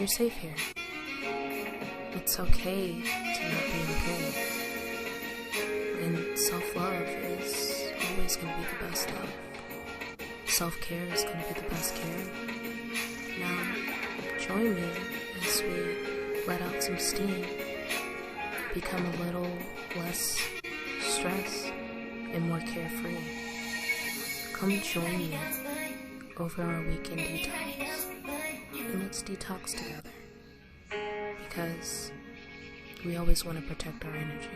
You're safe here. It's okay to not be okay. And self-love is always going to be the best love. Self-care is going to be the best care. Now, join me as we let out some steam, become a little less stressed and more carefree. Come join me over our weekend detox, and let's detox together, because we always want to protect our energy.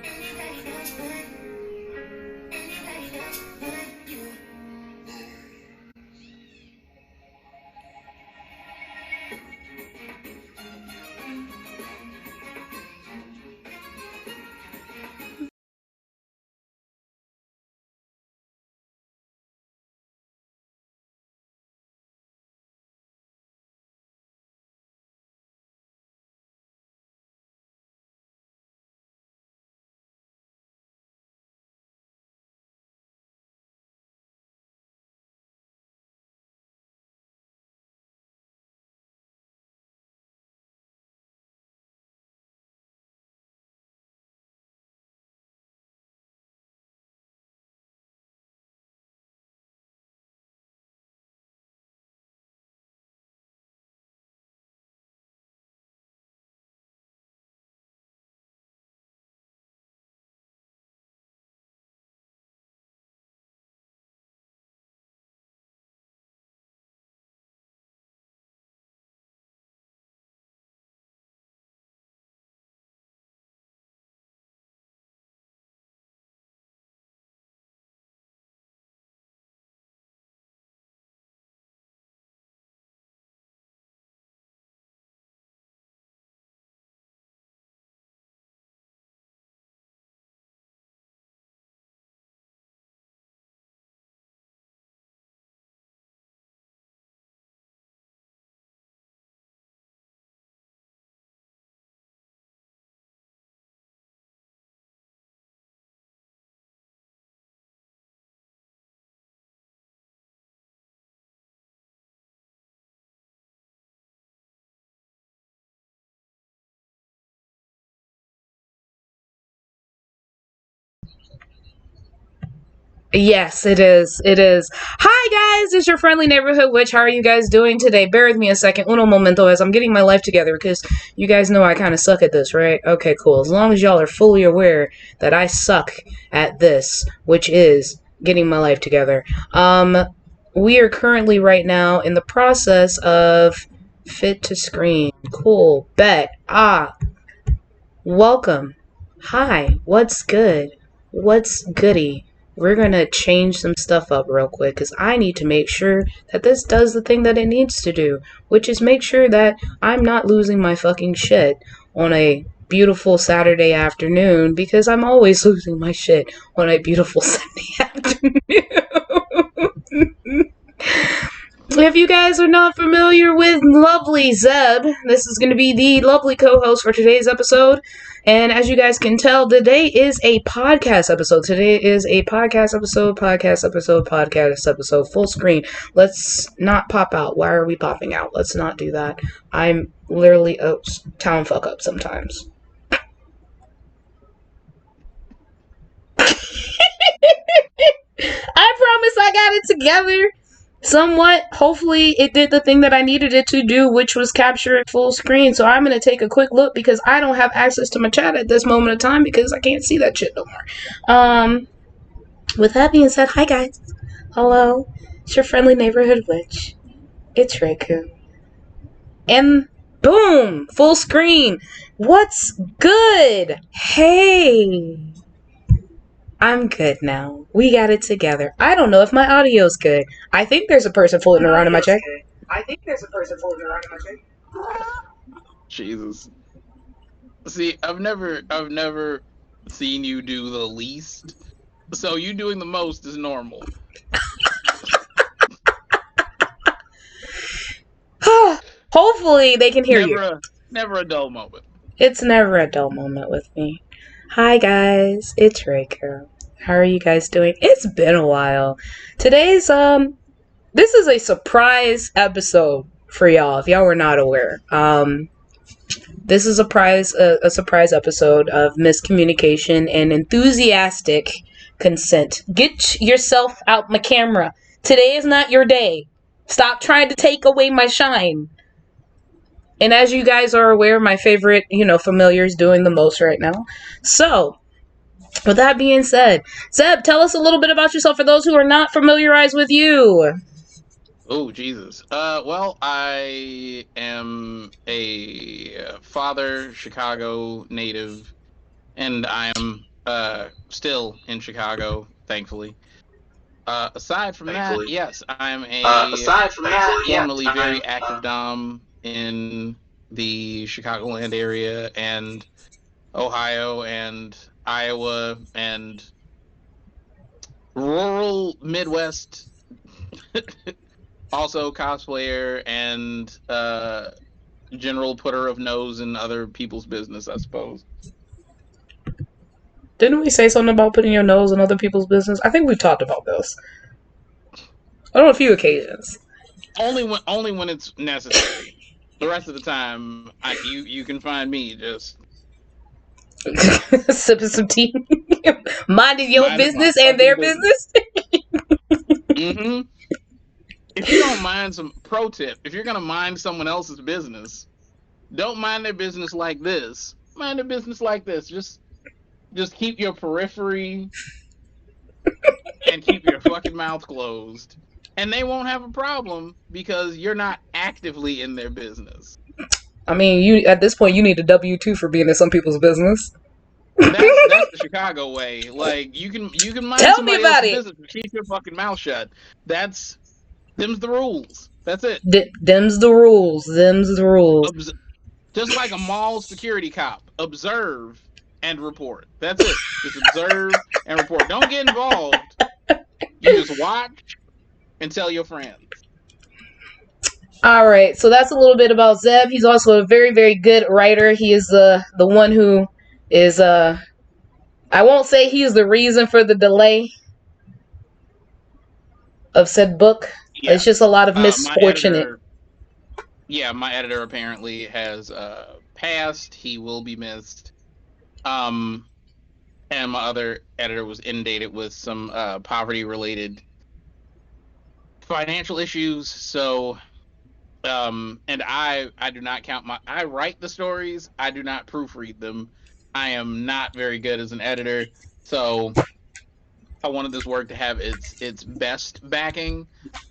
Yes, it is. It is. Hi, guys. It's your friendly neighborhood witch. How are you guys doing today? Bear with me a second. Uno momento as I'm getting my life together, because you guys know I kind of suck at this, right? Okay, cool. As long as y'all are fully aware that I suck at this, which is getting my life together. We are currently right now in the process of fit to screen. Cool. Bet. Welcome. Hi. What's good? What's goody? We're going to change some stuff up real quick, because I need to make sure that this does the thing that it needs to do, which is make sure that I'm not losing my fucking shit on a beautiful Saturday afternoon, because I'm always losing my shit on a beautiful Sunday afternoon. If you guys are not familiar with lovely Zeb, this is going to be the lovely co-host for today's episode. And as you guys can tell, today is a podcast episode. Today is a podcast episode, full screen. Let's not pop out. Why are we popping out? Let's not do that. I'm literally a town fuck up sometimes. I promise I got it together. Somewhat. Hopefully it did the thing that I needed it to do, which was capture it full screen. So I'm going to take a quick look, because I don't have access to my chat at this moment of time, because I can't see that shit no more. With that being said, hi guys. Hello. It's your friendly neighborhood witch. It's Riku. And boom! Full screen. What's good? Hey. I'm good now. We got it together. I don't know if my audio's good. I think there's a person floating around in my check. Jesus. See, I've never seen you do the least. So you doing the most is normal. Hopefully they can hear you. Never a dull moment. It's never a dull moment with me. Hi guys, it's Reiko. How are you guys doing? It's been a while. Today's this is a surprise episode for y'all, if y'all were not aware. This is a surprise episode of miscommunication and enthusiastic consent. Get yourself out my camera. Today is not your day. Stop trying to take away my shine. And as you guys are aware, my favorite, familiar is doing the most right now. So, with that being said, Zeb, tell us a little bit about yourself for those who are not familiarized with you. Oh, Jesus. Well, I am a father, Chicago native, and I am still in Chicago, thankfully. Aside from that, yes, I'm a formerly very active Dom in the Chicagoland area and Ohio and Iowa and rural Midwest. Also cosplayer and general putter of nose in other people's business, I suppose. Didn't we say something about putting your nose in other people's business? I think we've talked about this on a few occasions. Only when it's necessary. The rest of the time, you can find me just Sipping some tea, minding your minding my business and fucking their business. business. Mm-hmm. If you don't mind some pro tip, if you're gonna mind someone else's business, don't mind their business like this. Mind their business like this. Just keep your periphery and keep your fucking mouth closed. And they won't have a problem because you're not actively in their business. I mean, you at this point you need a W-2 for being in some people's business. That's the Chicago way. Like you can mind Tell me somebody about else's it. business, but keep your fucking mouth shut. Them's the rules. That's it. Them's the rules. Them's the rules. Just like a mall security cop, observe and report. That's it. Just observe and report. Don't get involved. You just watch and tell your friends. All right, so that's a little bit about Zeb. He's also a very, very good writer. He is the one who is I won't say he's the reason for the delay of said book. Yeah. It's just a lot of misfortunate. My editor apparently has passed. He will be missed. And my other editor was inundated with some poverty-related financial issues. So, and I do not count I write the stories. I do not proofread them. I am not very good as an editor. So I wanted this work to have its best backing.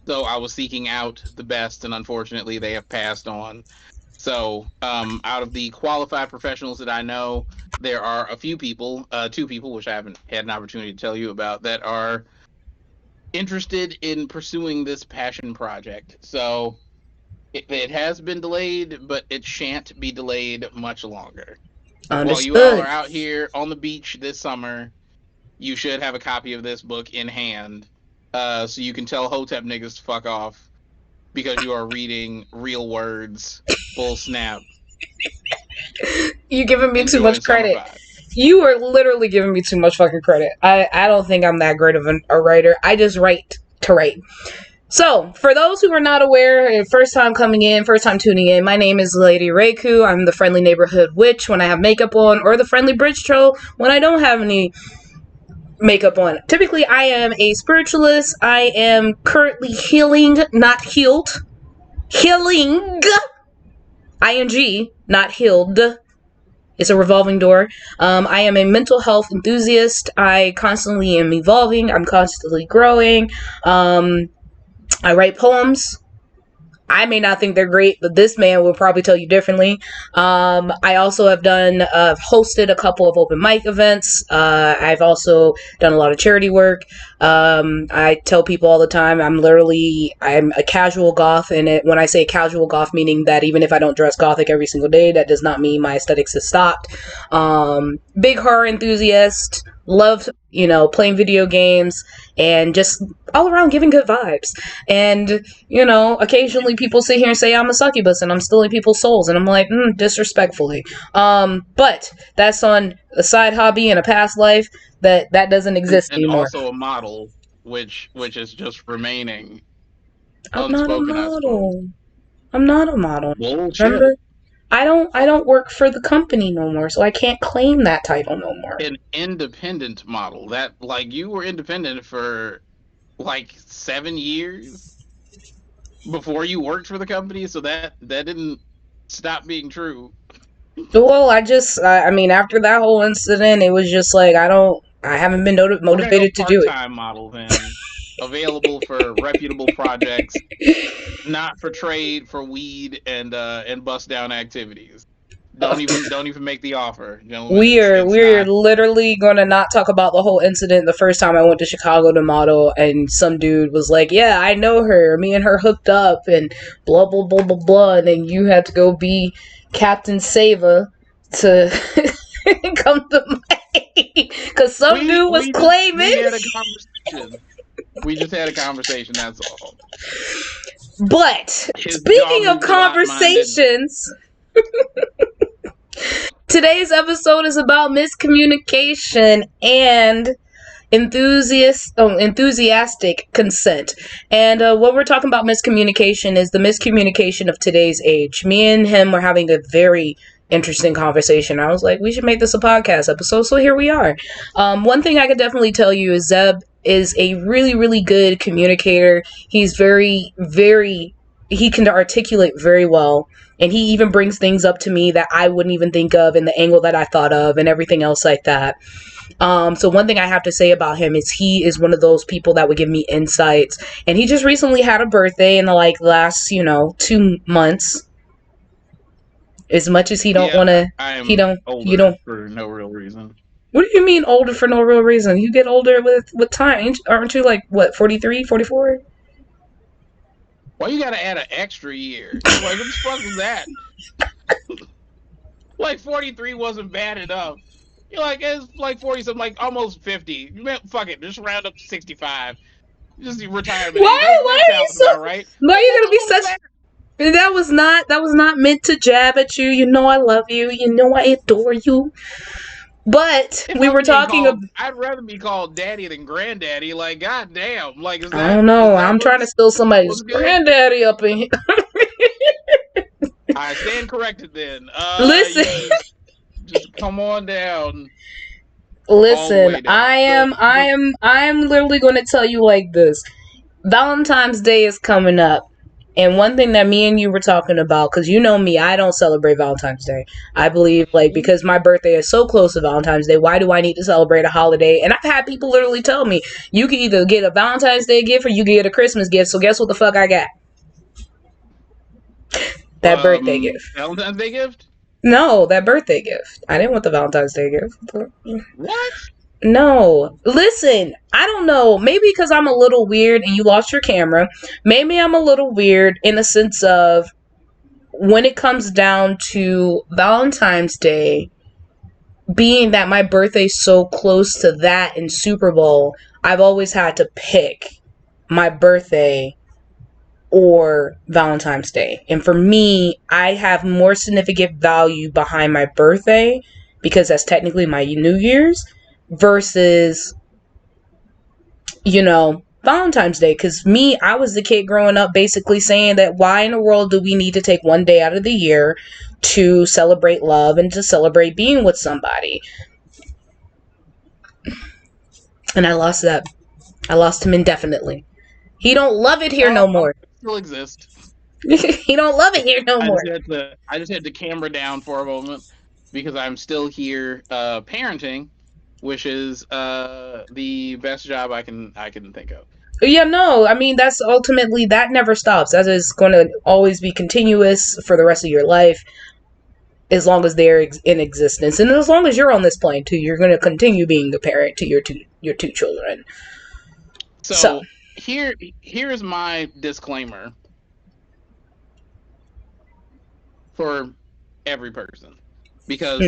So I was seeking out the best, and unfortunately, they have passed on. So, out of the qualified professionals that I know, there are a few people, two people, which I haven't had an opportunity to tell you about, that are interested in pursuing this passion project. So, it has been delayed, but it shan't be delayed much longer. While you all Understood. are out here on the beach this summer, you should have a copy of this book in hand, so you can tell Hotep niggas to fuck off because you are reading real words, full snap. You're giving me too much credit. Vibe. You are literally giving me too much fucking credit. I don't think I'm that great of a writer. I just write to write. So, for those who are not aware, first time coming in, first time tuning in, my name is Lady Reiku. I'm the friendly neighborhood witch when I have makeup on, or the friendly bridge troll when I don't have any makeup on. Typically, I am a spiritualist. I am currently healing, not healed. Healing! ING, not healed. It's a revolving door. I am a mental health enthusiast. I constantly am evolving. I'm constantly growing. I write poems. I may not think they're great, but this man will probably tell you differently. I also have hosted a couple of open mic events. I've also done a lot of charity work. I tell people all the time, I'm a casual goth, and when I say casual goth, meaning that even if I don't dress gothic every single day, that does not mean my aesthetics has stopped. Big horror enthusiast, love, playing video games, and just all around giving good vibes. And, occasionally people sit here and say I'm a succubus and I'm stealing people's souls, and I'm like, disrespectfully. But that's on a side hobby and a past life that doesn't exist and anymore. Also a model, which is just remaining I'm not a unspoken, I suppose. model. I'm not a model. Bullshit. Remember? I don't work for the company no more, so I can't claim that title no more. An independent model. That like you were independent for like 7 years before you worked for the company, so that didn't stop being true. Well, I mean, after that whole incident, it was just like I haven't been We're gonna go motivated to do it. part-time model then, available for reputable projects, not for trade for weed and bust down activities. Don't even make the offer, gentlemen. It's We're not. literally gonna not talk about the whole incident. The first time I went to Chicago to model, and some dude was like, "Yeah, I know her. Me and her hooked up, and blah blah blah blah blah." And then you had to go be Captain Sava to come to my because some We dude was we just claiming. we had a conversation. We just had a conversation. That's all. But His jaw speaking of moved a lot. Mine didn't. conversations, today's episode is about miscommunication and enthusiastic consent. And what we're talking about miscommunication is the miscommunication of today's age. Me and him were having a very interesting conversation. I was like, we should make this a podcast episode, so here we are. One thing I could definitely tell you is Zeb is a really, really good communicator. He's very, very, he can articulate very well. And he even brings things up to me that I wouldn't even think of in the angle that I thought of and everything else like that. So one thing I have to say about him is he is one of those people that would give me insights. And he just recently had a birthday in the last, 2 months. As much as he don't Yeah, want to, he I'm don't, you older don't. for no real reason. What do you mean older for no real reason? You get older with time. Aren't you like, what, 43, 44? Why you gotta add an extra year? Like, what the fuck was that? Like 43 wasn't bad enough. You're like, it's like 40 something, like almost 50. You meant, fuck it, just round up to 65. Just the retirement age. Why That are you sounds so, about right. why are That's you a gonna be little such, better. that was not meant to jab at you. You know I love you. You know I adore you. But If we I'm were being talking called, about, I'd rather be called daddy than granddaddy. Like, goddamn. Like, is I that don't is know. that I'm trying to steal somebody's what's good? granddaddy up in here. I stand corrected then. Listen, You just come on down, all the listen. way down. I So, am, I am, I am literally going to tell you like this. Valentine's Day is coming up. And one thing that me and you were talking about, because you know me, I don't celebrate Valentine's Day. I believe, because my birthday is so close to Valentine's Day, why do I need to celebrate a holiday? And I've had people literally tell me, you can either get a Valentine's Day gift or you can get a Christmas gift. So guess what the fuck I got? That birthday gift. Valentine's Day gift? No, that birthday gift. I didn't want the Valentine's Day gift. What? No. Listen, I don't know. Maybe because I'm a little weird and you lost your camera. Maybe I'm a little weird in the sense of when it comes down to Valentine's Day, being that my birthday's so close to that and Super Bowl, I've always had to pick my birthday or Valentine's Day. And for me, I have more significant value behind my birthday because that's technically my New Year's versus, Valentine's Day. Because me, I was the kid growing up basically saying that why in the world do we need to take one day out of the year to celebrate love and to celebrate being with somebody? And I lost that. I lost him indefinitely. He don't love it here no more. Still exist. He don't love it here no more. I just had to camera down for a moment because I'm still here parenting, which is the best job I can think of. Yeah, no, I mean, that's ultimately, that never stops. That is going to always be continuous for the rest of your life as long as they're in existence. And as long as you're on this plane, too, you're going to continue being a parent to your two children. So, So here's my disclaimer for every person, because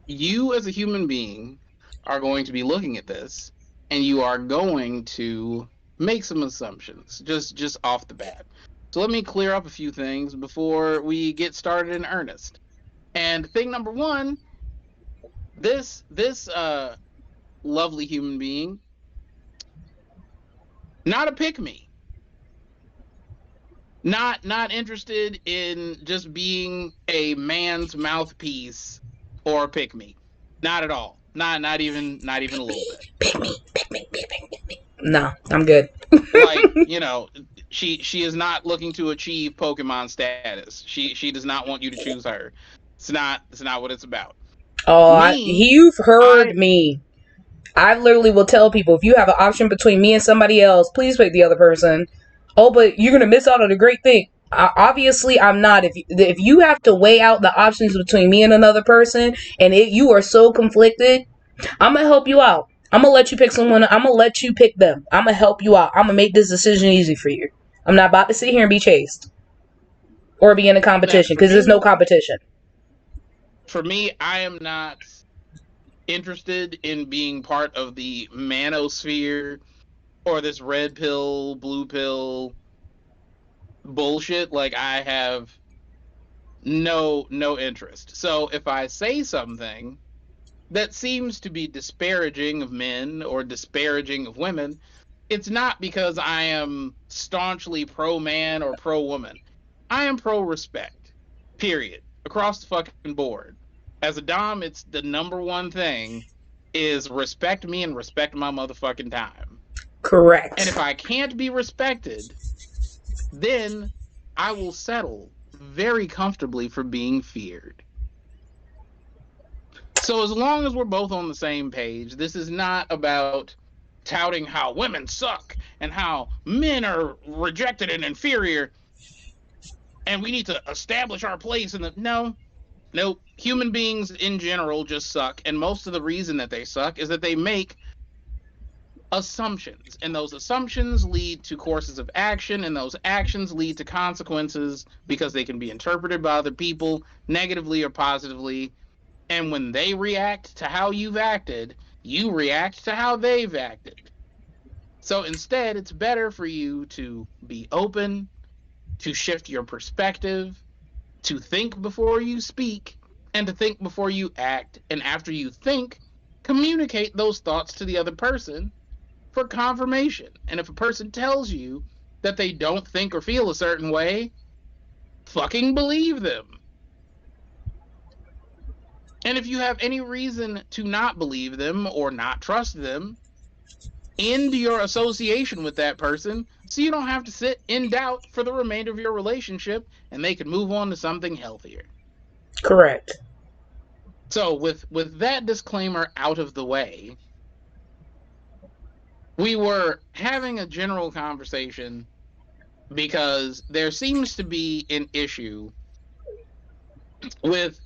you as a human being are going to be looking at this and you are going to make some assumptions just off the bat. So let me clear up a few things before we get started in earnest. And thing number one, this lovely human being, not a pick me. Not interested in just being a man's mouthpiece or a pick me. Not at all. Not even a little bit. Pick me, pick me, pick me, pick me. No, I'm good. Like, she is not looking to achieve Pokemon status. She does not want you to choose her. It's not what it's about. Oh, Me, you've heard I me. I literally will tell people if you have an option between me and somebody else, please pick the other person. Oh, but you're gonna miss out on a great thing. Obviously, I'm not. If you have to weigh out the options between me and another person, and you are so conflicted, I'm gonna help you out. I'm gonna let you pick someone. I'm gonna let you pick them. I'm gonna help you out. I'm gonna make this decision easy for you. I'm not about to sit here and be chased or be in a now competition because there's no competition. for me, I am not interested in being part of the manosphere or this red pill, blue pill bullshit. Like, I have no interest. So if I say something that seems to be disparaging of men or disparaging of women, it's not because I am staunchly pro man or pro woman. I am pro respect, period, across the fucking board. As a Dom, it's the number one thing is respect me and respect my motherfucking time. And if Correct. I can't be respected, then I will settle very comfortably for being feared. So as long as we're both on the same page, this is not about touting how women suck and how men are rejected and inferior and we need to establish our place in the no, human beings in general just suck, and most of the reason that they suck is that they make assumptions, and those assumptions lead to courses of action, and those actions lead to consequences because they can be interpreted by other people negatively or positively. And when they react to how you've acted, you react to how they've acted. So instead, it's better for you to be open, to shift your perspective, to think before you speak, and to think before you act. And after you think, communicate those thoughts to the other person for confirmation. And if a person tells you that they don't think or feel a certain way, fucking believe them. And if you have any reason to not believe them or not trust them, end your association with that person so you don't have to sit in doubt for the remainder of your relationship and they can move on to something healthier. Correct. So with that disclaimer out of the way, we were having a general conversation because there seems to be an issue with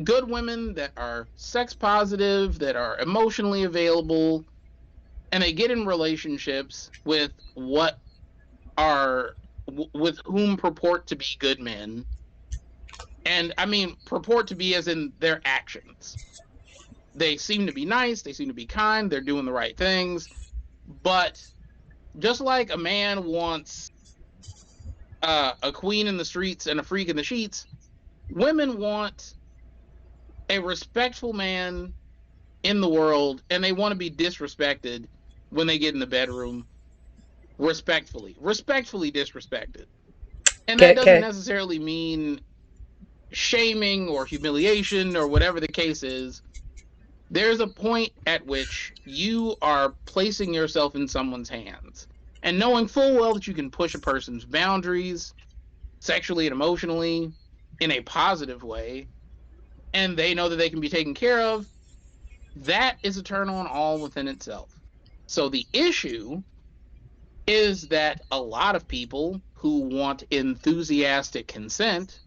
good women that are sex positive, that are emotionally available, and they get in relationships with what are with whom purport to be good men, and I mean purport to be as in their actions. They seem to be nice, they seem to be kind, they're doing the right things, but just like a man wants a queen in the streets and a freak in the sheets, women want a respectful man in the world, and they want to be disrespected when they get in the bedroom respectfully disrespected. And that Okay. doesn't Okay. necessarily mean shaming or humiliation or whatever the case is. There's a point at which you are placing yourself in someone's hands and knowing full well that you can push a person's boundaries sexually and emotionally in a positive way, and they know that they can be taken care of. That is a turn on all within itself. So the issue is that a lot of people who want enthusiastic consent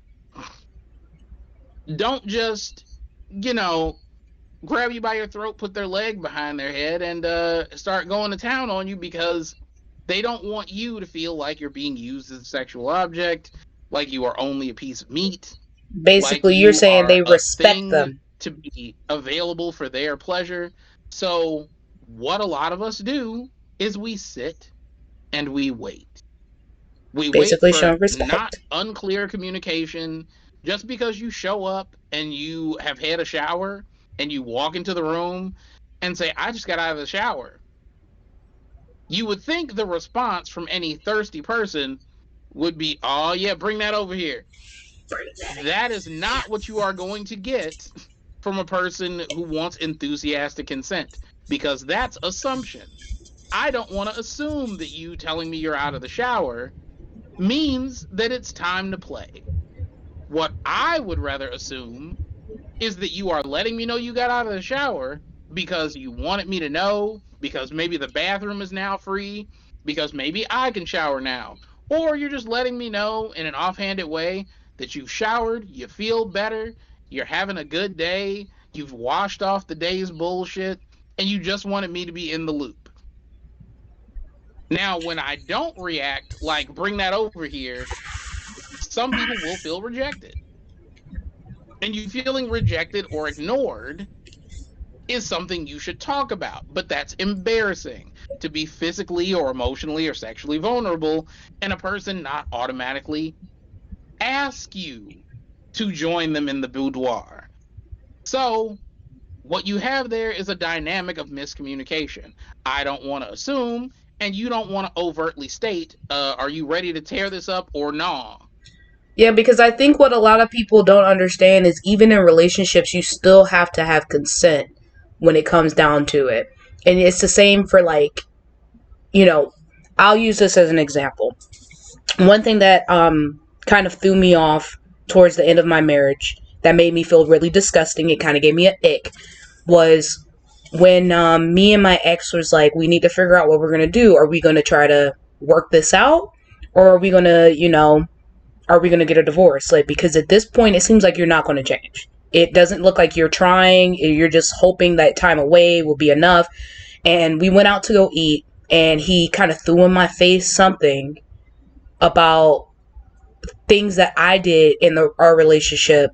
don't just, you know, grab you by your throat, put their leg behind their head, and start going to town on you because they don't want you to feel like you're being used as a sexual object, like you are only a piece of meat, like Basically, you're you saying are they a respect thing them. to be available for their pleasure. So, what a lot of us do is we sit and we wait. We wait Basically, for showing not respect. unclear communication. Just because you show up and you have had a shower and you walk into the room and say, I just got out of the shower, you would think the response from any thirsty person would be, oh yeah, bring that over here. That is not what you are going to get from a person who wants enthusiastic consent, because that's assumption. I don't want to assume that you telling me you're out of the shower means that it's time to play. What I would rather assume is that you are letting me know you got out of the shower because you wanted me to know, because maybe the bathroom is now free, because maybe I can shower now. Or you're just letting me know in an offhanded way that you've showered, you feel better, you're having a good day, you've washed off the day's bullshit, and you just wanted me to be in the loop. Now, when I don't react like bring that over here, some people will feel rejected. And you feeling rejected or ignored is something you should talk about. But that's embarrassing to be physically or emotionally or sexually vulnerable and a person not automatically ask you to join them in the boudoir. So, what you have there is a dynamic of miscommunication. I don't want to assume, and you don't want to overtly state, are you ready to tear this up or nah? Yeah, because I think what a lot of people don't understand is even in relationships, you still have to have consent when it comes down to it. And it's the same for like, you know, I'll use this as an example. One thing that kind of threw me off towards the end of my marriage that made me feel really disgusting, it kind of gave me an ick, was when me and my ex was like, we need to figure out what we're going to do. Are we going to try to work this out? Or are we going to, are we going to get a divorce? Like, because at this point, it seems like you're not going to change. It doesn't look like you're trying. You're just hoping that time away will be enough. And we went out to go eat, and he kind of threw in my face something about things that I did in our relationship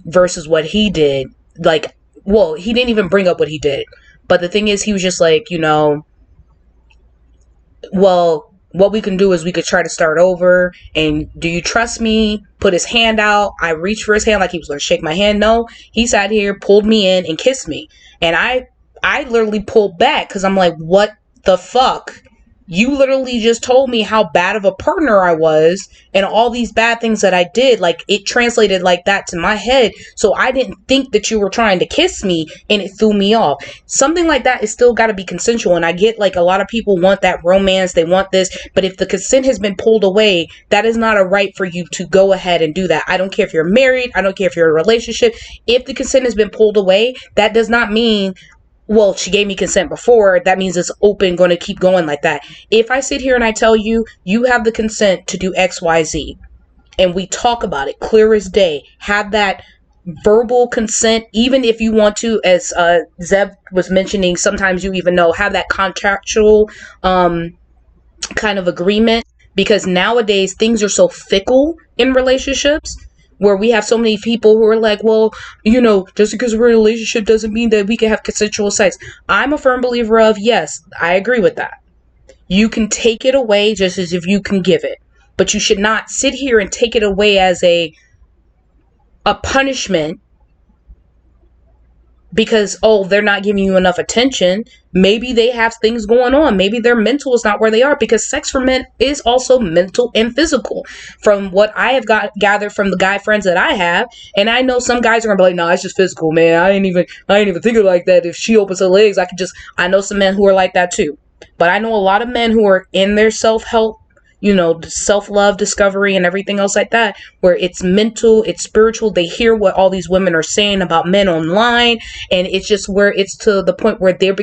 versus what he did. Like, well, he didn't even bring up what he did. But the thing is, he was just like, well, what we can do is we could try to start over. And do you trust me? Put his hand out. I reached for his hand like he was going to shake my hand. No, he sat here, pulled me in, and kissed me. And I literally pulled back because I'm like, what the fuck? You literally just told me how bad of a partner I was and all these bad things that I did. Like, it translated like that to my head. So I didn't think that you were trying to kiss me, and it threw me off. Something like that is still got to be consensual. And I get like a lot of people want that romance. They want this. But if the consent has been pulled away, that is not a right for you to go ahead and do that. I don't care if you're married. I don't care if you're in a relationship. If the consent has been pulled away, that does not mean, well, she gave me consent before, that means it's open, going to keep going like that. If I sit here and I tell you, you have the consent to do XYZ, and we talk about it clear as day, have that verbal consent, even if you want to, as Zeb was mentioning, sometimes you even know, have that contractual kind of agreement, because nowadays things are so fickle in relationships where we have so many people who are like, well, just because we're in a relationship doesn't mean that we can have consensual sex. I'm a firm believer of, yes, I agree with that. You can take it away just as if you can give it. But you should not sit here and take it away as a punishment because, oh, they're not giving you enough attention. Maybe they have things going on. Maybe their mental is not where they are, because sex for men is also mental and physical. From what I have gathered from the guy friends that I have, and I know some guys are gonna be like, "No, it's just physical, man. I ain't even think of it like that. If she opens her legs, I know some men who are like that too. But I know a lot of men who are in their self-help, self-love discovery and everything else like that, where it's mental, it's spiritual. They hear what all these women are saying about men online, and it's just where it's to the point where they're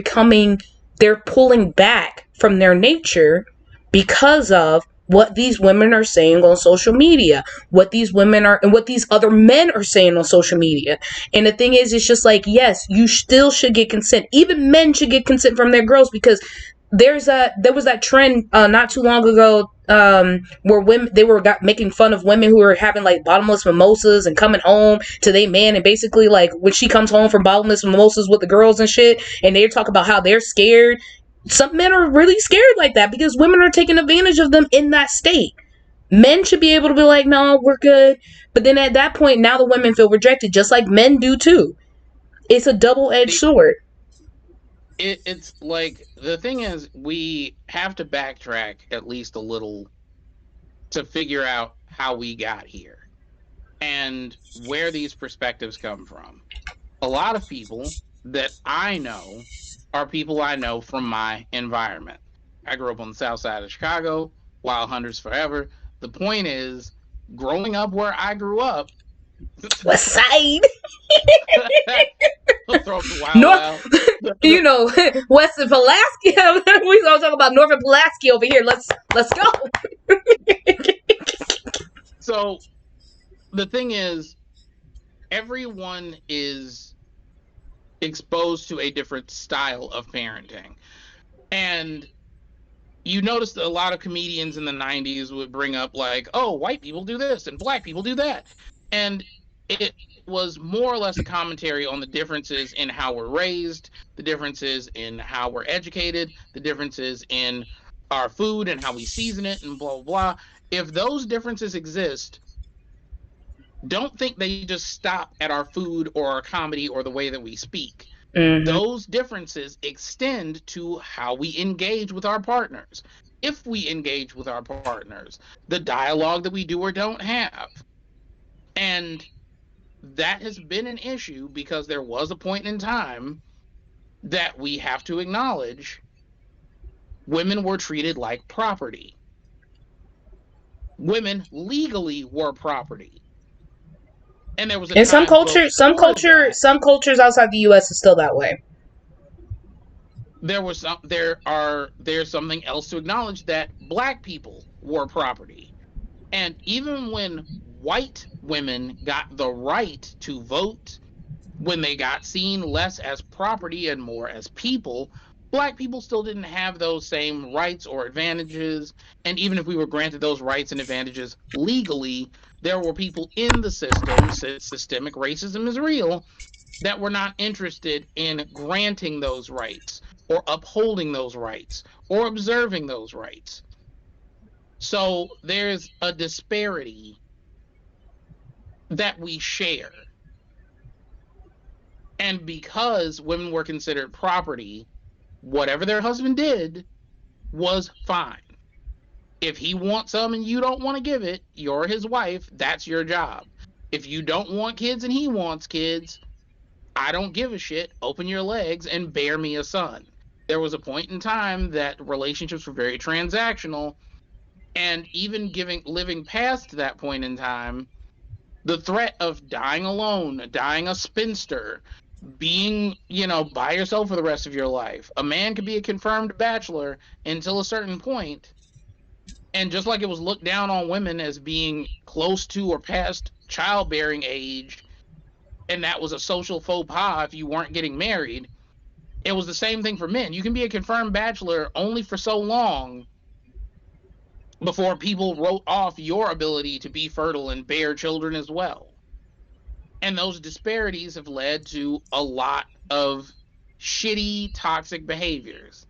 pulling back from their nature because of what these women are saying on social media, what these women are, and what these other men are saying on social media. And the thing is, it's just like, yes, you still should get consent. Even men should get consent from their girls, because there was that trend not too long ago where women, they were making fun of women who were having like bottomless mimosas and coming home to their man, and basically like when she comes home from bottomless mimosas with the girls and shit, and they talk about how they're scared. Some men are really scared like that because women are taking advantage of them in that state. Men should be able to be like, no, we're good. But then at that point, now the women feel rejected, just like men do too. It's a double-edged sword. It's like, the thing is, we have to backtrack at least a little to figure out how we got here and where these perspectives come from. A lot of people that I know are people I know from my environment. I grew up on the south side of Chicago, Wild Hunters forever. The point is, growing up where I grew up, West Side. throw up the Wild North, Wild. you know, West of Pulaski. We gonna talk about North of Pulaski over here. Let's go. So the thing is, everyone is exposed to a different style of parenting. And you noticed a lot of comedians in the 90s would bring up, like, oh, white people do this and black people do that. And it was more or less a commentary on the differences in how we're raised, the differences in how we're educated, the differences in our food and how we season it, and blah, blah, blah. If those differences exist, don't think they just stop at our food or our comedy or the way that we speak. Mm-hmm. Those differences extend to how we engage with our partners. If we engage with our partners, the dialogue that we do or don't have. And that has been an issue because there was a point in time that we have to acknowledge women were treated like property. Women legally were property. And there was a In some time cultures, before that some cultures outside the U.S. is still that way. there's something else to acknowledge, that black people were property. And even when white women got the right to vote, when they got seen less as property and more as people, black people still didn't have those same rights or advantages. And even if we were granted those rights and advantages legally, there were people in the system, systemic racism is real, that were not interested in granting those rights or upholding those rights or observing those rights. So there's a disparity that we share. And because women were considered property, whatever their husband did was fine. If he wants some and you don't want to give it, you're his wife, that's your job. If you don't want kids and he wants kids, I don't give a shit. Open your legs and bear me a son. There was a point in time that relationships were very transactional, and even living past that point in time, the threat of dying alone, dying a spinster, being, by yourself for the rest of your life. A man could be a confirmed bachelor until a certain point, and just like it was looked down on women as being close to or past childbearing age, and that was a social faux pas if you weren't getting married, it was the same thing for men. You can be a confirmed bachelor only for so long before people wrote off your ability to be fertile and bear children as well. And those disparities have led to a lot of shitty, toxic behaviors.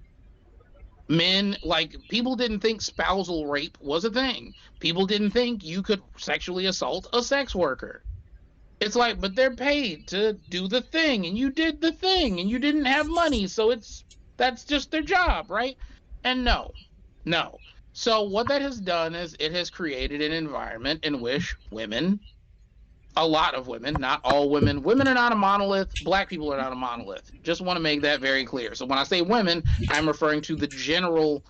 Men, like, people didn't think spousal rape was a thing. People didn't think you could sexually assault a sex worker. It's like, but they're paid to do the thing, and you did the thing, and you didn't have money, so that's just their job, right? And no. So what that has done is it has created an environment in which women, a lot of women, not all women, women are not a monolith, black people are not a monolith. Just want to make that very clear. So when I say women, I'm referring to the general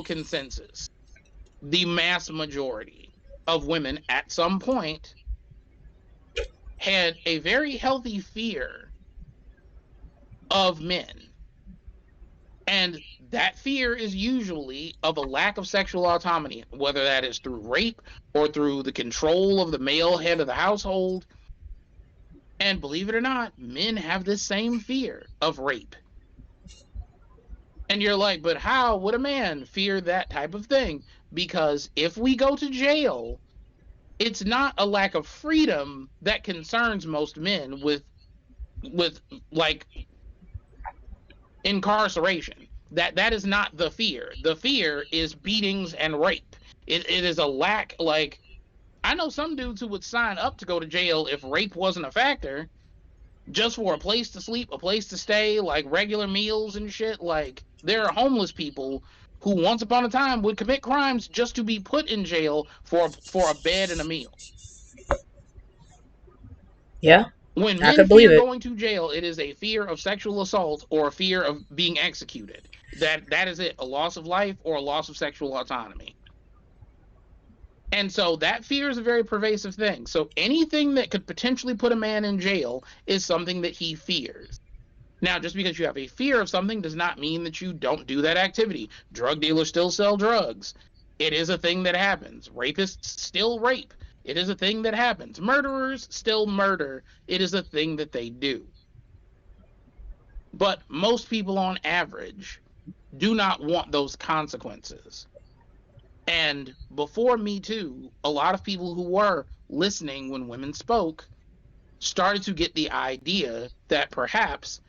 consensus, the mass majority of women at some point had a very healthy fear of men. And that fear is usually of a lack of sexual autonomy, whether that is through rape or through the control of the male head of the household. And believe it or not, men have this same fear of rape. And you're like, but how would a man fear that type of thing? Because if we go to jail, it's not a lack of freedom that concerns most men with like incarceration. That is not the fear. The fear is beatings and rape. It is a lack. Like, I know some dudes who would sign up to go to jail if rape wasn't a factor, just for a place to sleep, a place to stay, like regular meals and shit. Like, there are homeless people who once upon a time would commit crimes just to be put in jail for a bed and a meal. Yeah, When I men could believe fear it. going to jail, it is a fear of sexual assault or a fear of being executed. That is it, a loss of life or a loss of sexual autonomy. And so that fear is a very pervasive thing. So anything that could potentially put a man in jail is something that he fears. Now, just because you have a fear of something does not mean that you don't do that activity. Drug dealers still sell drugs. It is a thing that happens. Rapists still rape. It is a thing that happens. Murderers still murder. It is a thing that they do. But most people on average do not want those consequences. And before Me Too, a lot of people who were listening when women spoke started to get the idea that perhaps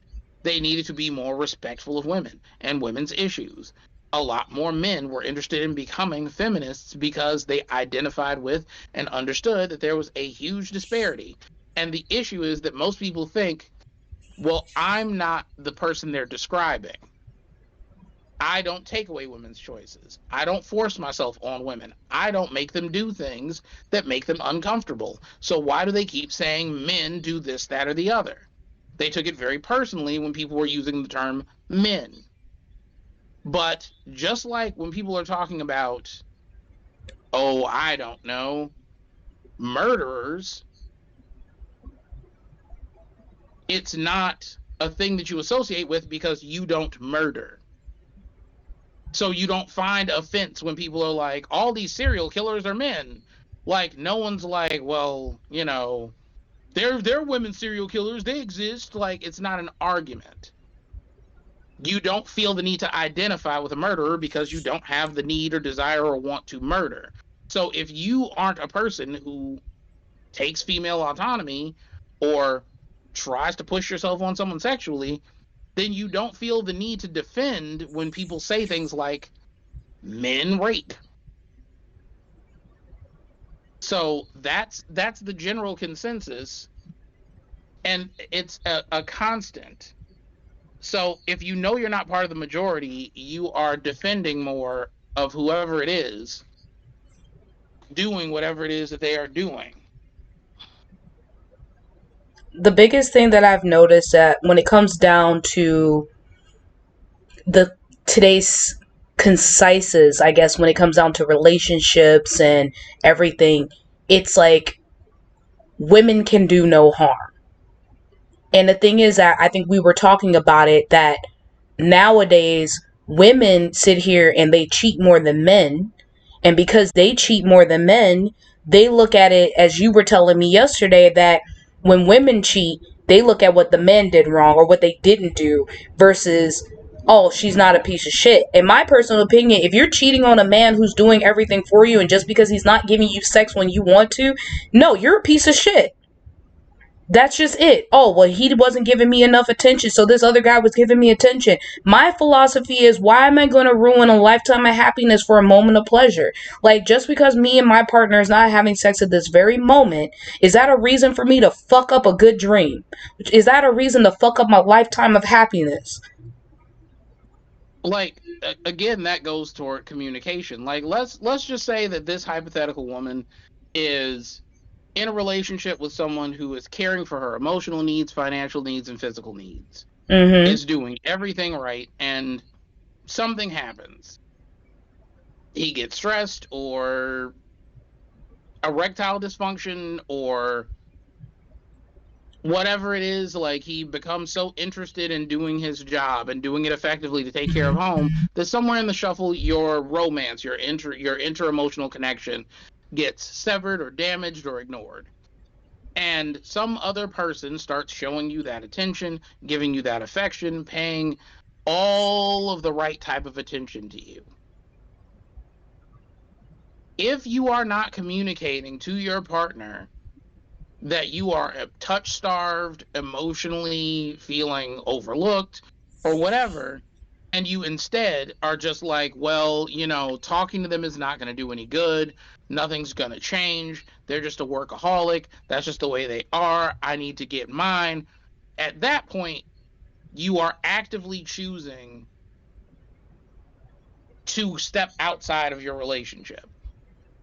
they needed to be more respectful of women and women's issues. A lot more men were interested in becoming feminists because they identified with and understood that there was a huge disparity. And the issue is that most people think, well, I'm not the person they're describing. I don't take away women's choices. I don't force myself on women. I don't make them do things that make them uncomfortable. So why do they keep saying men do this, that, or the other? They took it very personally when people were using the term men. But just like when people are talking about, oh, I don't know, murderers, it's not a thing that you associate with because you don't murder. So you don't find offense when people are like, all these serial killers are men. Like no one's like, well, they're women serial killers. They exist. Like it's not an argument. You don't feel the need to identify with a murderer because you don't have the need or desire or want to murder. So if you aren't a person who takes female autonomy or tries to push yourself on someone sexually, then you don't feel the need to defend when people say things like men rape. So that's the general consensus, and it's a constant. So if you know you're not part of the majority, you are defending more of whoever it is doing whatever it is that they are doing. The biggest thing that I've noticed that when it comes down to the today's concises, I guess, when it comes down to relationships and everything, it's like women can do no harm. And the thing is that I think we were talking about it that nowadays women sit here and they cheat more than men. And because they cheat more than men, they look at it as you were telling me yesterday that when women cheat, they look at what the men did wrong or what they didn't do versus, oh, she's not a piece of shit. In my personal opinion, if you're cheating on a man who's doing everything for you and just because he's not giving you sex when you want to, no, you're a piece of shit. That's just it. Oh, well, he wasn't giving me enough attention, so this other guy was giving me attention. My philosophy is, why am I going to ruin a lifetime of happiness for a moment of pleasure? Like, just because me and my partner is not having sex at this very moment, is that a reason for me to fuck up a good dream? Is that a reason to fuck up my lifetime of happiness? Like again, that goes toward communication. Like let's just say that this hypothetical woman is in a relationship with someone who is caring for her emotional needs, financial needs, and physical needs, Mm-hmm. is doing everything right, and something happens. He gets stressed, or erectile dysfunction, or whatever it is, like he becomes so interested in doing his job and doing it effectively to take care of home that somewhere in the shuffle your romance, your inter emotional connection gets severed or damaged or ignored, and some other person starts showing you that attention, giving you that affection, paying all of the right type of attention to you. If you are not communicating to your partner that you are touch starved, emotionally feeling overlooked, or whatever, and you instead are just like, well, talking to them is not going to do any good. Nothing's going to change. They're just a workaholic. That's just the way they are. I need to get mine. At that point, you are actively choosing to step outside of your relationship.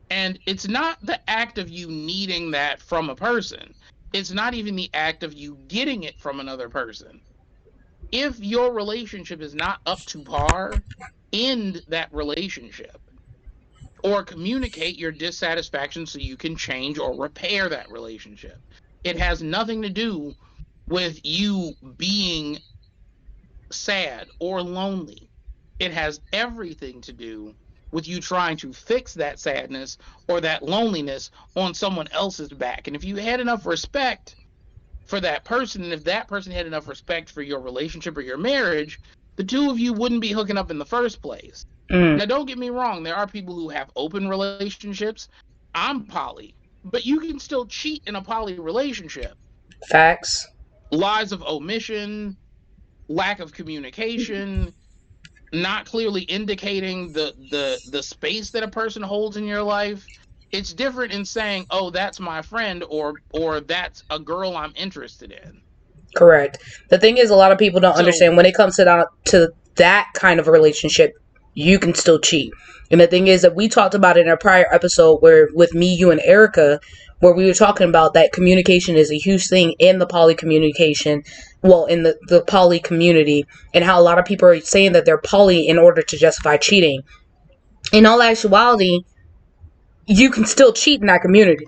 And it's not the act of you needing that from a person. It's not even the act of you getting it from another person. If your relationship is not up to par, end that relationship or communicate your dissatisfaction so you can change or repair that relationship. It has nothing to do with you being sad or lonely. It has everything to do with you trying to fix that sadness or that loneliness on someone else's back. And if you had enough respect for that person, and if that person had enough respect for your relationship or your marriage, the two of you wouldn't be hooking up in the first place. Mm, Now, don't get me wrong, there are people who have open relationships. I'm poly, but you can still cheat in a poly relationship. facts. Lies of omission, lack of communication, not clearly indicating the space that a person holds in your life. It's different in saying, "Oh, that's my friend," or "That's a girl I'm interested in." Correct. The thing is, a lot of people don't So, understand when it comes to that kind of a relationship, you can still cheat. And the thing is that we talked about it in a prior episode where with me, you, and Erica, where we were talking about that communication is a huge thing in the poly communication, well, in the poly community, and how a lot of people are saying that they're poly in order to justify cheating. In all actuality, you can still cheat in that community.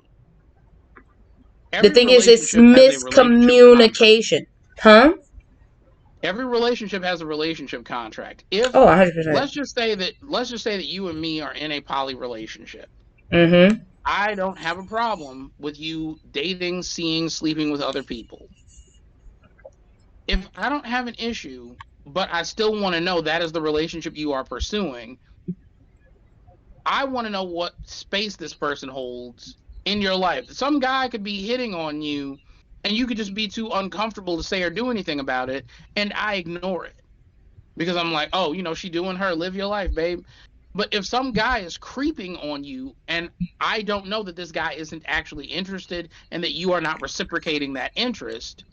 The every thing is, it's relationship has a relationship contract. miscommunication. Huh? Every relationship has a relationship contract. If Oh, 100%. let's just say that you and me are in a poly relationship. Mm-hmm. I don't have a problem with you dating, seeing, sleeping with other people. If I don't have an issue, but I still want to know that is the relationship you are pursuing, I want to know what space this person holds in your life. Some guy could be hitting on you and you could just be too uncomfortable to say or do anything about it, and I ignore it because I'm like, "Oh, she doing her, live your life, babe." But if some guy is creeping on you and I don't know that this guy isn't actually interested and that you are not reciprocating that interest,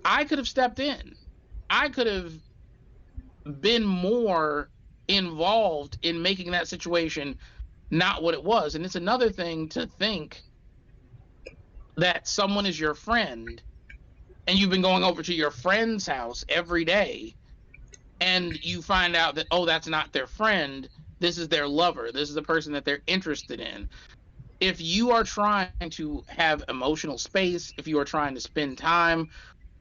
I could have stepped in. I could have been more involved in making that situation not what it was. And it's another thing to think that someone is your friend and you've been going over to your friend's house every day and you find out that, oh, that's not their friend. This is their lover. This is the person that they're interested in. If you are trying to have emotional space, if you are trying to spend time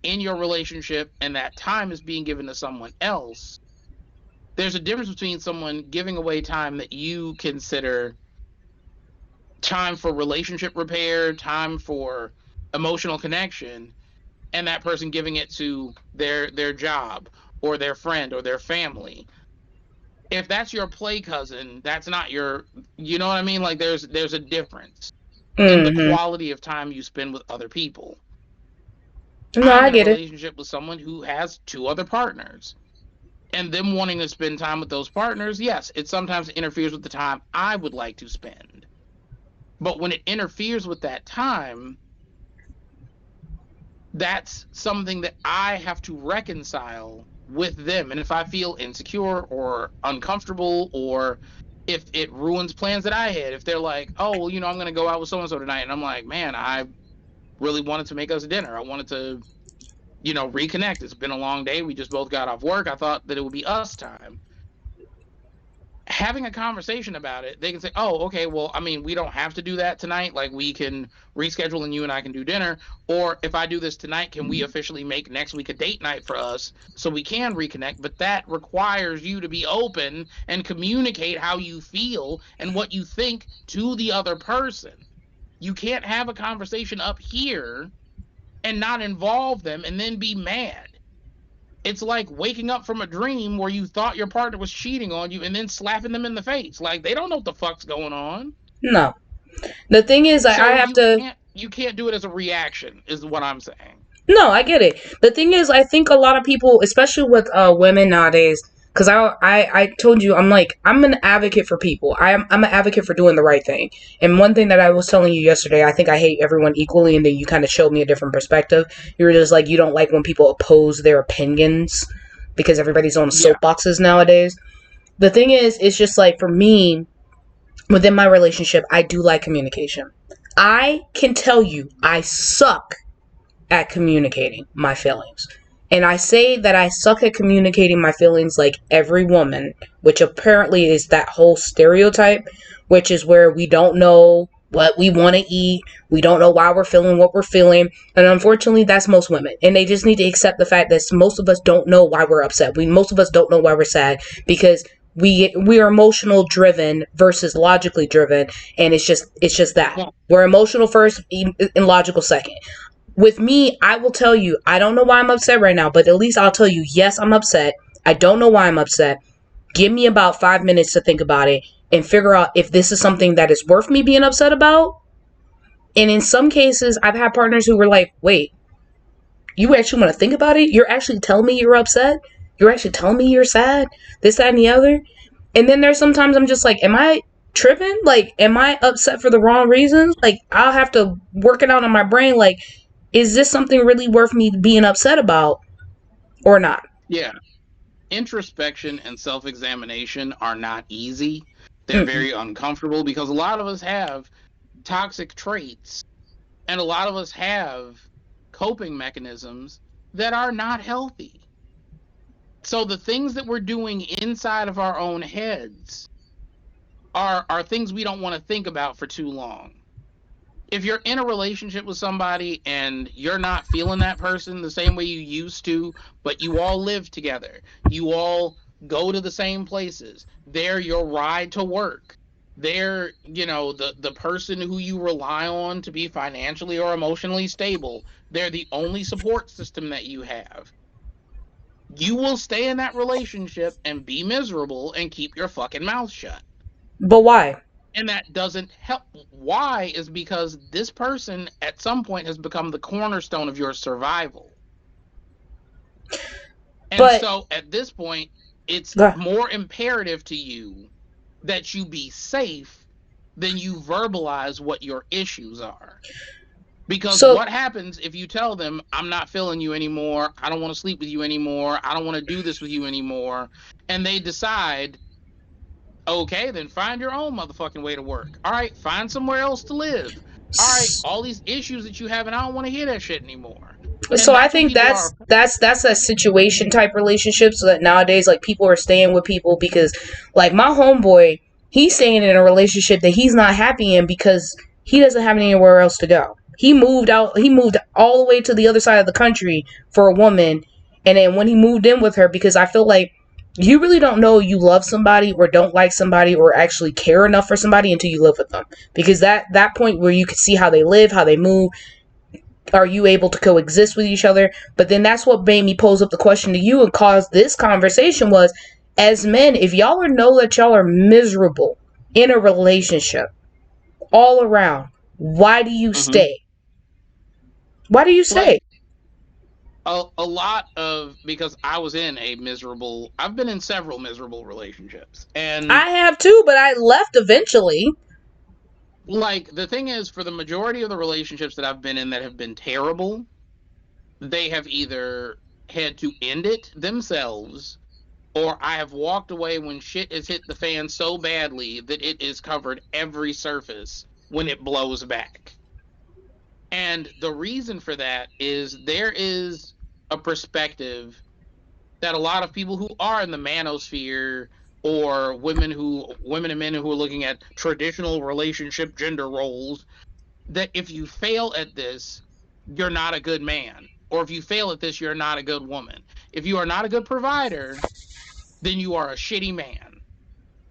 in your relationship and that time is being given to someone else, there's a difference between someone giving away time that you consider time for relationship repair, time for emotional connection, and that person giving it to their job or their friend or their family. If that's your play cousin, that's not your, you know what I mean? Like there's a difference in the Mm-hmm. quality of time you spend with other people. No, I'm I in a get it. relationship with someone who has two other partners. And them wanting to spend time with those partners, yes, it sometimes interferes with the time I would like to spend. But when it interferes with that time, that's something that I have to reconcile with them. And if I feel insecure or uncomfortable, or if it ruins plans that I had, if they're like, "Oh, well, I'm going to go out with so and so tonight," and I'm like, "Man, I really wanted to make us dinner. I wanted to, reconnect. It's been a long day. We just both got off work. I thought that it would be us time." Having a conversation about it, they can say, "Oh, okay, well, I mean, we don't have to do that tonight. Like, we can reschedule and you and I can do dinner. Or if I do this tonight, can we officially make next week a date night for us so we can reconnect?" But that requires you to be open and communicate how you feel and what you think to the other person. You can't have a conversation up here and not involve them and then be mad. It's like waking up from a dream where you thought your partner was cheating on you and then slapping them in the face. Like they don't know what the fuck's going on. No. The thing is, I So have you to. can't you can't do it as a reaction, is what I'm saying. No, I get it. The thing is, I think a lot of people, especially with women nowadays, because I told you, I'm an advocate for people. I'm an advocate for doing the right thing. And one thing that I was telling you yesterday, I think I hate everyone equally, and then you kind of showed me a different perspective. You were just like, you don't like when people oppose their opinions because everybody's on Yeah. soapboxes nowadays. The thing is, it's just like for me, within my relationship, I do like communication. I can tell you, I suck at communicating my feelings. And I say that I suck at communicating my feelings like every woman, which apparently is that whole stereotype, which is where we don't know what we want to eat, we don't know why we're feeling what we're feeling, and unfortunately that's most women. And they just need to accept the fact that most of us don't know why we're upset. Most of us don't know why we're sad because we are emotional driven versus logically driven, and it's just that we're emotional first and logical second. With me, I will tell you, I don't know why I'm upset right now, but at least I'll tell you, yes, I'm upset. I don't know why I'm upset. Give me about 5 minutes to think about it and figure out if this is something that is worth me being upset about. And in some cases, I've had partners who were like, wait, you actually want to think about it? You're actually telling me you're upset? You're actually telling me you're sad? This, that, and the other? And then there's sometimes I'm just like, am I tripping? Like, am I upset for the wrong reasons? Like, I'll have to work it out in my brain. Like, is this something really worth me being upset about or not? Yeah. Introspection and self examination are not easy. They're Mm-mm. very uncomfortable because a lot of us have toxic traits and a lot of us have coping mechanisms that are not healthy. So the things that we're doing inside of our own heads are things we don't want to think about for too long. If you're in a relationship with somebody and you're not feeling that person the same way you used to, but you all live together, you all go to the same places, they're your ride to work. They're, the person who you rely on to be financially or emotionally stable. They're the only support system that you have. You will stay in that relationship and be miserable and keep your fucking mouth shut. But why? And that doesn't help. Why is because this person at some point has become the cornerstone of your survival. And But so at this point, it's uh, more imperative to you that you be safe than you verbalize what your issues are. Because so what happens if you tell them, I'm not feeling you anymore, I don't want to sleep with you anymore, I don't want to do this with you anymore, and they decide, okay, then find your own motherfucking way to work. All right, find somewhere else to live. All right, all these issues that you have, and I don't want to hear that shit anymore. And so I that's what think people that's are. that's that's a situation type relationship. So that nowadays, like people are staying with people because, like my homeboy, he's staying in a relationship that he's not happy in because he doesn't have anywhere else to go. He moved out. He moved all the way to the other side of the country for a woman, and then when he moved in with her, because I feel like you really don't know you love somebody or don't like somebody or actually care enough for somebody until you live with them. Because that point where you can see how they live, how they move, are you able to coexist with each other? But then that's what made me pose up the question to you and caused this conversation was, as men, if y'all know that y'all are miserable in a relationship all around, why do you Mhm. stay? Why do you Like stay? a lot of, because I've been in several miserable relationships. And I have too, but I left eventually. like the thing is, for the majority of the relationships that I've been in that have been terrible, they have either had to end it themselves, or I have walked away when shit has hit the fan so badly that it has covered every surface when it blows back. And the reason for that is there is a perspective that a lot of people who are in the manosphere, or women and men who are looking at traditional relationship gender roles, that if you fail at this, you're not a good man. Or if you fail at this, you're not a good woman. If you are not a good provider, then you are a shitty man.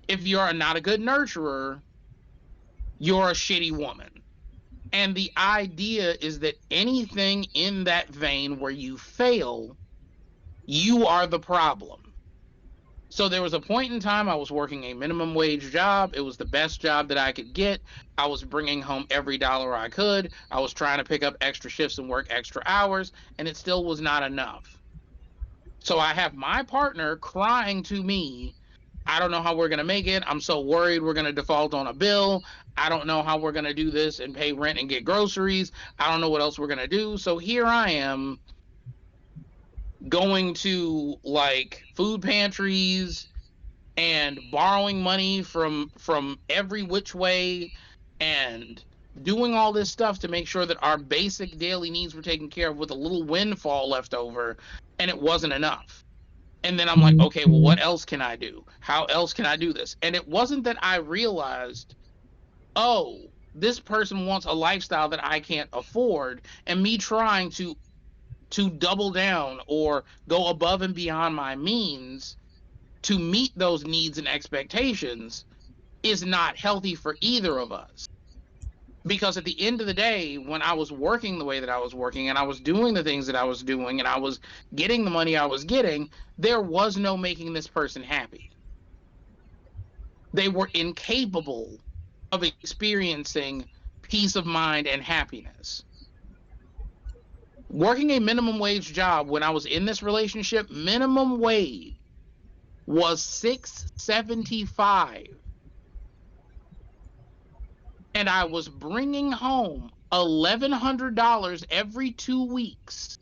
If you're not a good nurturer, you're a shitty woman. And the idea is that anything in that vein where you fail, you are the problem. So there was a point in time I was working a minimum wage job. It was the best job that I could get. I was bringing home every dollar I could. I was trying to pick up extra shifts and work extra hours, and it still was not enough. So I have my partner crying to me, I don't know how we're going to make it. I'm so worried we're going to default on a bill. I don't know how we're going to do this and pay rent and get groceries. I don't know what else we're going to do. So here I am going to like food pantries, and borrowing money from every which way and doing all this stuff to make sure that our basic daily needs were taken care of with a little windfall left over, and it wasn't enough. And then I'm like, okay, well, Mhm. what else can I do? How else can I do this? And it wasn't that I realized, oh, this person wants a lifestyle that I can't afford, and me trying to double down or go above and beyond my means to meet those needs and expectations is not healthy for either of us. Because at the end of the day, when I was working the way that I was working and I was doing the things that I was doing and I was getting the money I was getting, there was no making this person happy. They were incapable of experiencing peace of mind and happiness. Working a minimum wage job when I was in this relationship, minimum wage was 6.75, and I was bringing home $1,100 every 2 weeks.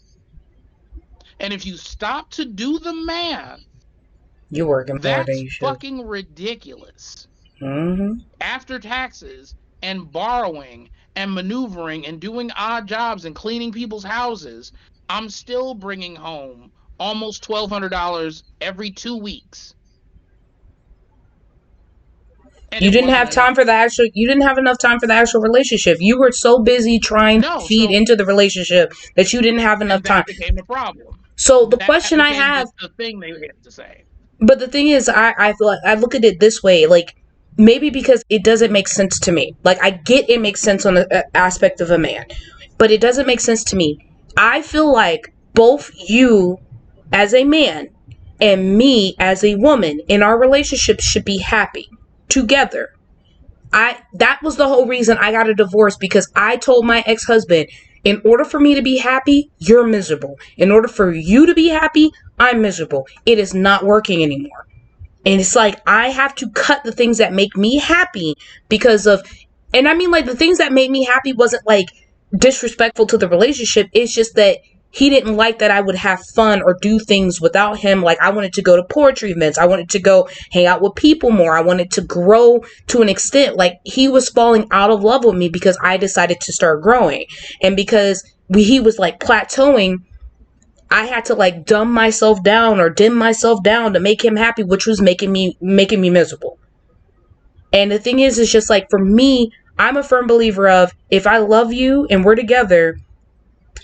And if you stop to do the math, You're working more than that's you should. fucking ridiculous. Hmm. After taxes and borrowing and maneuvering and doing odd jobs and cleaning people's houses, I'm still bringing home almost $1,200 every 2 weeks. And You it didn't wasn't have time for enough. the actual. You didn't have enough time for the actual relationship. You were so busy trying to No, feed so, into the relationship that you didn't have enough and time. that became a problem. So the That question I became have, the thing they had to say. but the thing is, I look at it this way, like maybe because it doesn't make sense to me. Like I get it makes sense on the aspect of a man, but it doesn't make sense to me. I feel like both you as a man and me as a woman in our relationship should be happy together. I That was the whole reason I got a divorce, because I told my ex-husband, in order for me to be happy, you're miserable. In order for you to be happy, I'm miserable. It is not working anymore. And it's like I have to cut the things that make me happy because of, and I mean, like, the things that made me happy wasn't like disrespectful to the relationship. It's just that he didn't like that I would have fun or do things without him. Like, I wanted to go to poetry events. I wanted to go hang out with people more. I wanted to grow to an extent. Like, he was falling out of love with me because I decided to start growing. And because he was like plateauing, I had to like dumb myself down or dim myself down to make him happy, which was making me miserable. And the thing is, it's just like, for me, I'm a firm believer of, if I love you and we're together,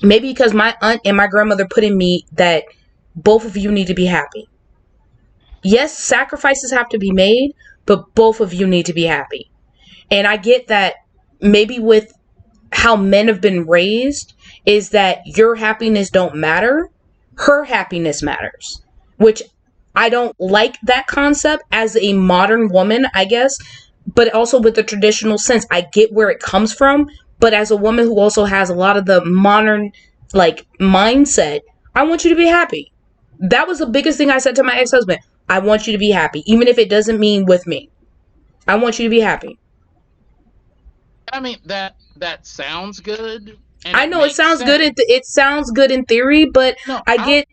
maybe because my aunt and my grandmother put in me that both of you need to be happy. Yes, sacrifices have to be made, but both of you need to be happy. And I get that maybe with how men have been raised is that your happiness don't matter, her happiness matters, which I don't like that concept as a modern woman, I guess, but also with the traditional sense, I get where it comes from, but as a woman who also has a lot of the modern like mindset, I want you to be happy. That was the biggest thing I said to my ex-husband. I want you to be happy, even if it doesn't mean with me. I want you to be happy. I mean, that sounds good and I it know it makes sounds good. sense. It sounds good in theory, but No, I I get.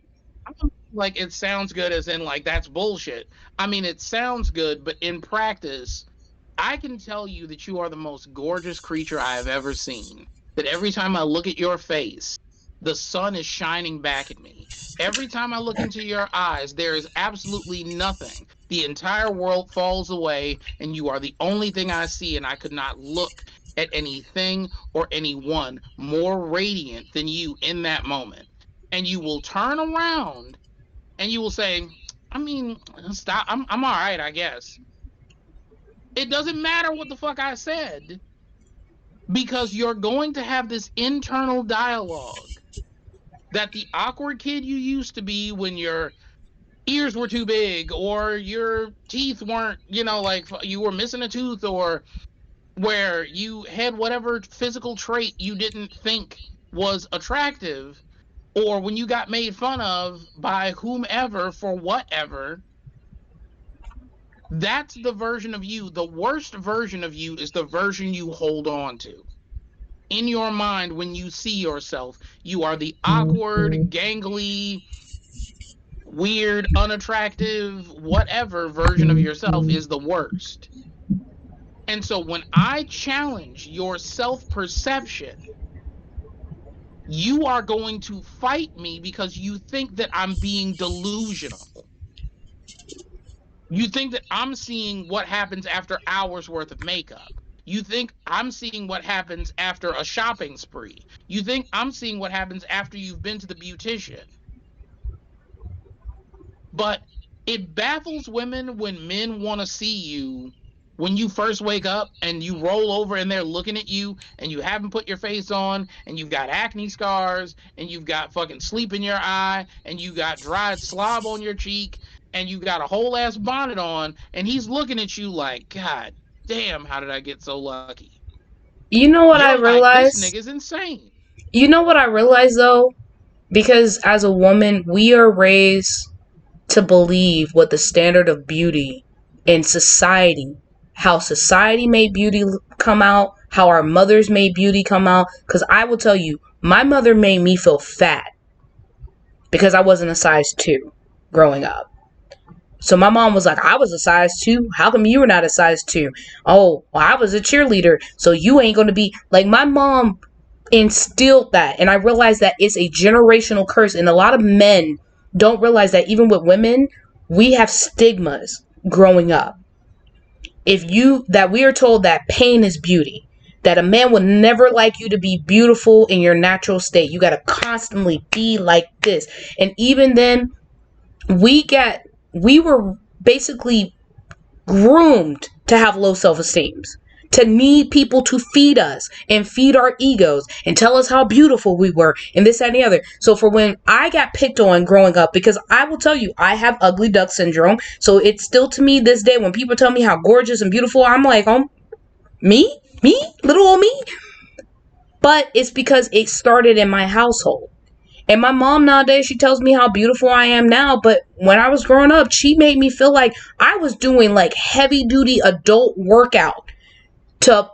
don't like it sounds good as in like that's bullshit. I mean, it sounds good, but in practice, I can tell you that you are the most gorgeous creature I have ever seen. That every time I look at your face, the sun is shining back at me. Every time I look into your eyes, there is absolutely nothing. The entire world falls away, and you are the only thing I see, and I could not look at anything or anyone more radiant than you in that moment. And you will turn around and you will say, I mean, stop. I'm all right, I guess. It doesn't matter what the fuck I said because you're going to have this internal dialogue that the awkward kid you used to be when your ears were too big or your teeth weren't, like you were missing a tooth or where you had whatever physical trait you didn't think was attractive or when you got made fun of by whomever for whatever. That's the version of you. The worst version of you is the version you hold on to. In your mind, when you see yourself, you are the awkward, Mhm. gangly, weird, unattractive, whatever version of yourself is the worst. And so when I challenge your self perception, you are going to fight me because you think that I'm being delusional. You think that I'm seeing what happens after hours worth of makeup. You think I'm seeing what happens after a shopping spree. You think I'm seeing what happens after you've been to the beautician. But it baffles women when men want to see you when you first wake up and you roll over and they're looking at you and you haven't put your face on and you've got acne scars and you've got fucking sleep in your eye and you got dried slob on your cheek and you got a whole ass bonnet on and he's looking at you like, God damn, how did I get so lucky? You know what I You're like, this realized? nigga's insane. You know what I realized though? Because as a woman, we are raised to believe what the standard of beauty in society, how society made beauty come out, how our mothers made beauty come out. Because I will tell you, my mother made me feel fat because I wasn't a size 2 growing up. So my mom was like, I was a size 2. How come you were not a size 2? Oh, well, I was a cheerleader, so you ain't going to be. Like, my mom instilled that. And I realized that it's a generational curse. And a lot of men don't realize that even with women, we have stigmas growing up. That we are told that pain is beauty. That a man would never like you to be beautiful in your natural state. You got to constantly be like this. And even then, we were basically groomed to have low self-esteem, to need people to feed us and feed our egos and tell us how beautiful we were and this, that, and the other. So for when I got picked on growing up, because I will tell you, I have ugly duck syndrome. So it's still to me this day when people tell me how gorgeous and beautiful, I'm like, oh, me, little old me. But it's because it started in my household. And my mom nowadays, she tells me how beautiful I am now. But when I was growing up, she made me feel like I was doing like heavy duty adult workout to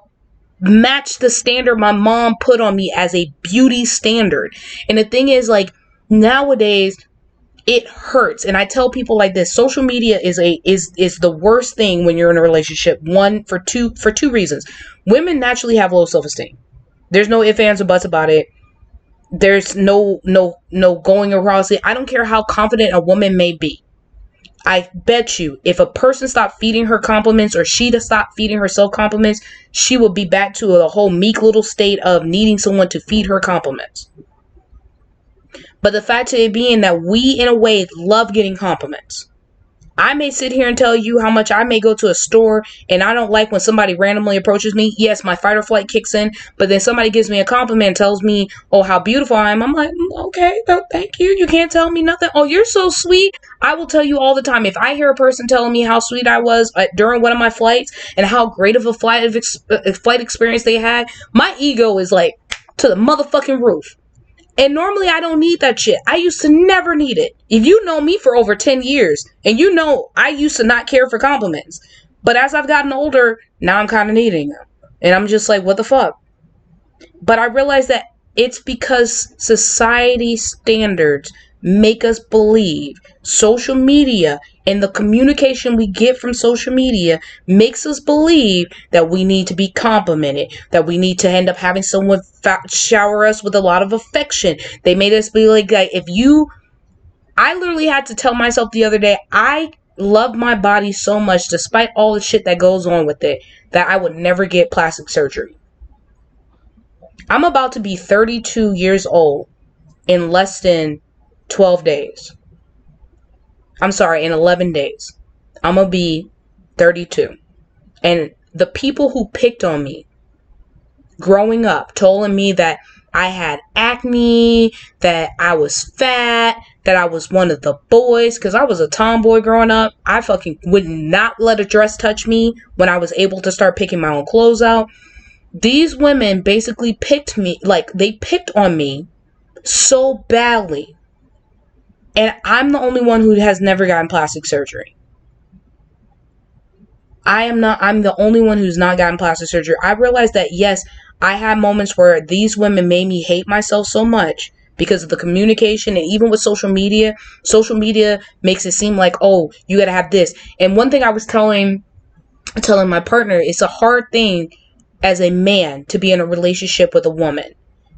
match the standard my mom put on me as a beauty standard. And the thing is, like, nowadays it hurts. And I tell people like this, social media is the worst thing when you're in a relationship. For two reasons. Women naturally have low self-esteem. There's no ifs, ands, or buts about it. There's no going across it. I don't care how confident a woman may be. I bet you if a person stopped feeding her compliments or she to stop feeding herself compliments, she will be back to a whole meek little state of needing someone to feed her compliments. But the fact of it being that we, in a way, love getting compliments. I may sit here and tell you how much I may go to a store and I don't like when somebody randomly approaches me. Yes, my fight or flight kicks in, but then somebody gives me a compliment and tells me, oh, how beautiful I am. I'm like, okay, thank you. You can't tell me nothing. Oh, you're so sweet. I will tell you all the time. If I hear a person telling me how sweet I was during one of my flights and how great of a flight experience they had, my ego is like to the motherfucking roof. And normally I don't need that shit. I used to never need it. If you know me for over 10 years, and you know I used to not care for compliments. But as I've gotten older, now I'm kind of needing them. And I'm just like, what the fuck? But I realize that it's because society standards make us believe social media and the communication we get from social media makes us believe that we need to be complimented, that we need to end up having someone shower us with a lot of affection. They made us be like I literally had to tell myself the other day, I love my body so much despite all the shit that goes on with it, that I would never get plastic surgery. I'm about to be 32 years old in less than 12 days. I'm sorry, in 11 days. I'm going to be 32. And the people who picked on me growing up, telling me that I had acne, that I was fat, that I was one of the boys, because I was a tomboy growing up. I fucking would not let a dress touch me when I was able to start picking my own clothes out. These women basically picked me, like they picked on me so badly. And I'm the only one who has never gotten plastic surgery. I'm the only one who's not gotten plastic surgery. I realized that, yes, I had moments where these women made me hate myself so much because of the communication. And even with social media makes it seem like, oh, you got to have this. And one thing I was telling my partner, it's a hard thing as a man to be in a relationship with a woman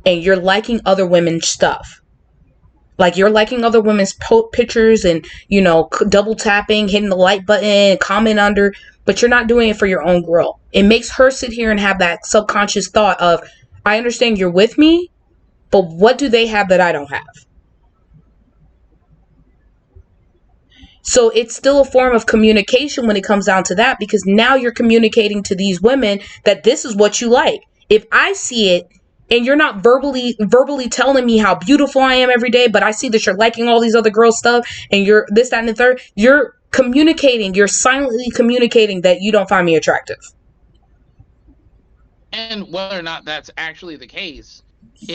and you're liking other women's stuff. Like you're liking other women's pictures and, double tapping, hitting the like button, comment under, but you're not doing it for your own girl. It makes her sit here and have that subconscious thought of, I understand you're with me, but what do they have that I don't have? So it's still a form of communication when it comes down to that, because now you're communicating to these women that this is what you like. If I see it and you're not verbally telling me how beautiful I am every day, but I see that you're liking all these other girls' stuff and you're this, that, and the third, you're silently communicating that you don't find me attractive. And whether or not that's actually the case,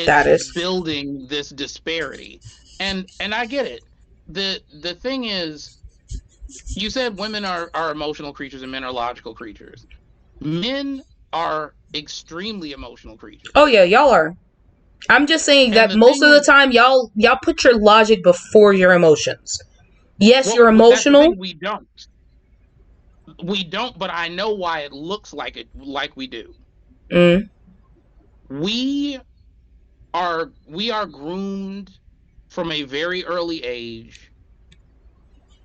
That it's is. building this disparity. And I get it. The thing is, you said women are emotional creatures and men are logical creatures. Men are extremely emotional Oh creatures. yeah, y'all are. I'm just saying And that the most thing of the is, time y'all put your logic before your emotions. Yes, well, you're that's the thing, emotional. we don't. We don't, but I know why it looks like we do. Mm. We we are groomed from a very early age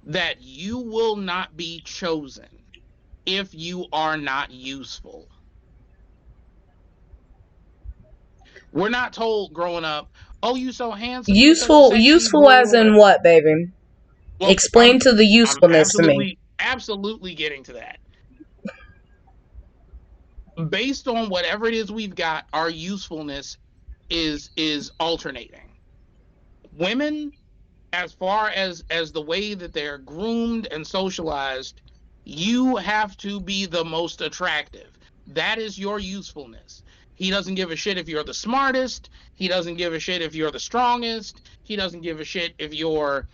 that you will not be chosen if you are not useful. We're not told growing up, "Oh, you so handsome, you're such a sexy Useful as boy." in what, baby? Well, Explain to the I'm usefulness to me. absolutely getting to that. Based on whatever it is we've got, our usefulness is alternating. Women, as far as the way that they're groomed and socialized, you have to be the most attractive. That is your usefulness. He doesn't give a shit if you're the smartest. He doesn't give a shit if you're the strongest. He doesn't give a shit if you're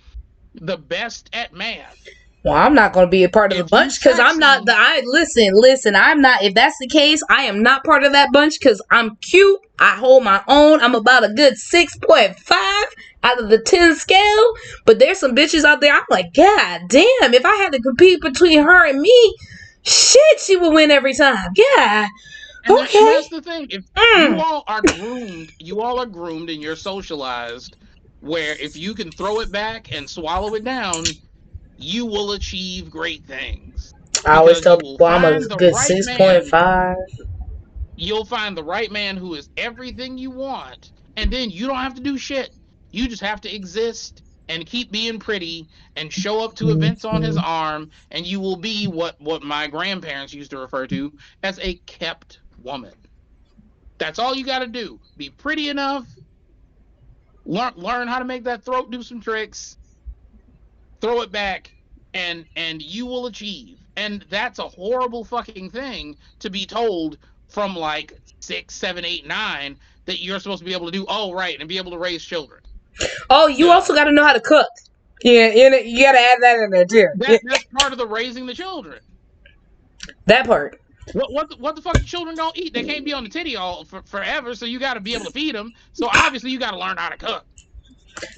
the best at math. Well, I'm not going to be a part of the If you bunch because I'm not sexy, listen, I'm not, if that's the case, I am not part of that bunch because I'm cute. I hold my own. I'm about a good 6.5 out of the 10 scale. But there's some bitches out there, I'm like, God damn, if I had to compete between her and me, shit, she would win every time. Yeah. and Okay. that's the thing. If Mm. you all are groomed and you're socialized where if you can throw it back and swallow it down, you will achieve great things I always because tell you will people I'm a find the good right man. 6.5. You'll find the right man who is everything you want, and then you don't have to do shit. You just have to exist and keep being pretty and show up to events on his arm, and you will be what my grandparents used to refer to as a kept woman. That's all you got to do. Be pretty enough, learn how to make that throat do some tricks, throw it back, and you will achieve. And that's a horrible fucking thing to be told from like 6, 7, 8, 9 that you're supposed to be able to do all right and be able to raise children. Oh, you also No, got to know how to cook. Yeah, you got to add that in there too. Yeah, that's part of the raising the children. that part. What the fuck the children gonna eat? They can't be on the titty all forever, so you got to be able to feed them. So obviously you got to learn how to cook.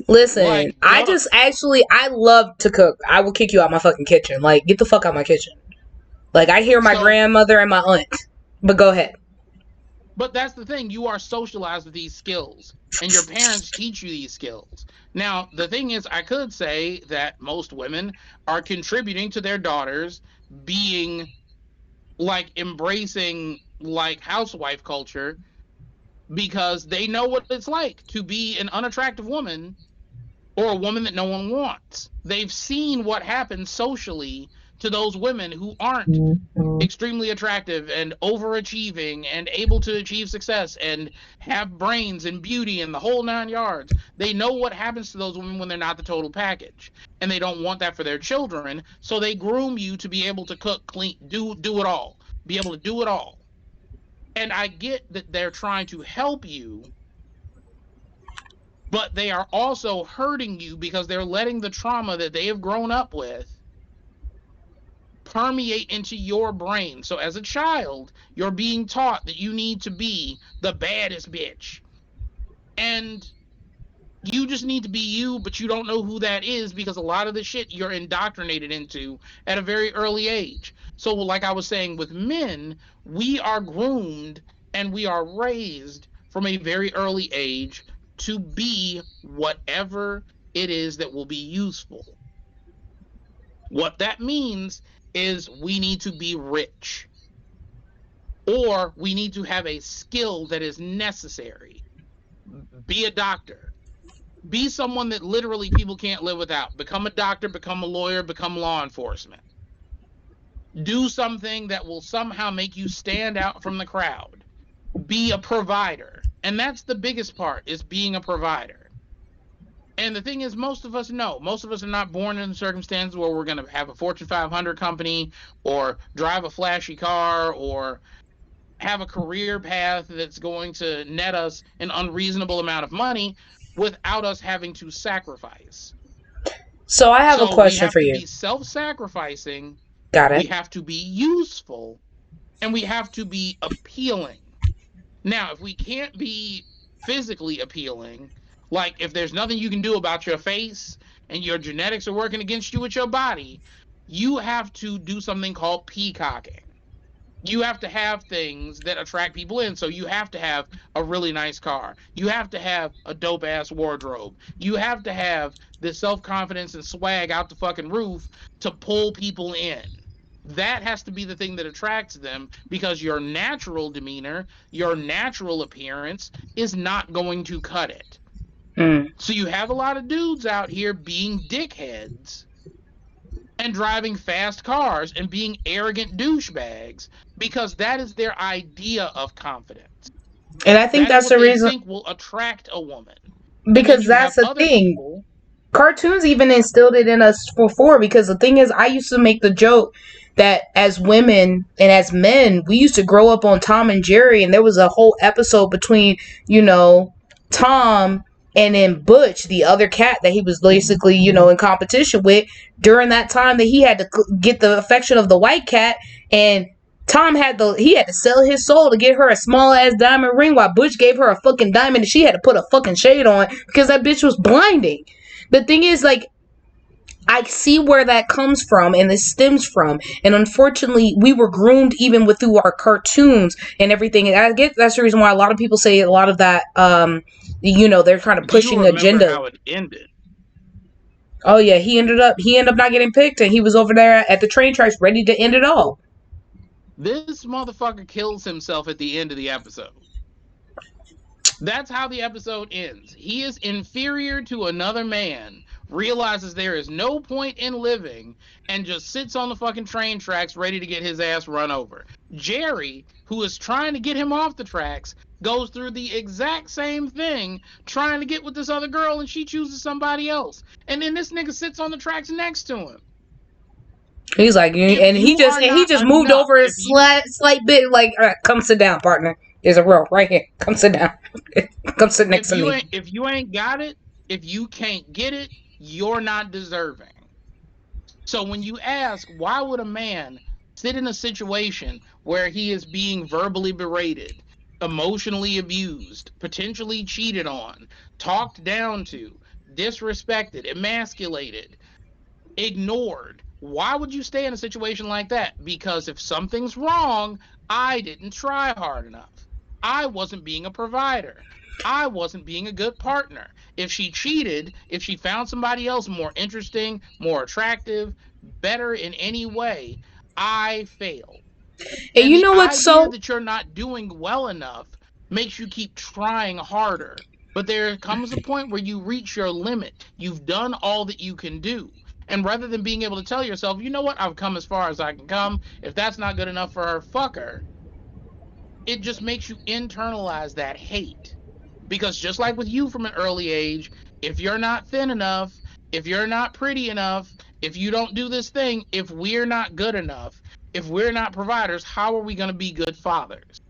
Listen, Like, duh. I love to cook. I will kick you out my fucking kitchen. Like, get the fuck out my kitchen. Like, I hear my So grandmother and my aunt. But go ahead. But that's the thing, you are socialized with these skills, and your parents teach you these skills. Now, the thing is, I could say that most women are contributing to their daughters being like embracing like housewife culture because they know what it's like to be an unattractive woman or a woman that no one wants. They've seen what happens socially to those women who aren't extremely attractive and overachieving and able to achieve success and have brains and beauty and the whole 9 yards. They know what happens to those women when they're not the total package. And they don't want that for their children. So they groom you to be able to cook, clean, do it all, be able to do it all. And I get that they're trying to help you, but they are also hurting you because they're letting the trauma that they have grown up with permeate into your brain. So as a child, you're being taught that you need to be the baddest bitch. And You just need to be you, but you don't know who that is because a lot of the shit you're indoctrinated into at a very early age. So, like I was saying with men, we are groomed and we are raised from a very early age to be whatever it is that will be useful. What that means is we need to be rich or we need to have a skill that is necessary. Be a doctor, be someone that literally people can't live without. Become a doctor, become a lawyer, become law enforcement. Do something that will somehow make you stand out from the crowd. Be a provider. And that's the biggest part is being a provider. And the thing is, most of us know. Most of us are not born in circumstances where we're going to have a Fortune 500 company or drive a flashy car or have a career path that's going to net us an unreasonable amount of money without us having to sacrifice. So I have a So we question have for to you. be self sacrificing, Got we it. have to be useful, and we have to be appealing. Now, if we can't be physically appealing, like if there's nothing you can do about your face and your genetics are working against you with your body, you have to do something called peacocking. You have to have things that attract people in. So you have to have a really nice car. You have to have a dope ass wardrobe. You have to have this self confidence and swag out the fucking roof to pull people in. That has to be the thing that attracts them because your natural demeanor, your natural appearance is not going to cut it. Mm. So you have a lot of dudes out here being dickheads and driving fast cars and being arrogant douchebags because that is their idea of confidence. And I think That is that's what the they reason, think will attract a woman. And then because you that's have the other thing. people. Cartoons even instilled it in us before, because the thing is, I used to make the joke that as women and as men, we used to grow up on Tom and Jerry, and there was a whole episode between, you know, Tom and then Butch, the other cat that he was basically, in competition with. During that time that he had to get the affection of the white cat, and Tom had to sell his soul to get her a small ass diamond ring, while Butch gave her a fucking diamond and she had to put a fucking shade on because that bitch was blinding. The thing is, like, I see where that comes from and this stems from. And unfortunately, we were groomed even with through our cartoons and everything. And I get that's the reason why a lot of people say a lot of that, they're kind of Do you pushing remember agenda. how it ended? Oh yeah, he ended up not getting picked, and he was over there at the train tracks ready to end it all. This motherfucker kills himself at the end of the episode. That's how the episode ends. He is inferior to another man, realizes there is no point in living, and just sits on the fucking train tracks ready to get his ass run over. Jerry, who is trying to get him off the tracks, goes through the exact same thing, trying to get with this other girl, and she chooses somebody else. And then this nigga sits on the tracks next to him. He's like, If and he you just are and he not just moved enough, over a if you slight bit, like, all right, come sit down, partner. There's a row right here. Come sit down. Come sit next to me. if you ain't got it, if you can't get it, you're not deserving. So when you ask, why would a man sit in a situation where he is being verbally berated, emotionally abused, potentially cheated on, talked down to, disrespected, emasculated, ignored? Why would you stay in a situation like that? Because if something's wrong, I didn't try hard enough. I wasn't being a provider. I wasn't being a good partner. If she cheated, if she found somebody else more interesting, more attractive, better in any way, I failed. And And you the know what's idea so that you're not doing well enough makes you keep trying harder. But there comes a point where you reach your limit. You've done all that you can do. And rather than being able to tell yourself, you know what, I've come as far as I can come. If that's not good enough for her, fuck her, it just makes you internalize that hate. Because just like with you from an early age, if you're not thin enough, if you're not pretty enough, if you don't do this thing, if we're not good enough, if we're not providers, how are we going to be good fathers?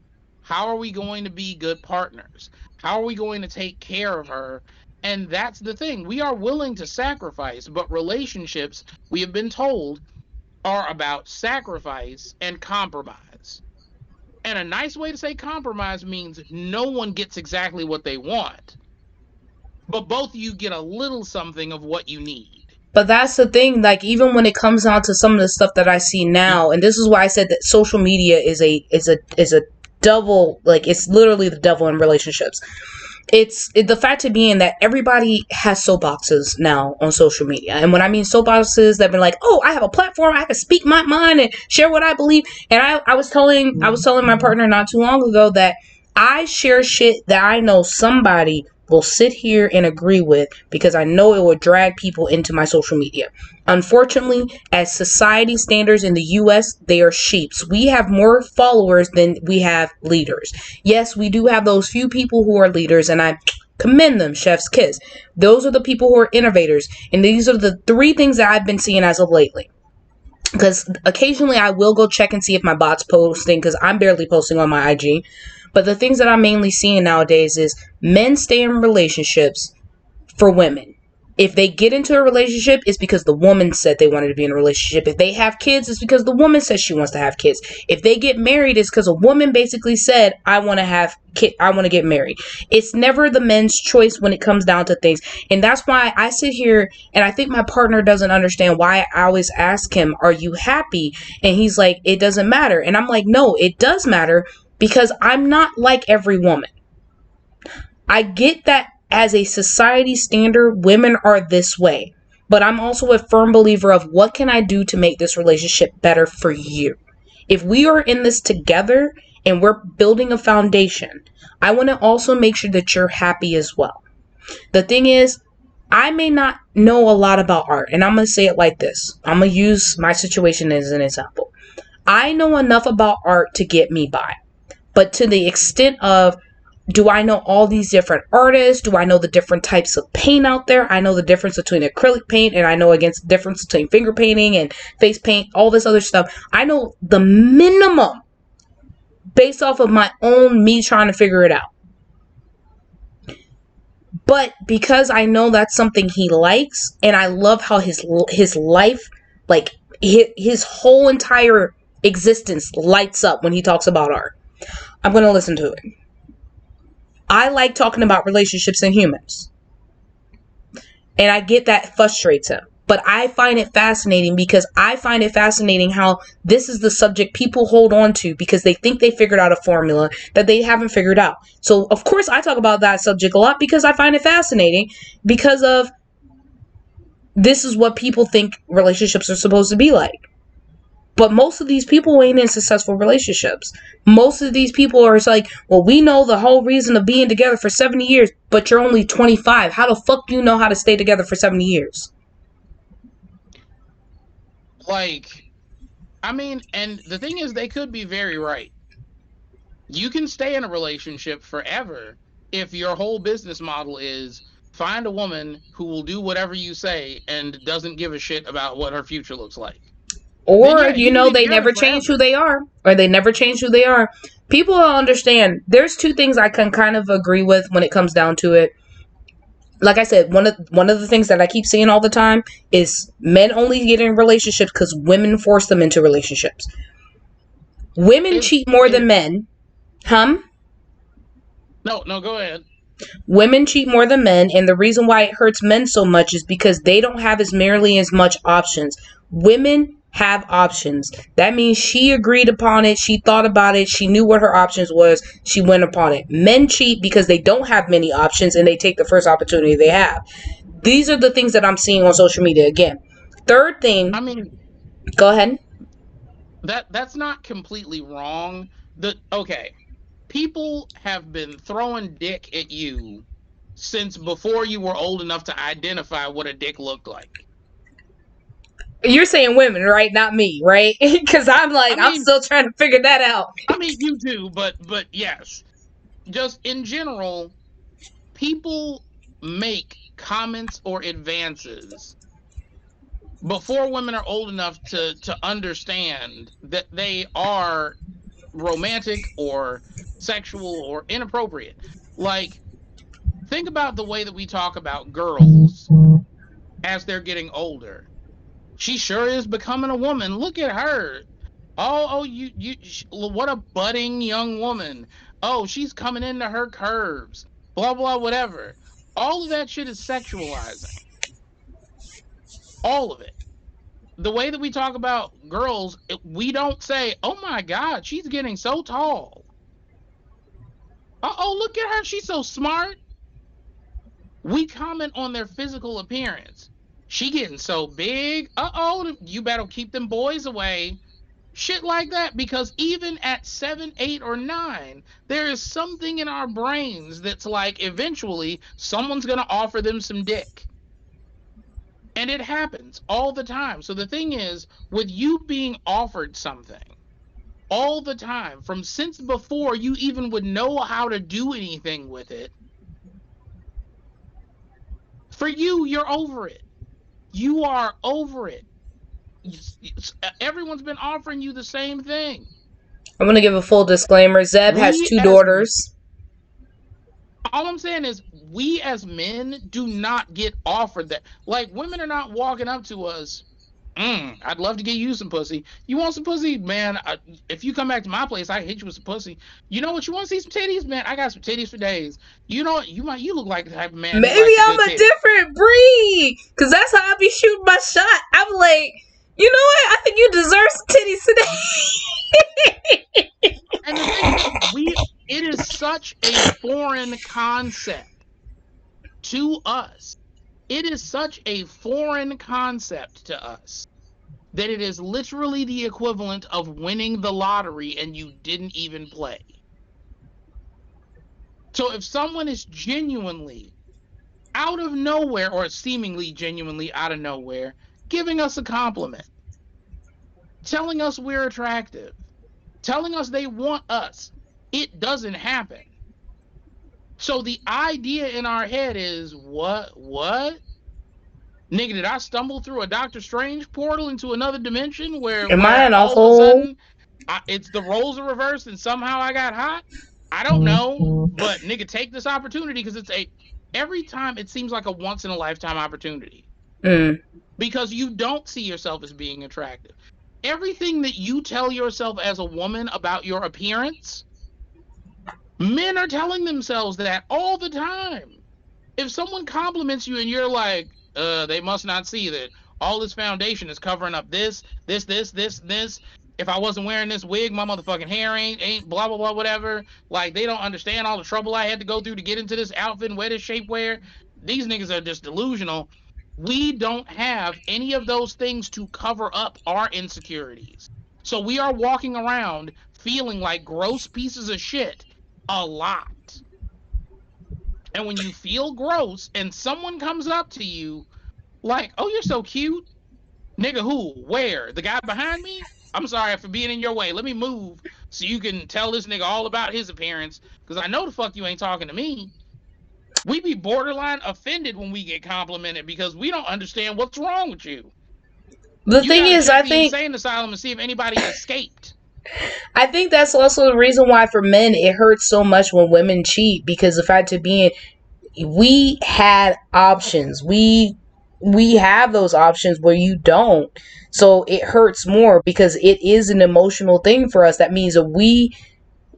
How are we going to be good partners? How are we going to take care of her? And that's the thing. We are willing to sacrifice, but relationships, we have been told, are about sacrifice and compromise. And a nice way to say compromise means no one gets exactly what they want, but both of you get a little something of what you need. But that's the thing, like even when it comes down to some of the stuff that I see now, and this is why I said that social media is a double, like it's literally the devil in relationships. The fact of being that everybody has soapboxes now on social media, and when I mean soapboxes, they've been like, oh, I have a platform, I can speak my mind and share what I believe. And I was telling my partner not too long ago that I share shit that I know somebody will sit here and agree with because I know it will drag people into my social media. Unfortunately, as society standards in the US, they are sheeps. We have more followers than we have leaders. Yes, we do have those few people who are leaders, and I commend them, chef's kiss. Those are the people who are innovators, and these are the three things that I've been seeing as of lately. Because occasionally I will go check and see if my bot's posting, because I'm barely posting on my IG. But the things that I'm mainly seeing nowadays is men stay in relationships for women. If they get into a relationship, it's because the woman said they wanted to be in a relationship. If they have kids, it's because the woman says she wants to have kids. If they get married, it's because a woman basically said, I want to have kid, I want to get married. It's never the men's choice when it comes down to things. And that's why I sit here and I think my partner doesn't understand why I always ask him, are you happy? And he's like, it doesn't matter. And I'm like, no, it does matter because I'm not like every woman. I get that as a society standard, women are this way. But I'm also a firm believer of what can I do to make this relationship better for you? If we are in this together and we're building a foundation, I want to also make sure that you're happy as well. The thing is, I may not know a lot about art, and I'm going to say it like this. I'm going to use my situation as an example. I know enough about art to get me by. But to the extent of, do I know all these different artists? Do I know the different types of paint out there? I know the difference between acrylic paint, and I know against the difference between finger painting and face paint, all this other stuff. I know the minimum based off of my own me trying to figure it out. But because I know that's something he likes, and I love how his life, like his whole entire existence lights up when he talks about art, I'm going to listen to it. I like talking about relationships and humans. And I get that frustrates him. But I find it fascinating because I find it fascinating how this is the subject people hold on to because they think they figured out a formula that they haven't figured out. So, of course, I talk about that subject a lot because I find it fascinating because of this is what people think relationships are supposed to be like. But most of these people ain't in successful relationships. Most of these people are like, well, we know the whole reason of being together for 70 years, but you're only 25. How the fuck do you know how to stay together for 70 years? Like, I mean, and the thing is, they could be very right. You can stay in a relationship forever if your whole business model is find a woman who will do whatever you say and doesn't give a shit about what her future looks like. Then, Or, yeah, you can be they together never change who forever. they are. Or they never change who they are. People don't understand. There's two things I can kind of agree with when it comes down to it. Like I said, one of the things that I keep seeing all the time is men only get in relationships because women force them into relationships. Women If, cheat more than if, men. no, no, go ahead. Women cheat more than men, and the reason why it hurts men so much is because they don't have as much options. Women have options. That means she agreed upon it, she thought about it, she knew what her options was, she went upon it. Men cheat because they don't have many options and they take the first opportunity they have. These are the things that I'm seeing on social media again. Third thing, I mean, go ahead. that's not completely wrong. Okay, people have been throwing dick at you since before you were old enough to identify what a dick looked like. You're saying women, right? Not me, right? Because I'm like, I I'm mean, still trying to figure that out. you do, but yes, just in general, people make comments or advances before women are old enough to understand that they are romantic or sexual or inappropriate. Like, think about the way that we talk about girls as they're getting older. She sure is becoming a woman. Look at her. What a budding young woman. Oh, she's coming into her curves. Blah blah whatever. All of that shit is sexualizing. All of it. The way that we talk about girls, we don't say, "Oh my God, she's getting so tall." Oh, look at her, she's so smart. We comment on their physical appearance. She getting so big. Oh, you better keep them boys away. Shit like that, because even at 7, 8, or 9, there is something in our brains that's like eventually someone's gonna offer them some dick. And it happens all the time. So the thing is, with you being offered something all the time, from since before you even would know how to do anything with it, for you, you're over it. You are over it. Everyone's been offering you the same thing. I'm gonna give a full disclaimer. Zeb has We 2 as daughters. all I'm saying is we as men do not get offered that. Like, women are not walking up to us. I'd love to get you some pussy. You want some pussy, man? If you come back to my place, I hit you with some pussy. You know what? You want to see some titties, man? I got some titties for days. You know what? You look like the type of man who Maybe likes a I'm good a titty. different breed, cause that's how I be shooting my shot. I'm like, you know what? I think you deserve some titties today. And the thing is, it is such a foreign concept to us. It is such a foreign concept to us that it is literally the equivalent of winning the lottery and you didn't even play. So if someone is genuinely out of nowhere, or seemingly genuinely out of nowhere, giving us a compliment, telling us we're attractive, telling us they want us, it doesn't happen. So the idea in our head is, what? Nigga, did I stumble through a Doctor Strange portal into another dimension where Am I where an all of a awful? sudden it's the roles are reversed and somehow I got hot? I don't know, but nigga, take this opportunity, because every time it seems like a once in a lifetime opportunity, Mm. because you don't see yourself as being attractive. Everything that you tell yourself as a woman about your appearance, men are telling themselves that all the time. If someone compliments you and you're like, they must not see that all this foundation is covering up this. If I wasn't wearing this wig, my motherfucking hair ain't blah blah blah whatever. Like, they don't understand all the trouble I had to go through to get into this outfit and wear this shapewear. These niggas are just delusional. We don't have any of those things to cover up our insecurities. So we are walking around feeling like gross pieces of shit a lot. And when you feel gross and someone comes up to you like, "Oh, you're so cute." Nigga, who? Where? The guy behind me? I'm sorry for being in your way. Let me move so you can tell this nigga all about his appearance, because I know the fuck you ain't talking to me. We be borderline offended when we get complimented because we don't understand what's wrong with you. The You thing got to is, check the insane asylum and see if anybody escaped. I think that's also the reason why for men it hurts so much when women cheat, because the fact of being, we had options. We have those options where you don't. So it hurts more because it is an emotional thing for us. That means that we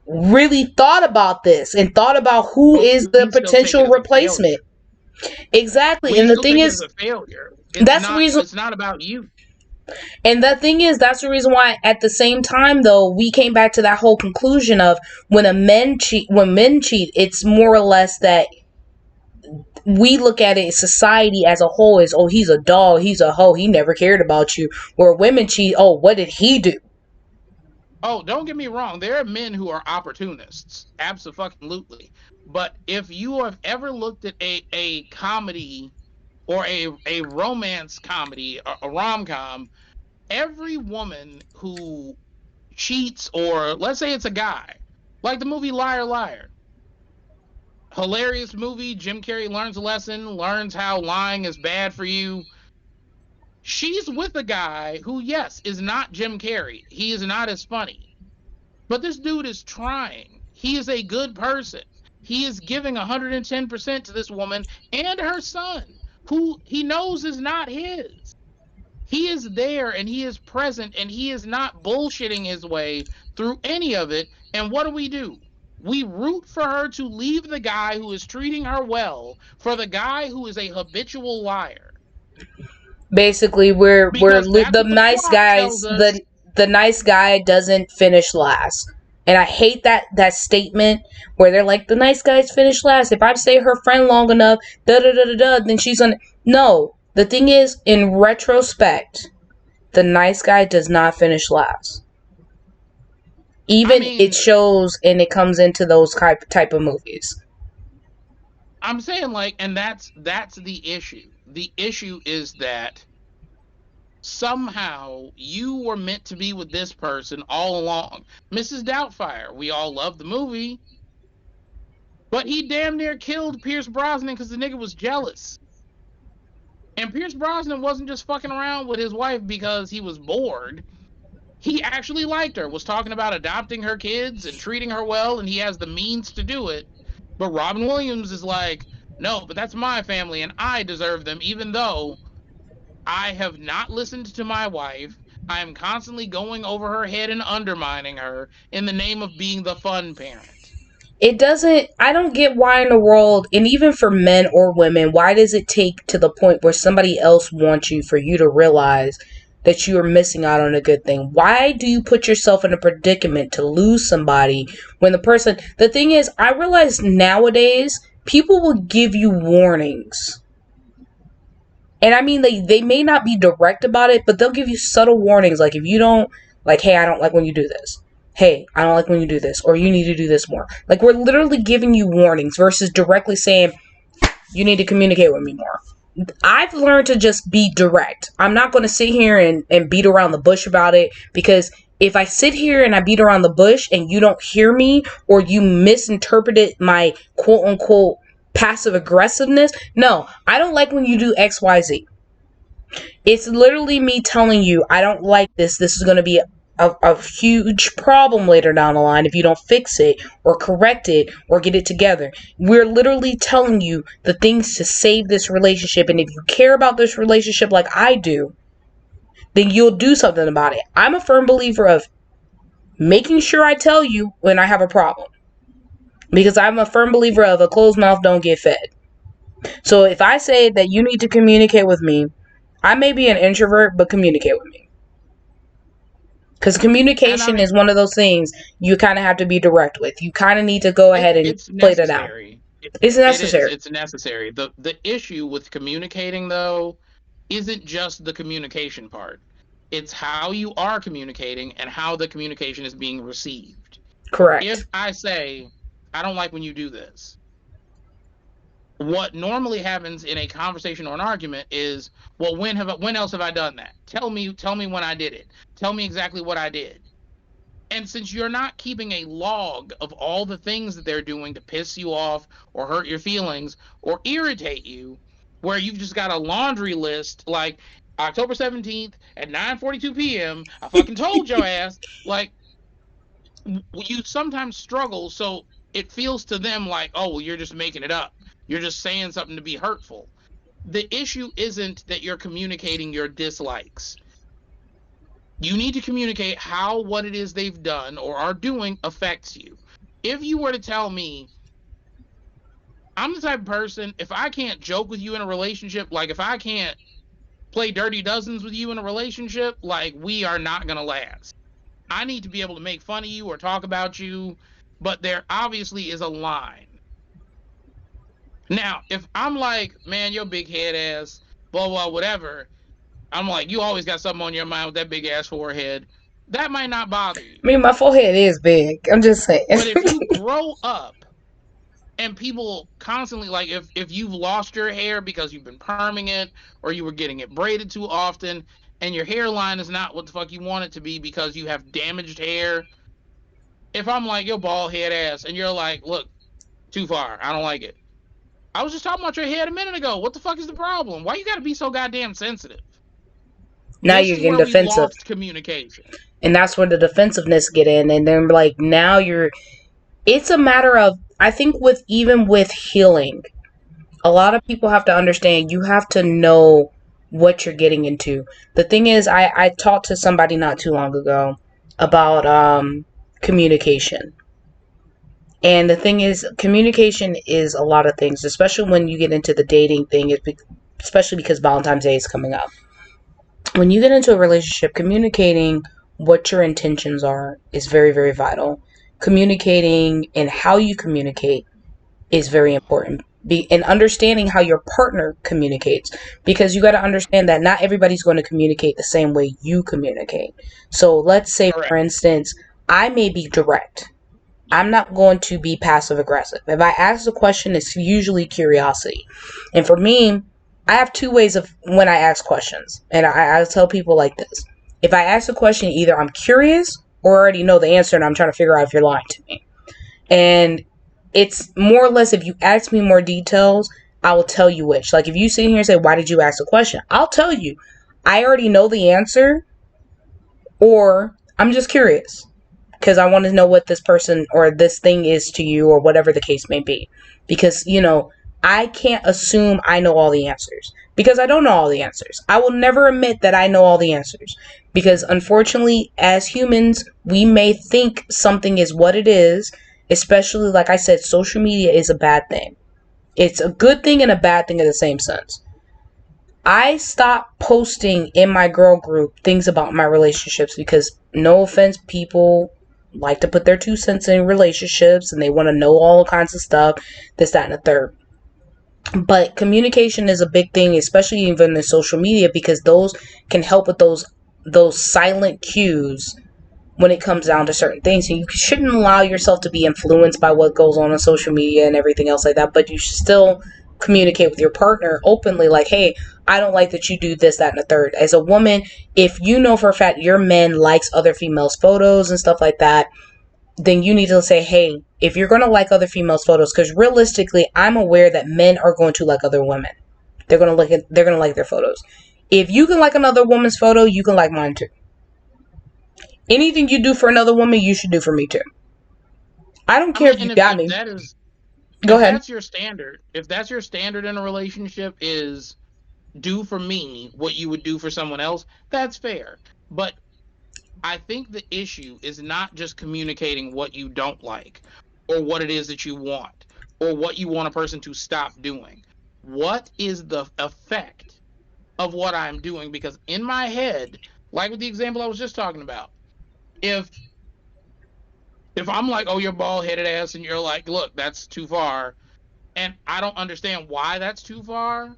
really thought about this and thought about who But is the we still take it potential as a replacement. failure. Exactly. We And the still thing take it as is, a failure. that's the reason. It's not about you. And the thing is, that's the reason why at the same time though, we came back to that whole conclusion of when men cheat, it's more or less that we look at it, society as a whole, is, oh, he's a dog, he's a hoe, he never cared about you. Where women cheat, oh, what did he do? Oh, don't get me wrong. There are men who are opportunists. Absolutely. But if you have ever looked at a comedy, or a romance comedy, a rom com, every woman who cheats, or let's say it's a guy, like the movie Liar Liar, hilarious movie. Jim Carrey learns a lesson, learns how lying is bad for you. She's with a guy who, yes, is not Jim Carrey. He is not as funny. But this dude is trying. He is a good person. He is giving 110% to this woman and her son, who he knows is not his. He is there and he is present and he is not bullshitting his way through any of it. And what do? We root for her to leave the guy who is treating her well for the guy who is a habitual liar. Basically, Because that's the what the nice plot guys, tells us. the nice guy doesn't finish last. And I hate that statement where they're like, the nice guys finish last. If I stay her friend long enough, da da da da da, then she's gonna. No, the thing is, in retrospect, the nice guy does not finish last. Even it shows, and it comes into those type of movies. I'm saying, like, and that's the issue. The issue is that somehow you were meant to be with this person all along. Mrs. Doubtfire, we all love the movie, but he damn near killed Pierce Brosnan because the nigga was jealous. And Pierce Brosnan wasn't just fucking around with his wife because he was bored. He actually liked her, was talking about adopting her kids and treating her well, and he has the means to do it. But Robin Williams is like, no, but that's my family and I deserve them, even though I have not listened to my wife. I am constantly going over her head and undermining her in the name of being the fun parent. It doesn't, I don't get why in the world, and even for men or women, why does it take to the point where somebody else wants you for you to realize that you are missing out on a good thing? Why do you put yourself in a predicament to lose somebody when the thing is, I realize nowadays, people will give you warnings. And I mean, they may not be direct about it, but they'll give you subtle warnings. Like, if you don't, like, hey, I don't like when you do this. Hey, I don't like when you do this. Or you need to do this more. Like, we're literally giving you warnings versus directly saying, you need to communicate with me more. I've learned to just be direct. I'm not going to sit here and beat around the bush about it, because if I sit here and I beat around the bush and you don't hear me, or you misinterpreted my quote unquote passive aggressiveness, no, I don't like when you do XYZ. It's literally me telling you, I don't like this. This is going to be a huge problem later down the line if you don't fix it or correct it or get it together. We're literally telling you the things to save this relationship. And if you care about this relationship like I do, then you'll do something about it. I'm a firm believer of making sure I tell you when I have a problem, because I'm a firm believer of a closed mouth don't get fed. So if I say that you need to communicate with me, I may be an introvert, but communicate with me. Because communication is one of those things you kind of have to be direct with. You kind of need to go ahead and play that out. It's necessary. It's necessary. The issue with communicating, though, isn't just the communication part. It's how you are communicating and how the communication is being received. Correct. If I say, I don't like when you do this, what normally happens in a conversation or an argument is, well, when else have I done that? Tell me when I did it. Tell me exactly what I did. And since you're not keeping a log of all the things that they're doing to piss you off or hurt your feelings or irritate you, where you've just got a laundry list like October 17th at 9:42 p.m., I fucking told your ass, like, you sometimes struggle, so it feels to them like, oh, well, you're just making it up. You're just saying something to be hurtful. The issue isn't that you're communicating your dislikes. You need to communicate how what it is they've done or are doing affects you. If you were to tell me, I'm the type of person, if I can't joke with you in a relationship, like if I can't play dirty dozens with you in a relationship, like we are not going to last. I need to be able to make fun of you or talk about you, but there obviously is a line. Now, if I'm like, man, your big head ass, blah, blah, whatever, I'm like, you always got something on your mind with that big ass forehead, that might not bother you. I mean, my forehead is big. I'm just saying. But if you grow up and people constantly, like, if you've lost your hair because you've been perming it or you were getting it braided too often and your hairline is not what the fuck you want it to be because you have damaged hair, if I'm like, your bald head ass, and you're like, look, too far, I don't like it. I was just talking about your head a minute ago. What the fuck is the problem? Why you gotta be so goddamn sensitive? Now you're getting defensive. We lost communication. And that's where the defensiveness get in. And then, like, now it's a matter of, I think even with healing, a lot of people have to understand you have to know what you're getting into. The thing is, I talked to somebody not too long ago about communication. And the thing is, communication is a lot of things, especially when you get into the dating thing, especially because Valentine's Day is coming up. When you get into a relationship, communicating what your intentions are is very, very vital. Communicating and how you communicate is very important. And understanding how your partner communicates, because you got to understand that not everybody's going to communicate the same way you communicate. So let's say, for Correct. instance, I may be direct. I'm not going to be passive aggressive. If I ask a question, it's usually curiosity. And for me, I have two ways of when I ask questions. And I tell people like this. If I ask a question, either I'm curious or already know the answer and I'm trying to figure out if you're lying to me. And it's more or less, if you ask me more details, I will tell you which. Like if you sit here and say, why did you ask the question? I'll tell you. I already know the answer, or I'm just curious because I want to know what this person or this thing is to you, or whatever the case may be. Because, I can't assume I know all the answers because I don't know all the answers. I will never admit that I know all the answers because, unfortunately, as humans, we may think something is what it is, especially, like I said, social media is a bad thing. It's a good thing and a bad thing in the same sense. I stopped posting in my girl group things about my relationships because, no offense, people like to put their 2 cents in relationships and they want to know all kinds of stuff, this, that, and the third. But communication is a big thing, especially even in social media, because those can help with those silent cues when it comes down to certain things. And you shouldn't allow yourself to be influenced by what goes on social media and everything else like that, but you should still communicate with your partner openly, like, hey, I don't like that you do this, that, and the third. As a woman, if you know for a fact your man likes other females' photos and stuff like that, then you need to say, hey, if you're going to like other females' photos, because realistically, I'm aware that men are going to like other women. They're going to like their photos. If you can like another woman's photo, you can like mine too. Anything you do for another woman, you should do for me too. I don't I care mean, if you and got me. Go if ahead. that's your standard, if that's your standard in a relationship is do for me what you would do for someone else, that's fair. But I think the issue is not just communicating what you don't like or what it is that you want or what you want a person to stop doing. What is the effect of what I'm doing? Because in my head, like with the example I was just talking about, if I'm like, oh, you're bald headed ass, and you're like, look, that's too far, and I don't understand why that's too far,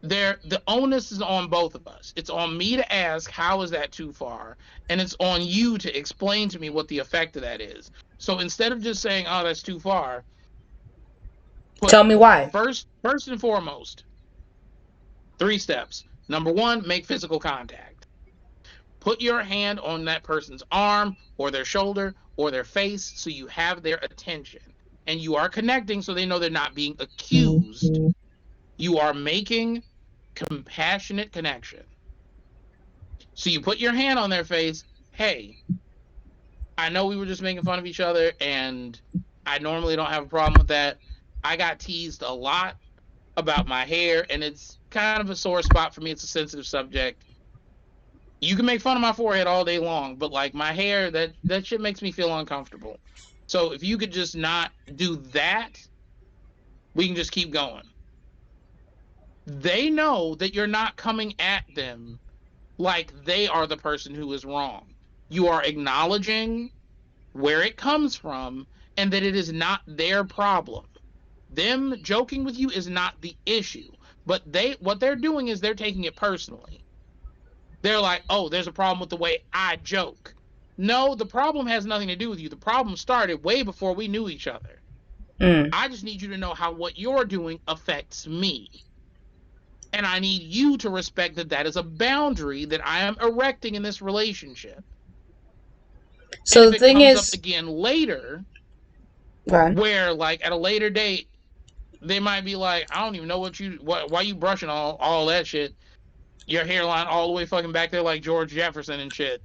the onus is on both of us. It's on me to ask how is that too far, and it's on you to explain to me what the effect of that is. So instead of just saying, oh, that's too far, put Tell me why. first and foremost, 3 steps. Number one, make physical contact. Put your hand on that person's arm or their shoulder or their face so you have their attention and you are connecting so they know they're not being accused. You are making compassionate connection. So you put your hand on their face. Hey, I know we were just making fun of each other, and I normally don't have a problem with that. I got teased a lot about my hair, and it's kind of a sore spot for me. It's a sensitive subject. You can make fun of my forehead all day long, but like my hair, that shit makes me feel uncomfortable. So if you could just not do that, we can just keep going. They know that you're not coming at them like they are the person who is wrong. You are acknowledging where it comes from and that it is not their problem. Them joking with you is not the issue, but what they're doing is they're taking it personally. They're like, "Oh, there's a problem with the way I joke." No, the problem has nothing to do with you. The problem started way before we knew each other. Mm. I just need you to know how what you're doing affects me. And I need you to respect that that is a boundary that I am erecting in this relationship. And So if the it thing comes up is, again later, okay, where like at a later date, they might be like, I don't even know why you brushing all that shit. Your hairline all the way fucking back there like George Jefferson and shit.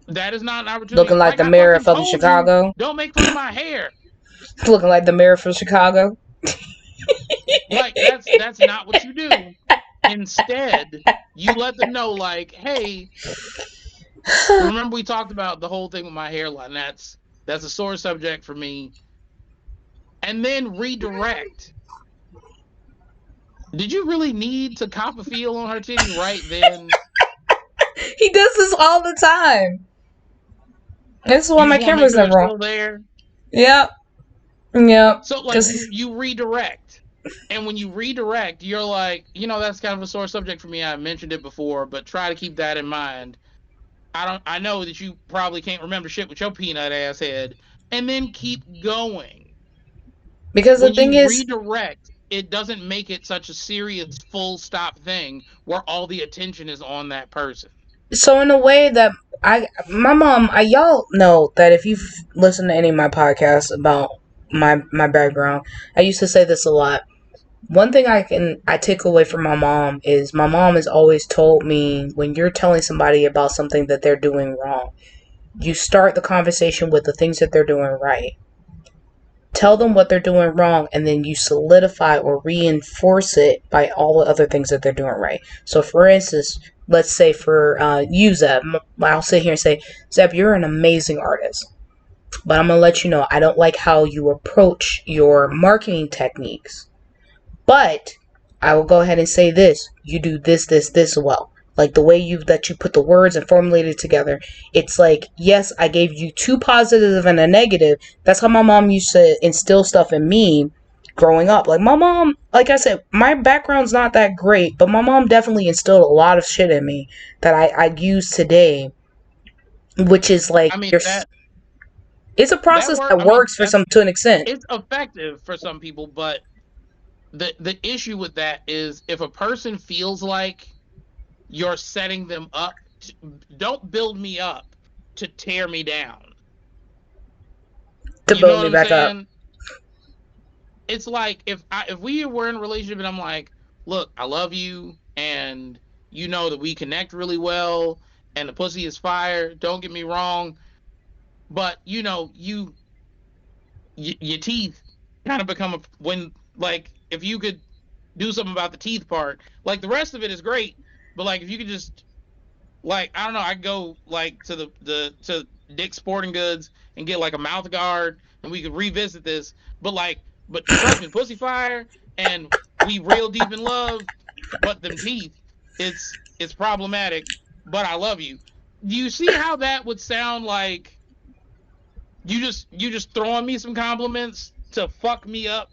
That is not an opportunity. looking like Like the I mayor fucking from told you, Chicago. don't make fun of my hair. Looking like the mayor from Chicago. Like that's not what you do. Instead, you let them know like, hey, remember we talked about the whole thing with my hairline. That's That's a sore subject for me. And then redirect. Did you really need to cop a feel on her titty right then? He does this all the time. This is why You my just want to make camera's sure they're never on. still there. Yep. Yep. So like Cause you redirect. And when you redirect, you're like, that's kind of a sore subject for me. I mentioned it before, but try to keep that in mind. I know that you probably can't remember shit with your peanut ass head. And then keep going. because the When thing you is, redirect, it doesn't make it such a serious full stop thing where all the attention is on that person. so in a way that my mom, y'all know that if you've listened to any of my podcasts about my background, I used to say this a lot. One thing I take away from my mom is my mom has always told me when you're telling somebody about something that they're doing wrong, you start the conversation with the things that they're doing right. Tell them what they're doing wrong, and then you solidify or reinforce it by all the other things that they're doing right. So, for instance, let's say for you, Zeb, I'll sit here and say, Zeb, you're an amazing artist, but I'm going to let you know I don't like how you approach your marketing techniques. But I will go ahead and say this. You do this well. Like the way you put the words and formulate it together. It's like, yes, I gave you two positives and a negative. That's how my mom used to instill stuff in me growing up. Like my mom, like I said, my background's not that great, but my mom definitely instilled a lot of shit in me that I use today. Which is like, I mean it's a that process work. that I mean works for some to an extent. it's effective for some people, but the issue with that is if a person feels like you're setting them up, don't build me up to tear me down. To You know build what me I'm back up. saying? It's like if we were in a relationship and I'm like, look, I love you, and you know that we connect really well, and the pussy is fire. Don't get me wrong, but your teeth kind of become when like if you could do something about the teeth part, like the rest of it is great, but like if you could just like I don't know, I go like to to Dick's Sporting Goods and get like a mouth guard, and we could revisit this. But trust me, pussy fire, and we real deep in love. But them teeth, it's problematic. But I love you. Do you see how that would sound like you just throwing me some compliments to fuck me up?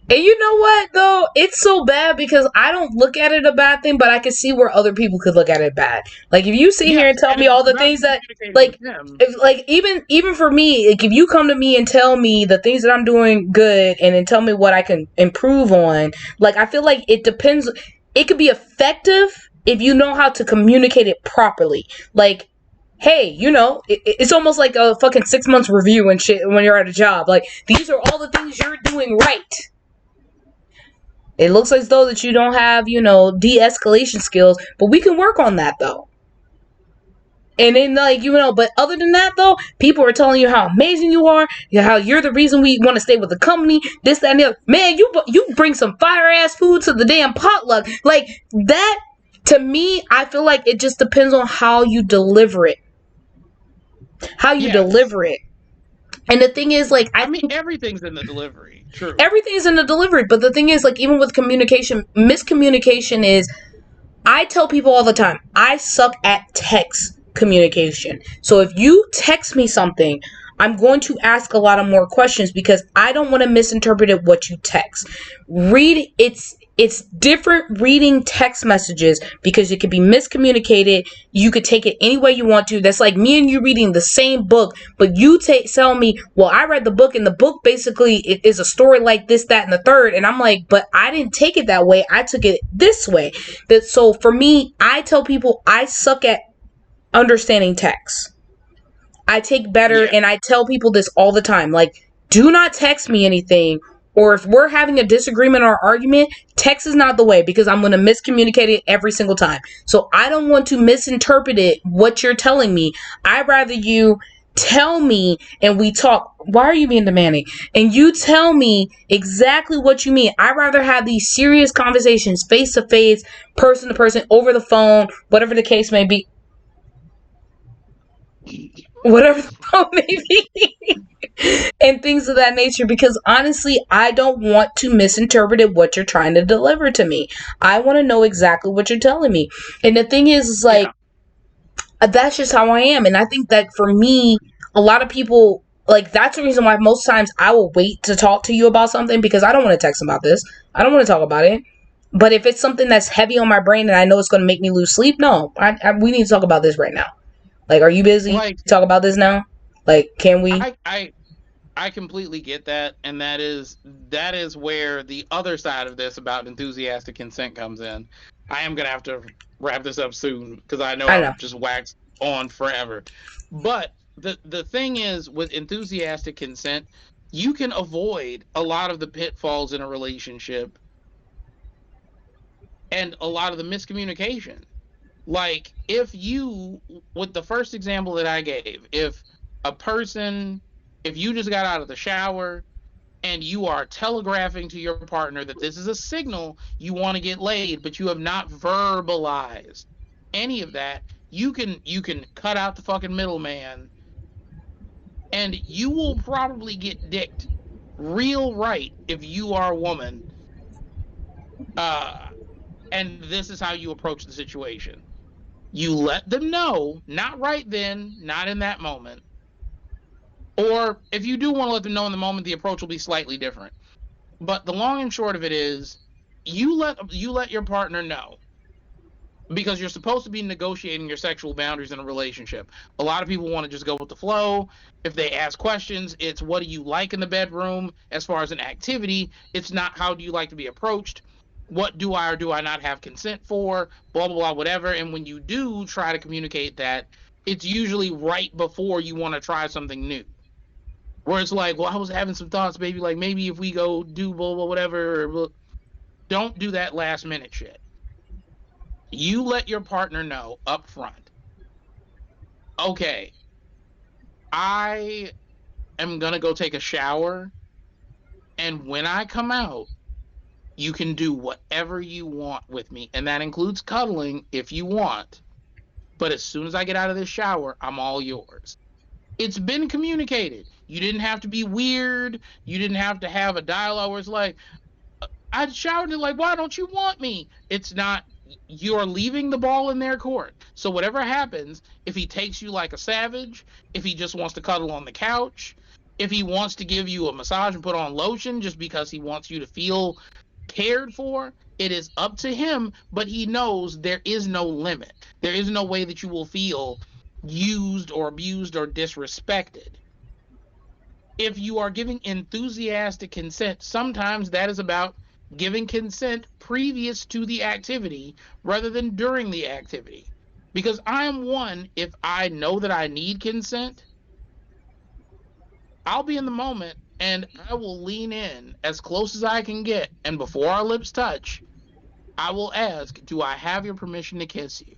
And you know what though? It's so bad because I don't look at it a bad thing, but I can see where other people could look at it bad. Like if you sit here and Yes, tell and me if all it's the about things that communicating with like them, if like even for me, like if you come to me and tell me the things that I'm doing good and then tell me what I can improve on, like I feel like it depends. It could be effective if you know how to communicate it properly. Like hey, it's almost like a fucking 6 months review and shit when you're at a job. Like these are all the things you're doing right. It looks as though that you don't have, de-escalation skills, but we can work on that though. And then, like, but other than that, though, people are telling you how amazing you are, how you're the reason we want to stay with the company, this, that, and the other. Man, you bring some fire ass food to the damn potluck. Like, that, to me, I feel like it just depends on how you deliver it. How you yes. deliver it. And the thing is, like, I I mean, think everything's in the delivery. True. everything is in the delivery, but the thing is, like, even with communication, miscommunication is I tell people all the time, I suck at text communication. So if you text me something, I'm going to ask a lot of more questions because I don't want to misinterpret it what you text. It's different reading text messages because it could be miscommunicated. You could take it any way you want to. That's like me and you reading the same book, but you tell me, well, I read the book and the book basically it is a story like this, that, and the third. And I'm like, but I didn't take it that way. I took it this way. So for me, I tell people I suck at understanding text. I take better, Yeah. and I tell people this all the time. Like, do not text me anything, or if we're having a disagreement or argument, text is not the way because I'm going to miscommunicate it every single time. So I don't want to misinterpret it, what you're telling me. I'd rather you tell me and we talk. Why are you being demanding? And you tell me exactly what you mean. I'd rather have these serious conversations face to face, person to person, over the phone, whatever the case may be. whatever the problem may be. And things of that nature, because honestly, I don't want to misinterpret what you're trying to deliver to me. I want to know exactly what you're telling me. And the thing is like, Yeah. that's just how I am. And I think that for me, a lot of people, like, that's the reason why most times I will wait to talk to you about something, because I don't want to text about this. I don't want to talk about it. But if it's something that's heavy on my brain and I know it's going to make me lose sleep, no, we need to talk about this right now. Like, are you busy? Like Talk about this now? Like, can we? I completely get that, and that is where the other side of this about enthusiastic consent comes in. I am gonna have to wrap this up soon because I know I know. I've just waxed on forever. But the thing is, with enthusiastic consent, you can avoid a lot of the pitfalls in a relationship and a lot of the miscommunication. Like, if you, with the first example that I gave, a person, if you just got out of the shower and you are telegraphing to your partner that this is a signal you want to get laid, but you have not verbalized any of that, you can cut out the fucking middleman, and you will probably get dicked real right if you are a woman. Uh, and this is how you approach the situation. You let them know, not right then, not in that moment. Or if you do want to let them know in the moment, the approach will be slightly different. But the long and short of it is, you let your partner know, because you're supposed to be negotiating your sexual boundaries in a relationship. A lot of people want to just go with the flow. If they ask questions, it's what do you like in the bedroom as far as an activity. It's not how do you like to be approached. What do I or do I not have consent for? Blah blah blah, whatever. And when you do try to communicate that, it's usually right before you want to try something new. Where it's like, well, I was having some thoughts, baby. Like maybe if we go do blah blah whatever. Don't do that last minute shit. You let your partner know up front. Okay, I am gonna go take a shower, and when I come out, you can do whatever you want with me, and that includes cuddling if you want. But as soon as I get out of this shower, I'm all yours. It's been communicated. You didn't have to be weird. You didn't have to have a dialogue where it's like, I shouted like, "Why don't you want me?" It's not. You're leaving the ball in their court. So whatever happens, if he takes you like a savage, if he just wants to cuddle on the couch, if he wants to give you a massage and put on lotion just because he wants you to feel cared for, it is up to him. But he knows there is no limit. There is no way that you will feel used or abused or disrespected. If you are giving enthusiastic consent, sometimes that is about giving consent previous to the activity rather than during the activity. Because I am one, if I know that I need consent, I'll be in the moment and I will lean in as close as I can get. And before our lips touch, I will ask, do I have your permission to kiss you?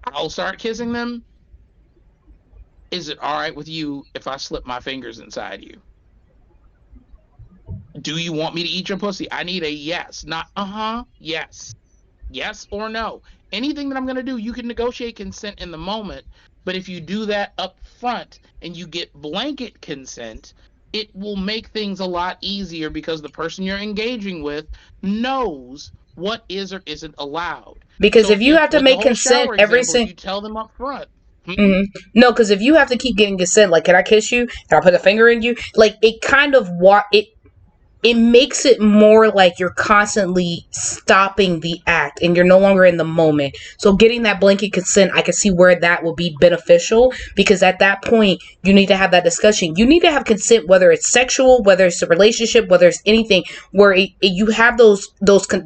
I'll start kissing them. Is it all right with you if I slip my fingers inside you? Do you want me to eat your pussy? I need a yes, not yes. Yes or no. Anything that I'm going to do, you can negotiate consent in the moment. But if you do that up front and you get blanket consent, it will make things a lot easier because the person you're engaging with knows what is or isn't allowed. Because So if you if have to with the make whole consent shower every example, if single. you tell them up front, No, because if you have to keep getting consent, like, can I kiss you? Can I put a finger in you? Like, it kind of it makes it more like you're constantly stopping the act and you're no longer in the moment. So getting that blanket consent, I can see where that will be beneficial, because at that point you need to have that discussion. You need to have consent, whether it's sexual, whether it's a relationship, whether it's anything, where you have those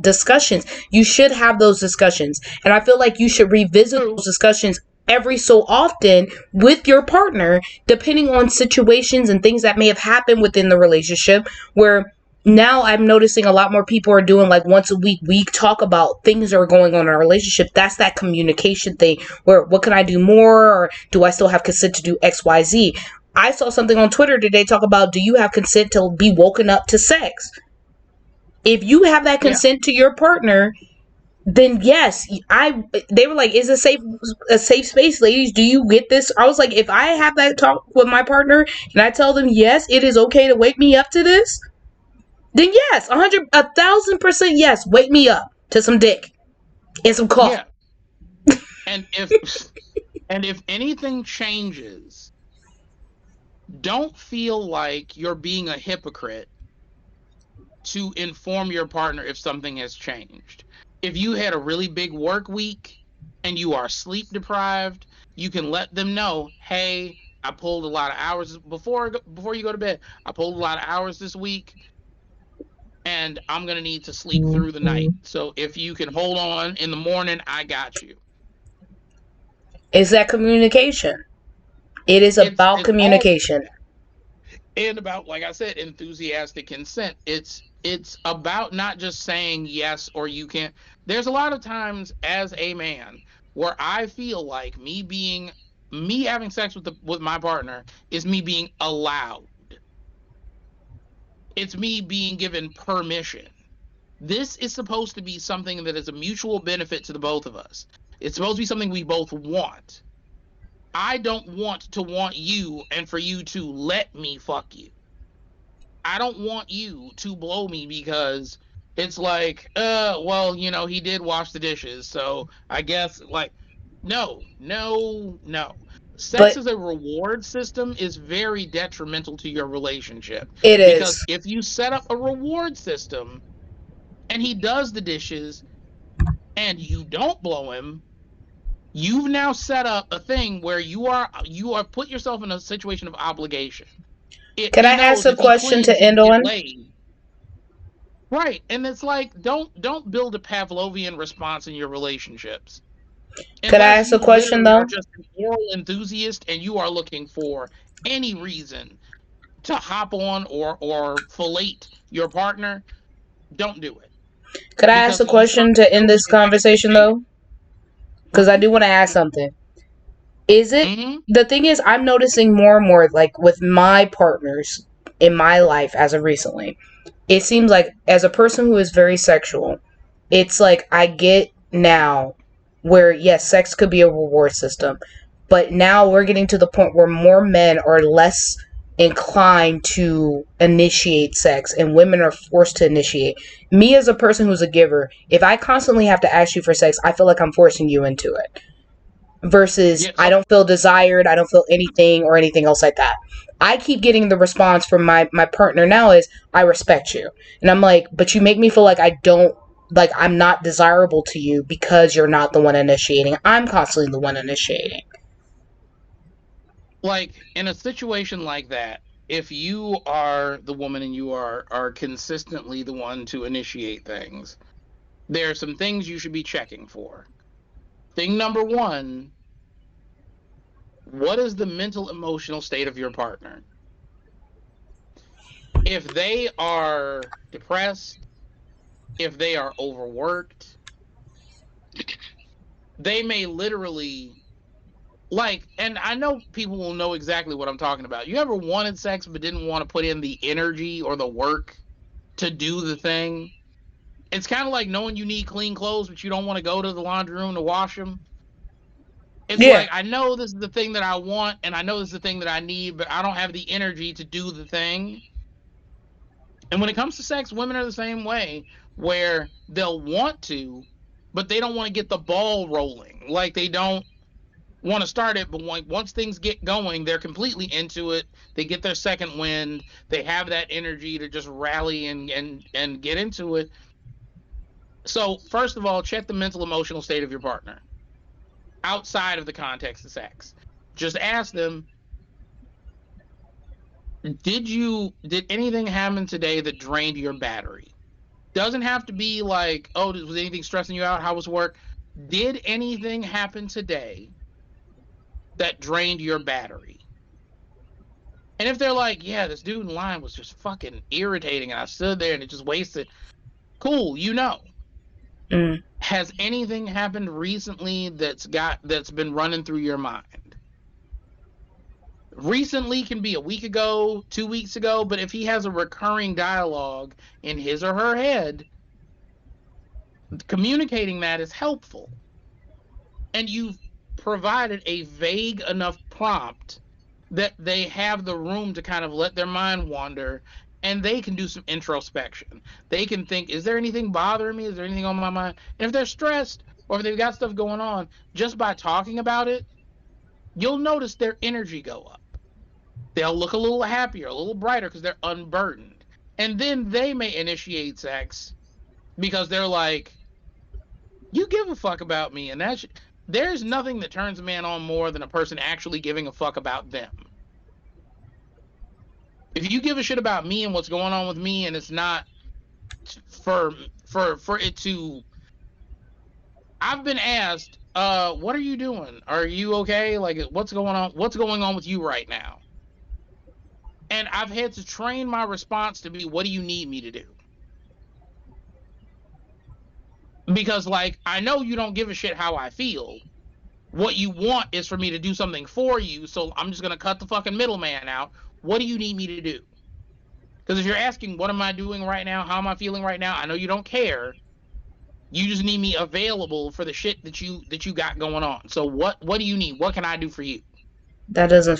discussions. You should have those discussions, and I feel like you should revisit true. those discussions every so often with your partner, depending on situations and things that may have happened within the relationship, where now I'm noticing a lot more people are doing like once a week. We talk about things that are going on in our relationship. That's that communication thing where, what can I do more? Or do I still have consent to do XYZ? I saw something on Twitter today talk about, do you have consent to be woken up to sex? If you have that Yeah. consent to your partner, then yes, they were like, is a safe space, ladies? Do you get this? I was like, if I have that talk with my partner and I tell them, yes, it is okay to wake me up to this, then yes, 1,000% yes, wake me up to some dick and some coffee. Yeah. And if anything changes, don't feel like you're being a hypocrite to inform your partner if something has changed. If you had a really big work week and you are sleep deprived, you can let them know, "Hey, I pulled a lot of hours before you go to bed. I pulled a lot of hours this week and I'm going to need to sleep through the night. So if you can hold on in the morning, I got you." Is that communication? It is about It's all communication. and about, like I said, enthusiastic consent. It's about not just saying yes or you can't. There's a lot of times as a man where I feel like me having sex with my partner is me being allowed. It's me being given permission. This is supposed to be something that is a mutual benefit to the both of us. It's supposed to be something we both want. I don't want to want you and for you to let me fuck you. I don't want you to blow me because it's like, well, he did wash the dishes, so I guess like, no, no, no. Sex But as a reward system is very detrimental to your relationship it because is. if you set up a reward system and he does the dishes and you don't blow him, you've now set up a thing where you are put yourself in a situation of obligation. Can He I ask knows a if he question cleans, to he can end get on? laid. Right. And it's like don't build a Pavlovian response in your relationships. Could I Unless ask a you question literally are though? just an oral enthusiast and you are looking for any reason to hop on or fillet your partner, don't do it. Could I ask Because a you question certainly to end know this that you're not gonna get conversation paid. though? Because I do want to ask something. Is it Mm-hmm. the thing is I'm noticing more and more like with my partners in my life as of recently. It seems like as a person who is very sexual, it's like I get now where yes, sex could be a reward system, but now we're getting to the point where more men are less inclined to initiate sex and women are forced to initiate. Me as a person who's a giver, if I constantly have to ask you for sex, I feel like I'm forcing you into it versus Yeah, I so don't feel desired, I don't feel anything or anything else like that. I keep getting the response from my partner now is I respect you. And I'm like, but you make me feel like I don't like I'm not desirable to you because you're not the one initiating. I'm constantly the one initiating. like in a situation like that, if you are the woman and you are consistently the one to initiate things, there are some things you should be checking for. Thing number one, what is the mental emotional state of your partner? If they are depressed, if they are overworked, they may literally and I know people will know exactly what I'm talking about. You ever wanted sex but didn't want to put in the energy or the work to do the thing? It's kind of like knowing you need clean clothes but you don't want to go to the laundry room to wash them. It's Yeah. like I know this is the thing that I want and I know this is the thing that I need, but I don't have the energy to do the thing. And when it comes to sex, women are the same way, where they'll want to, but they don't want to get the ball rolling. Like they don't want to start it, but once things get going, they're completely into it. They get their second wind. They have that energy to just rally and get into it. So first of all, check the mental emotional state of your partner outside of the context of sex. Just ask them, did anything happen today that drained your battery? Doesn't have to be like, oh, was anything stressing you out? How was work? Did anything happen today that drained your battery? And if they're like, yeah, this dude in line was just fucking irritating and I stood there and it just wasted, cool, Mm. Has anything happened recently that's been running through your mind? Recently can be a week ago, 2 weeks ago, but if he has a recurring dialogue in his or her head, Communicating that is helpful. And you've provided a vague enough prompt that they have the room to kind of let their mind wander and they can do some introspection. They can think, is there anything bothering me? Is there anything on my mind? And if they're stressed or if they've got stuff going on, just by talking about it, you'll notice their energy go up. They'll look a little happier, a little brighter because they're unburdened. And then they may initiate sex because they're like, you give a fuck about me. And there's nothing that turns a man on more than a person actually giving a fuck about them. If you give a shit about me and what's going on with me, and it's not for it to, I've been asked, what are you doing? Are you okay? Like, what's going on? What's going on with you right now? And I've had to train my response to be, what do you need me to do? Because, like, I know you don't give a shit how I feel. What you want is for me to do something for you, so I'm just going to cut the fucking middleman out. What do you need me to do? Because if you're asking, what am I doing right now? How am I feeling right now? I know you don't care. You just need me available for the shit that you got going on. So what do you need? What can I do for you? That doesn't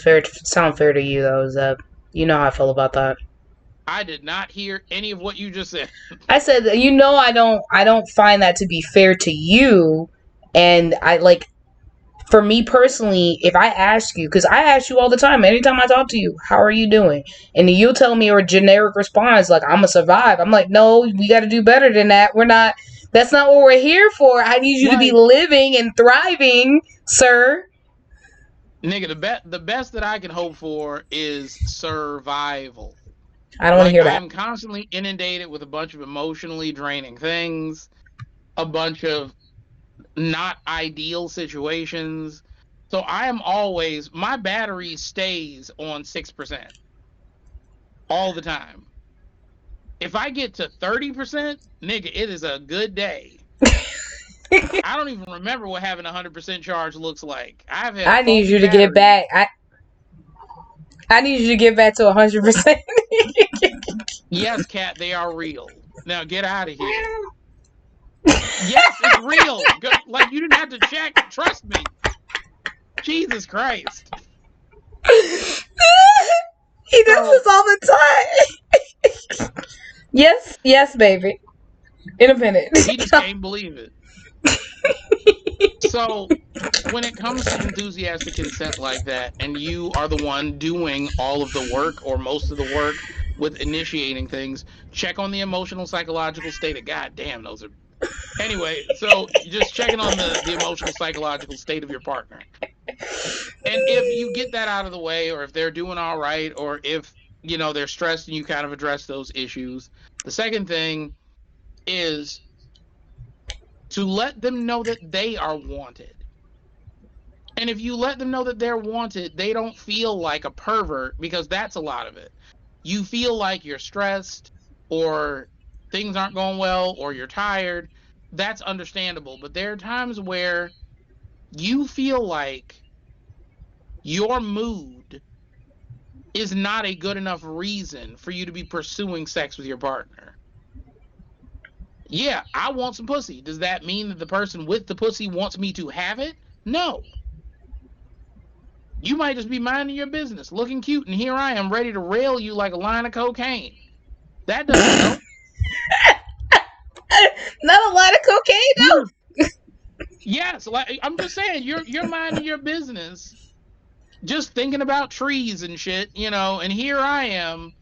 sound fair to you, though, Zeb. You know how I feel about that. I did not hear any of what you just said. I said, I don't find that to be fair to you, and I like, for me personally, if I ask you, because I ask you all the time, anytime I talk to you, how are you doing? And you tell me a generic response like, I'm gonna survive. I'm like, no, we got to do better than that. That's not what we're here for. I need you to be living and thriving, sir. Nigga, the best that I can hope for is survival. I don't want to Like, hear that. I'm constantly inundated with a bunch of emotionally draining things, a bunch of not ideal situations. So I am always, my battery stays on 6% all the time. If I get to 30%, nigga, it is a good day. I don't even remember what having 100% charge looks like. I've had I need faulty you to get batteries. back. I need you to get back to 100%. Yes, cat, they are real. Now get out of here. Yes, it's real. Like, you didn't have to check. Trust me. Jesus Christ. He does this all the time. Yes, baby. In a minute. He just can't believe it. So, when it comes to enthusiastic consent like that, and you are the one doing all of the work or most of the work with initiating things, check on the emotional psychological state of, god damn, those are, anyway, so just checking on the emotional psychological state of your partner. And if you get that out of the way, or if they're doing all right, or if they're stressed and you kind of address those issues, the second thing is to let them know that they are wanted. And if you let them know that they're wanted, they don't feel like a pervert, because that's a lot of it. You feel like you're stressed, or things aren't going well, or you're tired. That's understandable. But there are times where you feel like your mood is not a good enough reason for you to be pursuing sex with your partner. Yeah, I want some pussy. Does that mean that the person with the pussy wants me to have it? No. You might just be minding your business, looking cute, and here I am ready to rail you like a line of cocaine. That doesn't help. Not a lot of cocaine, though. Yes, like, I'm just saying, you're minding your business, just thinking about trees and shit, and here I am,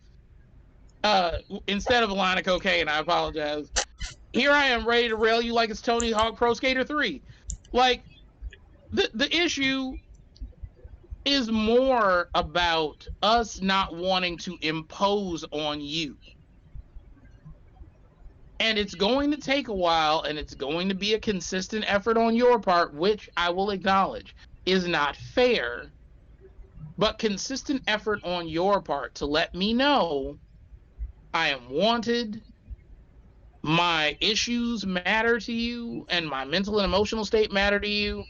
instead of a line of cocaine, I apologize. Here I am ready to rail you like it's Tony Hawk Pro Skater 3. Like, the issue is more about us not wanting to impose on you. And it's going to take a while, and it's going to be a consistent effort on your part, which I will acknowledge is not fair, but consistent effort on your part to let me know I am wanted, my issues matter to you, and my mental and emotional state matter to you,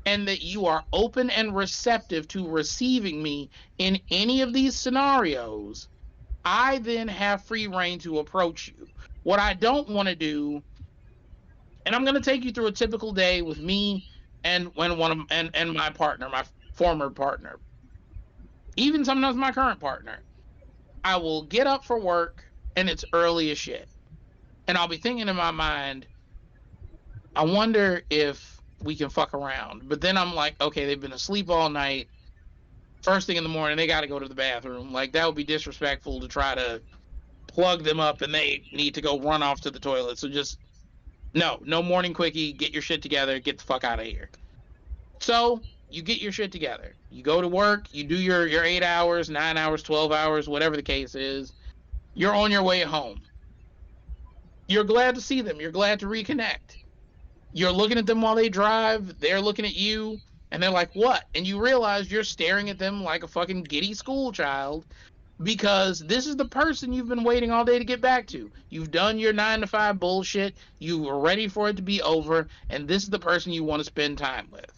and that you are open and receptive to receiving me in any of these scenarios. I then have free reign to approach you. What I don't want to do, And I'm going to take you through a typical day with me and and my partner, my former partner, even sometimes my current partner. I will get up for work and it's early as shit. And I'll be thinking in my mind, I wonder if we can fuck around. But then I'm like, okay, they've been asleep all night. First thing in the morning, they got to go to the bathroom. Like, that would be disrespectful to try to plug them up and they need to go run off to the toilet. So just, no morning quickie. Get your shit together. Get the fuck out of here. So you get your shit together. You go to work. You do your 8 hours, 9 hours, 12 hours, whatever the case is. You're on your way home. You're glad to see them. You're glad to reconnect. You're looking at them while they drive. They're looking at you, and they're like, "What?" And you realize you're staring at them like a fucking giddy school child because this is the person you've been waiting all day to get back to. You've done your 9 to 5 bullshit. You were ready for it to be over, and this is the person you want to spend time with.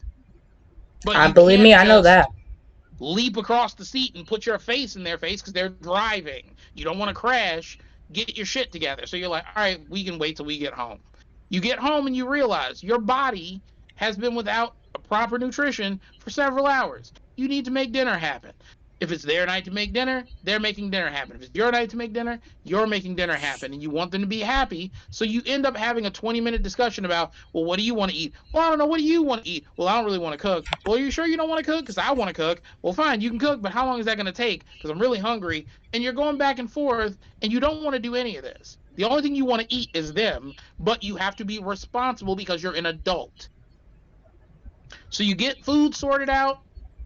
But I you believe can't me, I know that. just leap across the seat and put your face in their face because they're driving. You don't want to crash. Get your shit together. So you're like, all right, we can wait till we get home. You get home and you realize your body has been without a proper nutrition for several hours. You need to make dinner happen. If it's their night to make dinner, they're making dinner happen. If it's your night to make dinner, you're making dinner happen. And you want them to be happy. So you end up having a 20-minute discussion about, well, what do you want to eat? Well, I don't know. What do you want to eat? Well, I don't really want to cook. Well, are you sure you don't want to cook? Because I want to cook. Well, fine, you can cook, but how long is that going to take? Because I'm really hungry. And you're going back and forth, and you don't want to do any of this. The only thing you want to eat is them, but you have to be responsible because you're an adult. So you get food sorted out.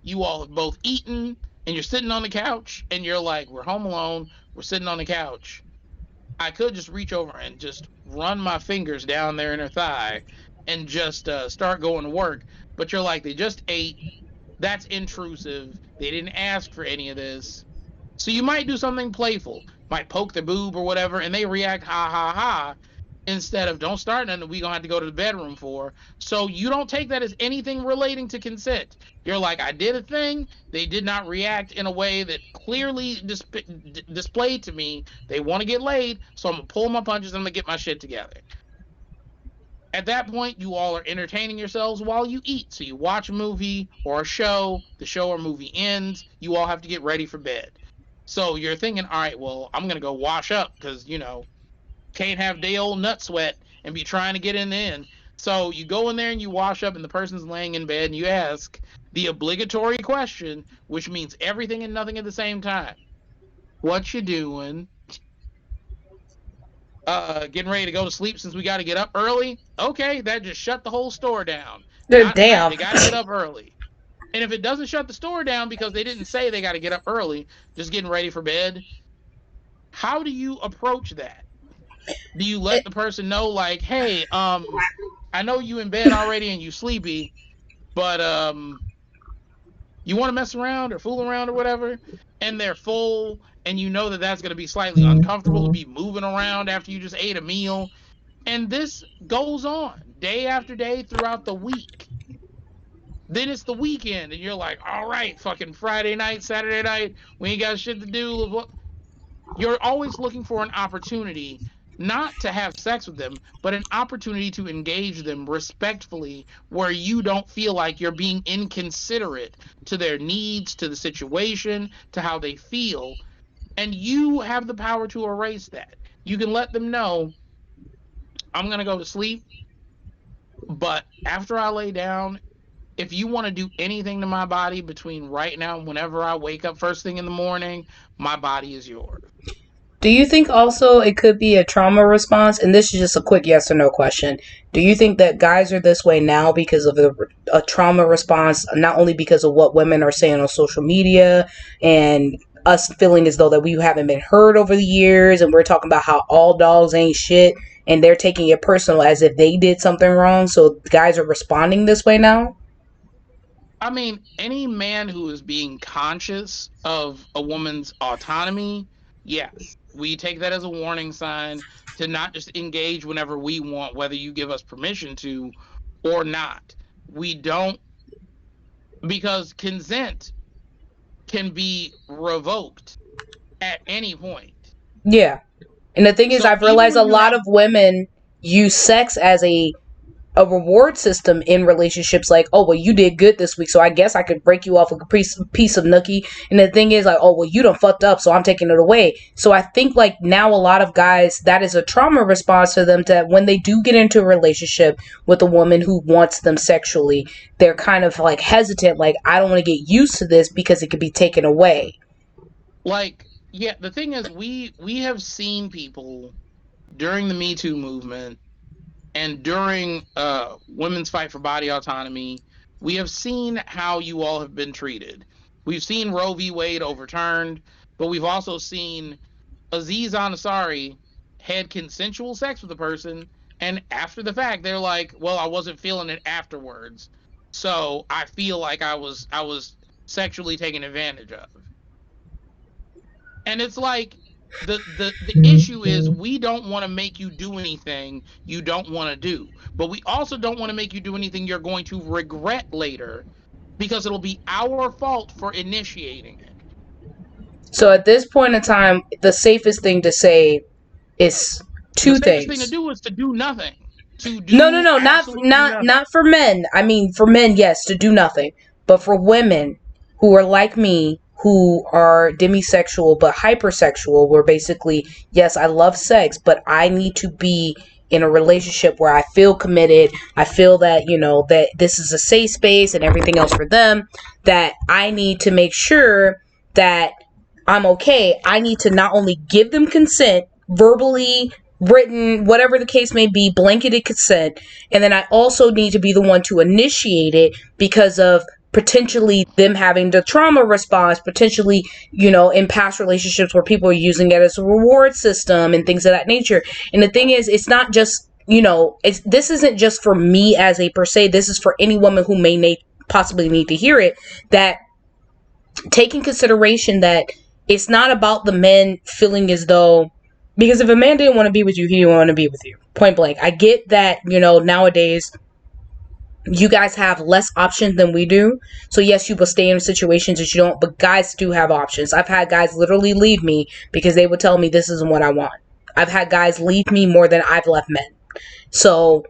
You all have both eaten, and you're sitting on the couch, and you're like, we're home alone. We're sitting on the couch. I could just reach over and just run my fingers down there in her thigh and just start going to work. But you're like, they just ate. That's intrusive. They didn't ask for any of this. So you might do something playful, might poke their boob or whatever, and they react ha ha ha instead of don't start nothing we gonna have to go to the bedroom for. So you don't take that as anything relating to consent. You're like, I did a thing. They did not react in a way that clearly displayed to me they want to get laid. So I'm gonna pull my punches and I'm gonna get my shit together. At that point, you all are entertaining yourselves while you eat. So you watch a movie or a show, the show or movie ends, you all have to get ready for bed. So you're thinking, all right, well, I'm going to go wash up because, can't have day old nut sweat and be trying to get in the end. So you go in there and you wash up, and the person's laying in bed, and you ask the obligatory question, which means everything and nothing at the same time. What you doing? Getting ready to go to sleep since we got to get up early. Okay, that just shut the whole store down. Not tonight. Damn. They got to get up early. And if it doesn't shut the store down because they didn't say they got to get up early, just getting ready for bed, how do you approach that? Do you let the person know, like, hey, I know you in bed already and you sleepy, but you want to mess around or fool around or whatever, and they're full, and you know that that's going to be slightly uncomfortable to be moving around after you just ate a meal. And this goes on day after day throughout the week. Then it's the weekend, and you're like, all right, fucking Friday night, Saturday night, we ain't got shit to do. You're always looking for an opportunity not to have sex with them, but an opportunity to engage them respectfully where you don't feel like you're being inconsiderate to their needs, to the situation, to how they feel. And you have the power to erase that. You can let them know, I'm going to go to sleep, but after I lay down, if you want to do anything to my body between right now and whenever I wake up first thing in the morning, my body is yours. Do you think also it could be a trauma response? And this is just a quick yes or no question. Do you think that guys are this way now because of a trauma response, not only because of what women are saying on social media and us feeling as though that we haven't been heard over the years, and we're talking about how all dogs ain't shit, and they're taking it personal as if they did something wrong, so guys are responding this way now? I mean, any man who is being conscious of a woman's autonomy, yes, we take that as a warning sign to not just engage whenever we want, whether you give us permission to or not. We don't, because consent can be revoked at any point. Yeah. And the thing is, So I've even realized a when you lot have, of women use sex as a a reward system in relationships, like, oh, well, you did good this week, so I guess I could break you off a piece of nookie. And the thing is, like, oh, well, you done fucked up, so I'm taking it away. So I think, like, now a lot of guys, that is a trauma response to them, that when they do get into a relationship with a woman who wants them sexually, they're kind of like hesitant, like, I don't want to get used to this because it could be taken away. Like, yeah, the thing is, we have seen people during the Me Too movement and during women's fight for body autonomy, we have seen how you all have been treated. We've seen Roe v. Wade overturned, but we've also seen Aziz Ansari had consensual sex with a person, and after the fact, they're like, "Well, I wasn't feeling it afterwards, so I feel like I was sexually taken advantage of." And it's like, the issue is, we don't want to make you do anything you don't want to do, but we also don't want to make you do anything you're going to regret later, because it'll be our fault for initiating it. So at this point in time, the safest thing to say is two The safest things. thing to do is to do nothing. To do No, absolutely nothing. not for men. I mean, for men, yes, to do nothing. But for women who are like me, who are demisexual but hypersexual, where basically, yes, I love sex, but I need to be in a relationship where I feel committed. I feel that, you know, that this is a safe space and everything else for them, that I need to make sure that I'm okay. I need to not only give them consent, verbally, written, whatever the case may be, blanketed consent, and then I also need to be the one to initiate it, because of potentially them having the trauma response, potentially, you know, in past relationships where people are using it as a reward system and things of that nature. And the thing is, it's not just, you know, this isn't just for me as a per se, this is for any woman who may possibly need to hear it, that taking consideration that it's not about the men feeling as though, because if a man didn't want to be with you, he didn't want to be with you. Point blank. I get that, you know, nowadays you guys have less options than we do. So yes, you will stay in situations that you don't, but guys do have options. I've had guys literally leave me because they would tell me this isn't what I want. I've had guys leave me more than I've left men. So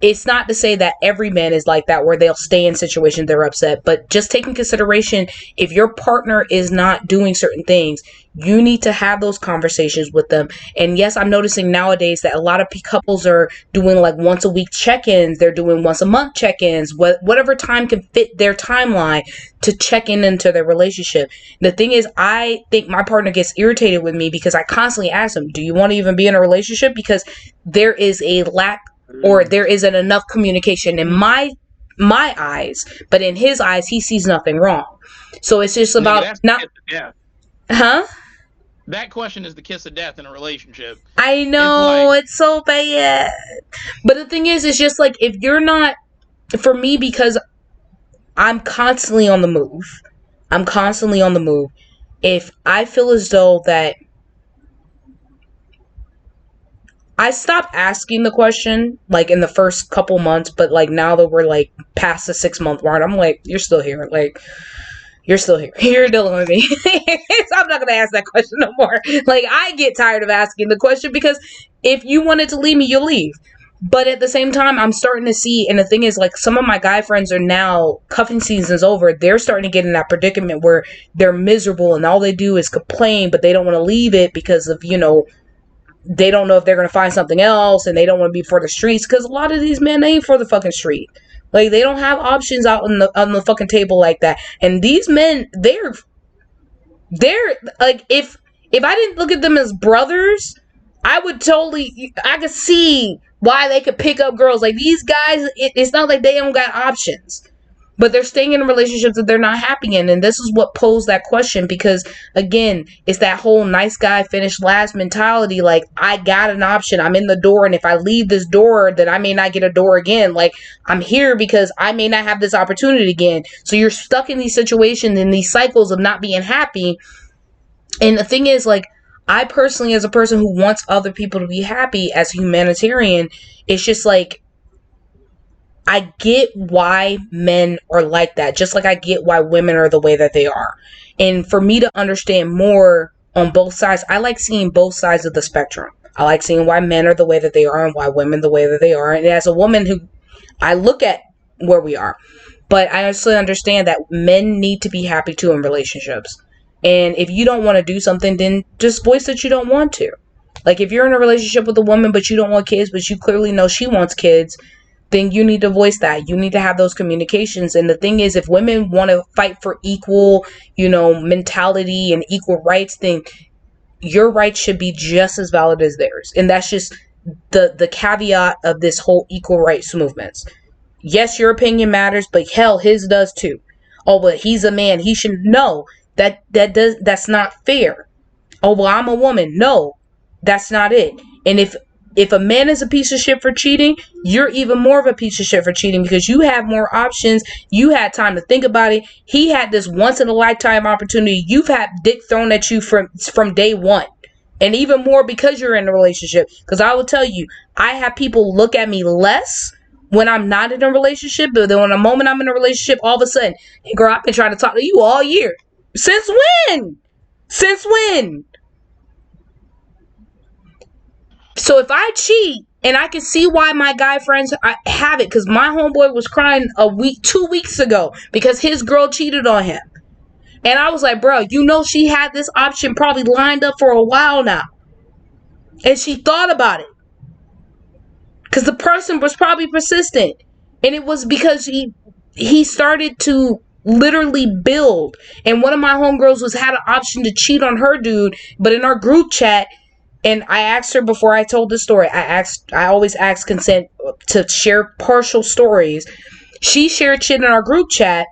it's not to say that every man is like that, where they'll stay in situations they're upset, but just taking consideration, if your partner is not doing certain things, you need to have those conversations with them. And yes, I'm noticing nowadays that a lot of couples are doing like once a week check-ins. They're doing once a month check-ins, whatever time can fit their timeline to check in into their relationship. The thing is, I think my partner gets irritated with me because I constantly ask him, do you want to even be in a relationship? Because there is a lack, or there isn't enough communication in my eyes, but in his eyes, he sees nothing wrong. So it's just about not, huh? That question is the kiss of death in a relationship. I know, it's so bad. But the thing is, it's just like, if you're not, for me, because I'm constantly on the move. If I feel as though that I stopped asking the question, like, in the first couple months, but, like, now that we're, like, past the 6-month mark, I'm like, you're still here. Like, you're still here. You're dealing with me. So I'm not going to ask that question no more. Like, I get tired of asking the question, because if you wanted to leave me, you'll leave. But at the same time, I'm starting to see, and the thing is, like, some of my guy friends are now, cuffing season's over, they're starting to get in that predicament where they're miserable and all they do is complain, but they don't want to leave it because of, you know, they don't know if they're going to find something else, and they don't want to be for the streets, because a lot of these men ain't for the fucking street. Like, they don't have options out on the fucking table like that. And these men, they're like, if I didn't look at them as brothers, I could see why they could pick up girls. Like, these guys, it's not like they don't got options, but they're staying in relationships that they're not happy in. And this is what posed that question, because, again, it's that whole nice guy finished last mentality. Like, I got an option. I'm in the door, and if I leave this door, then I may not get a door again. Like, I'm here because I may not have this opportunity again. So you're stuck in these situations, in these cycles of not being happy. And the thing is, like, I personally, as a person who wants other people to be happy, as a humanitarian, it's just like, I get why men are like that, just like I get why women are the way that they are. And for me to understand more on both sides, I like seeing both sides of the spectrum. I like seeing why men are the way that they are and why women the way that they are. And as a woman who I look at where we are. But I also understand that men need to be happy too in relationships. And if you don't want to do something, then just voice that you don't want to. Like if you're in a relationship with a woman but you don't want kids, but you clearly know she wants kids, then you need to voice that. You need to have those communications. And the thing is, if women want to fight for equal, mentality and equal rights, then your rights should be just as valid as theirs. And that's just the caveat of this whole equal rights movements. Yes, your opinion matters, but hell, his does too. Oh, but he's a man. He should know that's not fair. Oh, well, I'm a woman. No, that's not it. And if a man is a piece of shit for cheating, you're even more of a piece of shit for cheating because you have more options. You had time to think about it. He had this once in a lifetime opportunity. You've had dick thrown at you from day one. And even more because you're in a relationship. Because I will tell you, I have people look at me less when I'm not in a relationship, but then when the moment I'm in a relationship, all of a sudden, hey girl, I've been trying to talk to you all year. Since when? Since when? So if I cheat, and I can see why my guy friends have it, because my homeboy was crying 2 weeks ago because his girl cheated on him. And I was like, bro, she had this option probably lined up for a while now. And she thought about it. Because the person was probably persistent. And it was because he started to literally build. And one of my homegirls had an option to cheat on her dude. But in our group chat, and I asked her before I told this story, I always ask consent to share partial stories. She shared shit in our group chat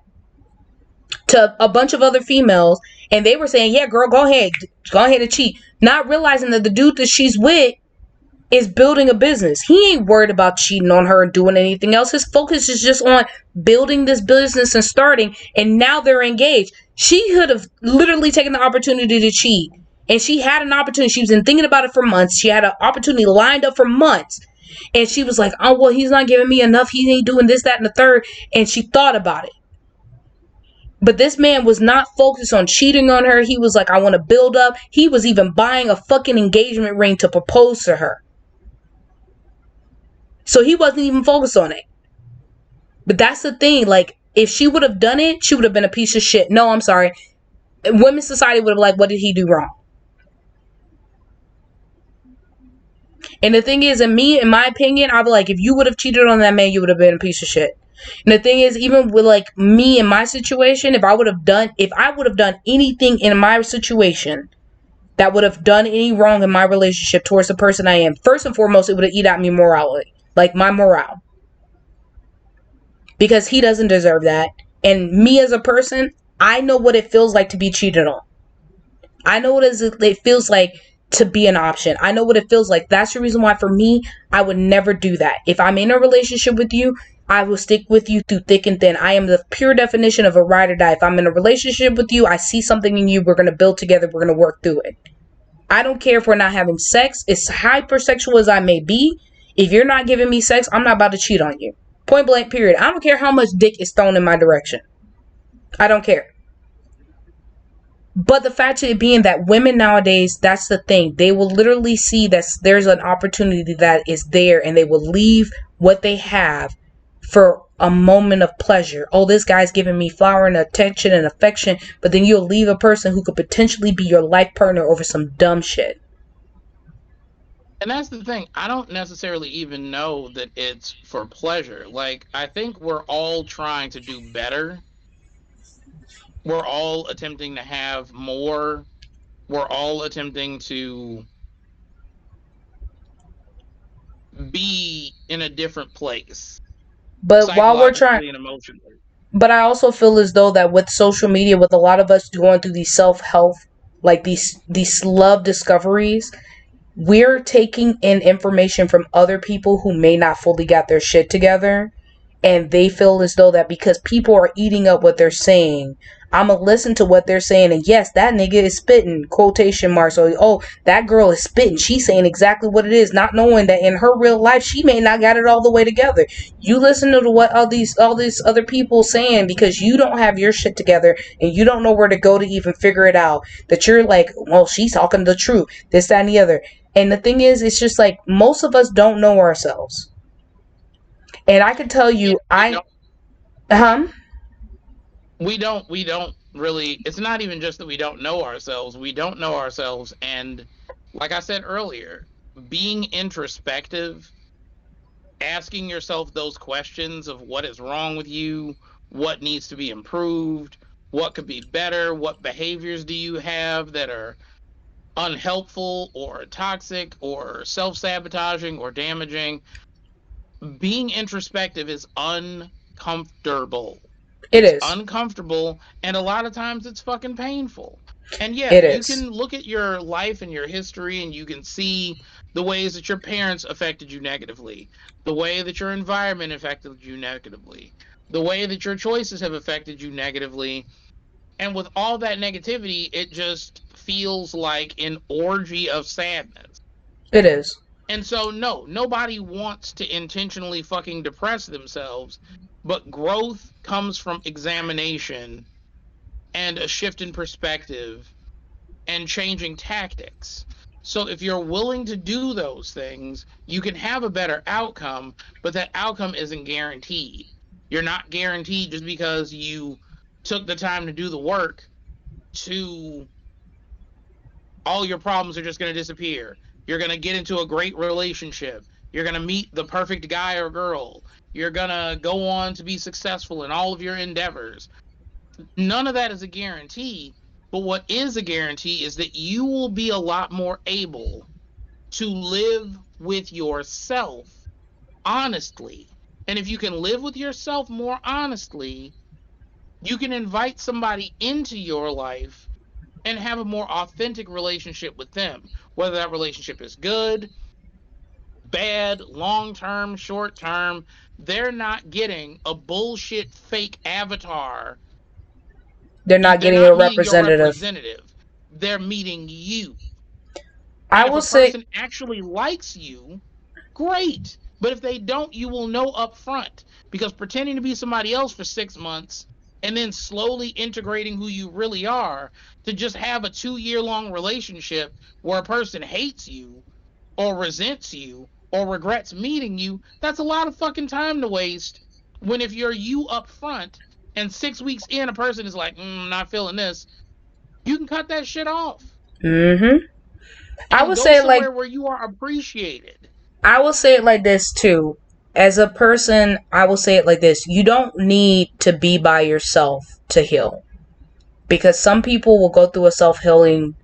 to a bunch of other females. And they were saying, yeah, girl, go ahead and cheat. Not realizing that the dude that she's with is building a business. He ain't worried about cheating on her and doing anything else. His focus is just on building this business and starting, and now they're engaged. She could have literally taken the opportunity to cheat, and she had an opportunity. She was been thinking about it for months. She had an opportunity lined up for months, and she was like, oh, well, he's not giving me enough. He ain't doing this, that, and the third, and she thought about it. But this man was not focused on cheating on her. He was like, I want to build up. He was even buying a fucking engagement ring to propose to her. So he wasn't even focused on it. But that's the thing. Like, if she would have done it, she would have been a piece of shit. No, I'm sorry. Women's society would have like, what did he do wrong? And the thing is, in my opinion, I'd be like, if you would have cheated on that man, you would have been a piece of shit. And the thing is, even with like me in my situation, if I would have done anything in my situation that would have done any wrong in my relationship towards the person I am, first and foremost, it would have eat at me morality. Like my morale. Because he doesn't deserve that. And me as a person, I know what it feels like to be cheated on. I know what it feels like to be an option. I know what it feels like. That's the reason why for me, I would never do that. If I'm in a relationship with you, I will stick with you through thick and thin. I am the pure definition of a ride or die. If I'm in a relationship with you, I see something in you. We're going to build together. We're going to work through it. I don't care if we're not having sex. As hypersexual as I may be, if you're not giving me sex, I'm not about to cheat on you. Point blank, period. I don't care how much dick is thrown in my direction. I don't care. But the fact of it being that women nowadays, that's the thing. They will literally see that there's an opportunity that is there and they will leave what they have for a moment of pleasure. Oh, this guy's giving me flower and attention and affection. But then you'll leave a person who could potentially be your life partner over some dumb shit. And that's the thing. I don't necessarily even know that it's for pleasure. Like, I think we're all trying to do better. We're all attempting to have more. We're all attempting to be in a different place. But while we're trying, psychologically and emotionally. but I also feel as though that with social media, with a lot of us going through these self-help, like these love discoveries, we're taking in information from other people who may not fully got their shit together, and they feel as though that because people are eating up what they're saying, I'm gonna listen to what they're saying, and yes, that nigga is spitting, quotation marks, or oh, that girl is spitting, she's saying exactly what it is, not knowing that in her real life she may not got it all the way together. You listen to what all these other people saying because you don't have your shit together and you don't know where to go to even figure it out, that you're like, well, she's talking the truth, this, that, and the other. And the thing is, it's just like most of us don't know ourselves. And I can tell Yeah, you, we I, don't we don't really, it's not even just that we don't know ourselves. We don't know ourselves, and like I said earlier, being introspective, asking yourself those questions of what is wrong with you, what needs to be improved, what could be better, what behaviors do you have that are unhelpful or toxic or self-sabotaging or damaging. Being introspective is uncomfortable. it It's is. uncomfortable, and a lot of times it's fucking painful. And yeah, It you is. can look at your life and your history and you can see the ways that your parents affected you negatively, the way that your environment affected you negatively, the way that your choices have affected you negatively. And with all that negativity, it just feels like an orgy of sadness. It is. And so, no, nobody wants to intentionally fucking depress themselves, but growth comes from examination and a shift in perspective and changing tactics. So, if you're willing to do those things, you can have a better outcome, but that outcome isn't guaranteed. You're not guaranteed just because you took the time to do the work to all your problems are just going to disappear. You're going to get into a great relationship. You're going to meet the perfect guy or girl. You're going to go on to be successful in all of your endeavors. None of that is a guarantee. But what is a guarantee is that you will be a lot more able to live with yourself honestly. And if you can live with yourself more honestly, you can invite somebody into your life and have a more authentic relationship with them. Whether that relationship is good, bad, long term, short term, they're not getting a bullshit fake avatar. They're not They're getting a not meeting your representative. representative. They're meeting you. I And if will a say, person actually likes you, great. But if they don't, you will know up front. Because pretending to be somebody else for 6 months and then slowly integrating who you really are to just have a 2 year long relationship where a person hates you or resents you or regrets meeting you, that's a lot of fucking time to waste. When if you're you up front and 6 weeks in, a person is like, not feeling this, you can cut that shit off mm-hmm. I and will go say it like, somewhere where you are appreciated. I will say it like this too. As a person, I will say it like this. You don't need to be by yourself to heal. Because some people will go through a self-healing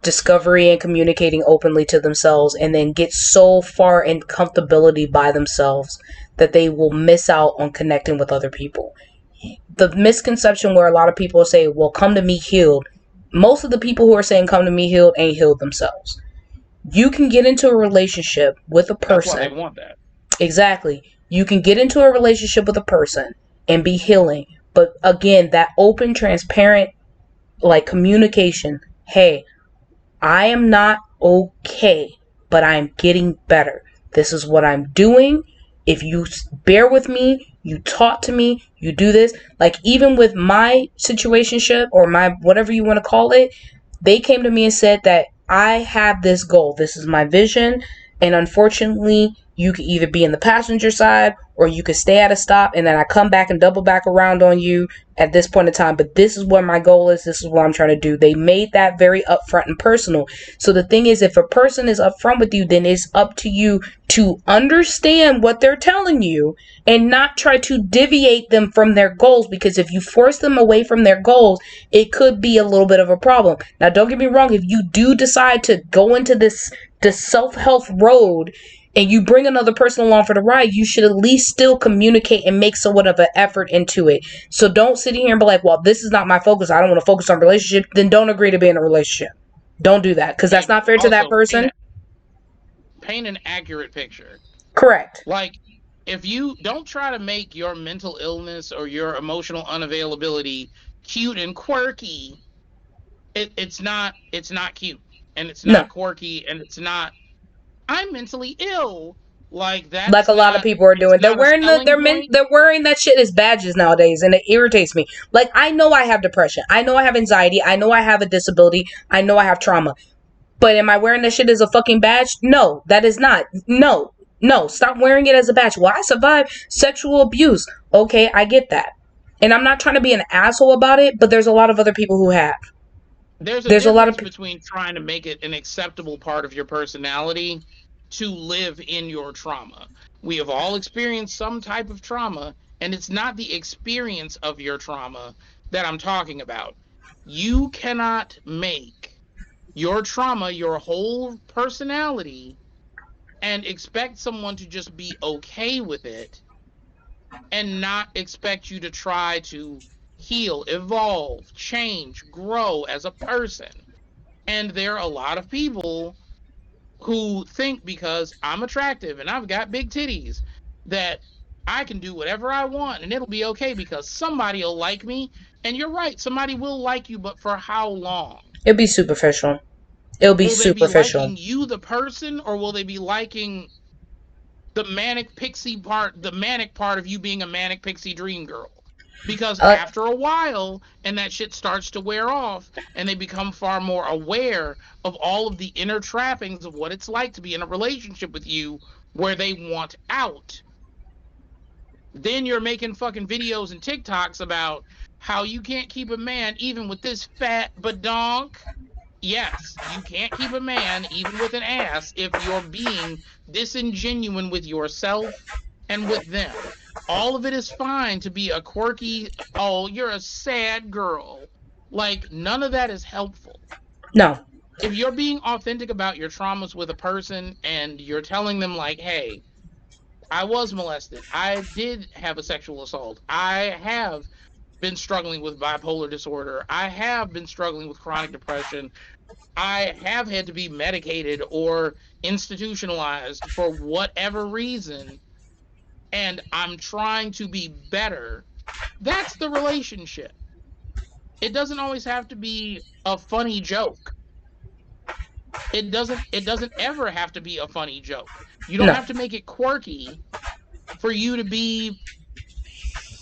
discovery and communicating openly to themselves and then get so far in comfortability by themselves that they will miss out on connecting with other people. The misconception where a lot of people say, well, come to me healed. Most of the people who are saying come to me healed ain't healed themselves. You can get into a relationship with a That's why they person. want that. Exactly. You can get into a relationship with a person and be healing. But again, that open, transparent, like communication. Hey, I am not okay, but I'm getting better. This is what I'm doing. If you bear with me, you talk to me, you do this. Like, even with my situationship or my whatever you want to call it, they came to me and said that I have this goal. This is my vision. And unfortunately, you could either be in the passenger side or you could stay at a stop and then I come back and double back around on you at this point in time. But this is where my goal is. This is what I'm trying to do. They made that very upfront and personal. So the thing is, if a person is upfront with you, then it's up to you to understand what they're telling you and not try to deviate them from their goals, because if you force them away from their goals, it could be a little bit of a problem. Now, don't get me wrong, if you do decide to go into this self-help road and you bring another person along for the ride, you should at least still communicate and make somewhat of an effort into it. So don't sit here and be like, well, this is not my focus, I don't want to focus on relationship. Then don't agree to be in a relationship. Don't do that, because that's And not fair to that also person. paint an accurate picture. Correct. Like, if you don't try to make your mental illness or your emotional unavailability cute and quirky, it's not cute and it's No. not quirky and it's not I'm mentally ill. Like, Like that's a lot of not, people are it's doing. They're not a wearing selling point. they're wearing that shit as badges nowadays, and it irritates me. Like, I know I have depression. I know I have anxiety. I know I have a disability. I know I have trauma. But am I wearing that shit as a fucking badge? No, that is not. No. No, stop wearing it as a badge. Well, I survived sexual abuse. Okay, I get that. And I'm not trying to be an asshole about it, but there's a lot of other people who have. There's a There's a lot of difference people. between trying to make it an acceptable part of your personality to live in your trauma. We have all experienced some type of trauma, and it's not the experience of your trauma that I'm talking about. You cannot make your trauma your whole personality and expect someone to just be okay with it and not expect you to try to heal, evolve, change, grow as a person. And there are a lot of people who think because I'm attractive and I've got big titties that I can do whatever I want and it'll be okay because somebody will like me. And you're right, somebody will like you, but for how long? It'll be superficial. It'll be Will they be superficial. liking you, the person, or will they be liking the manic part of you being a manic pixie dream girl? Because Uh, after a while, and that shit starts to wear off, and they become far more aware of all of the inner trappings of what it's like to be in a relationship with you where they want out. Then you're making fucking videos and TikToks about how you can't keep a man even with this fat badonk. Yes, you can't keep a man even with an ass if you're being disingenuine with yourself and with them. All of it is fine to be a quirky, oh, you're a sad girl. Like, none of that is helpful. no. If you're being authentic about your traumas with a person and you're telling them, like, hey, I was molested, I did have a sexual assault, I have been struggling with bipolar disorder, I have been struggling with chronic depression, I have had to be medicated or institutionalized for whatever reason, and I'm trying to be better. That's the relationship. It doesn't always have to be a funny joke. It doesn't ever have to be a funny joke. You don't No. have to make it quirky for you to be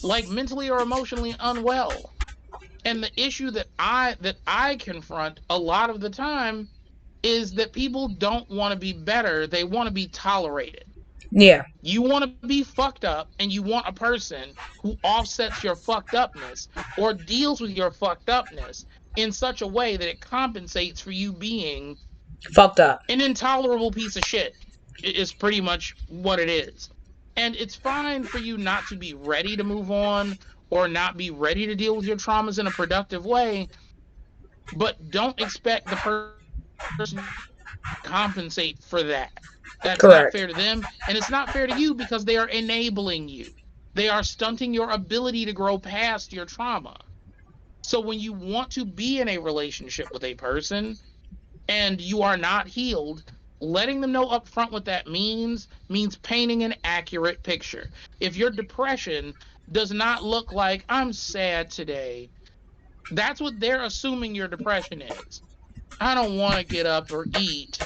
like mentally or emotionally unwell. And the issue that I confront a lot of the time is that people don't want to be better, they want to be tolerated. Yeah. You want to be fucked up and you want a person who offsets your fucked upness or deals with your fucked upness in such a way that it compensates for you being Fucked up. an intolerable piece of shit. Is pretty much what it is. And it's fine for you not to be ready to move on or not be ready to deal with your traumas in a productive way, but don't expect the person compensate for that. That's not Correct. fair to them, and it's not fair to you because they are enabling you. They are stunting your ability to grow past your trauma. So when you want to be in a relationship with a person and you are not healed, letting them know up front what that means painting an accurate picture. If your depression does not look like I'm sad today, that's what they're assuming your depression is. I don't want to get up or eat.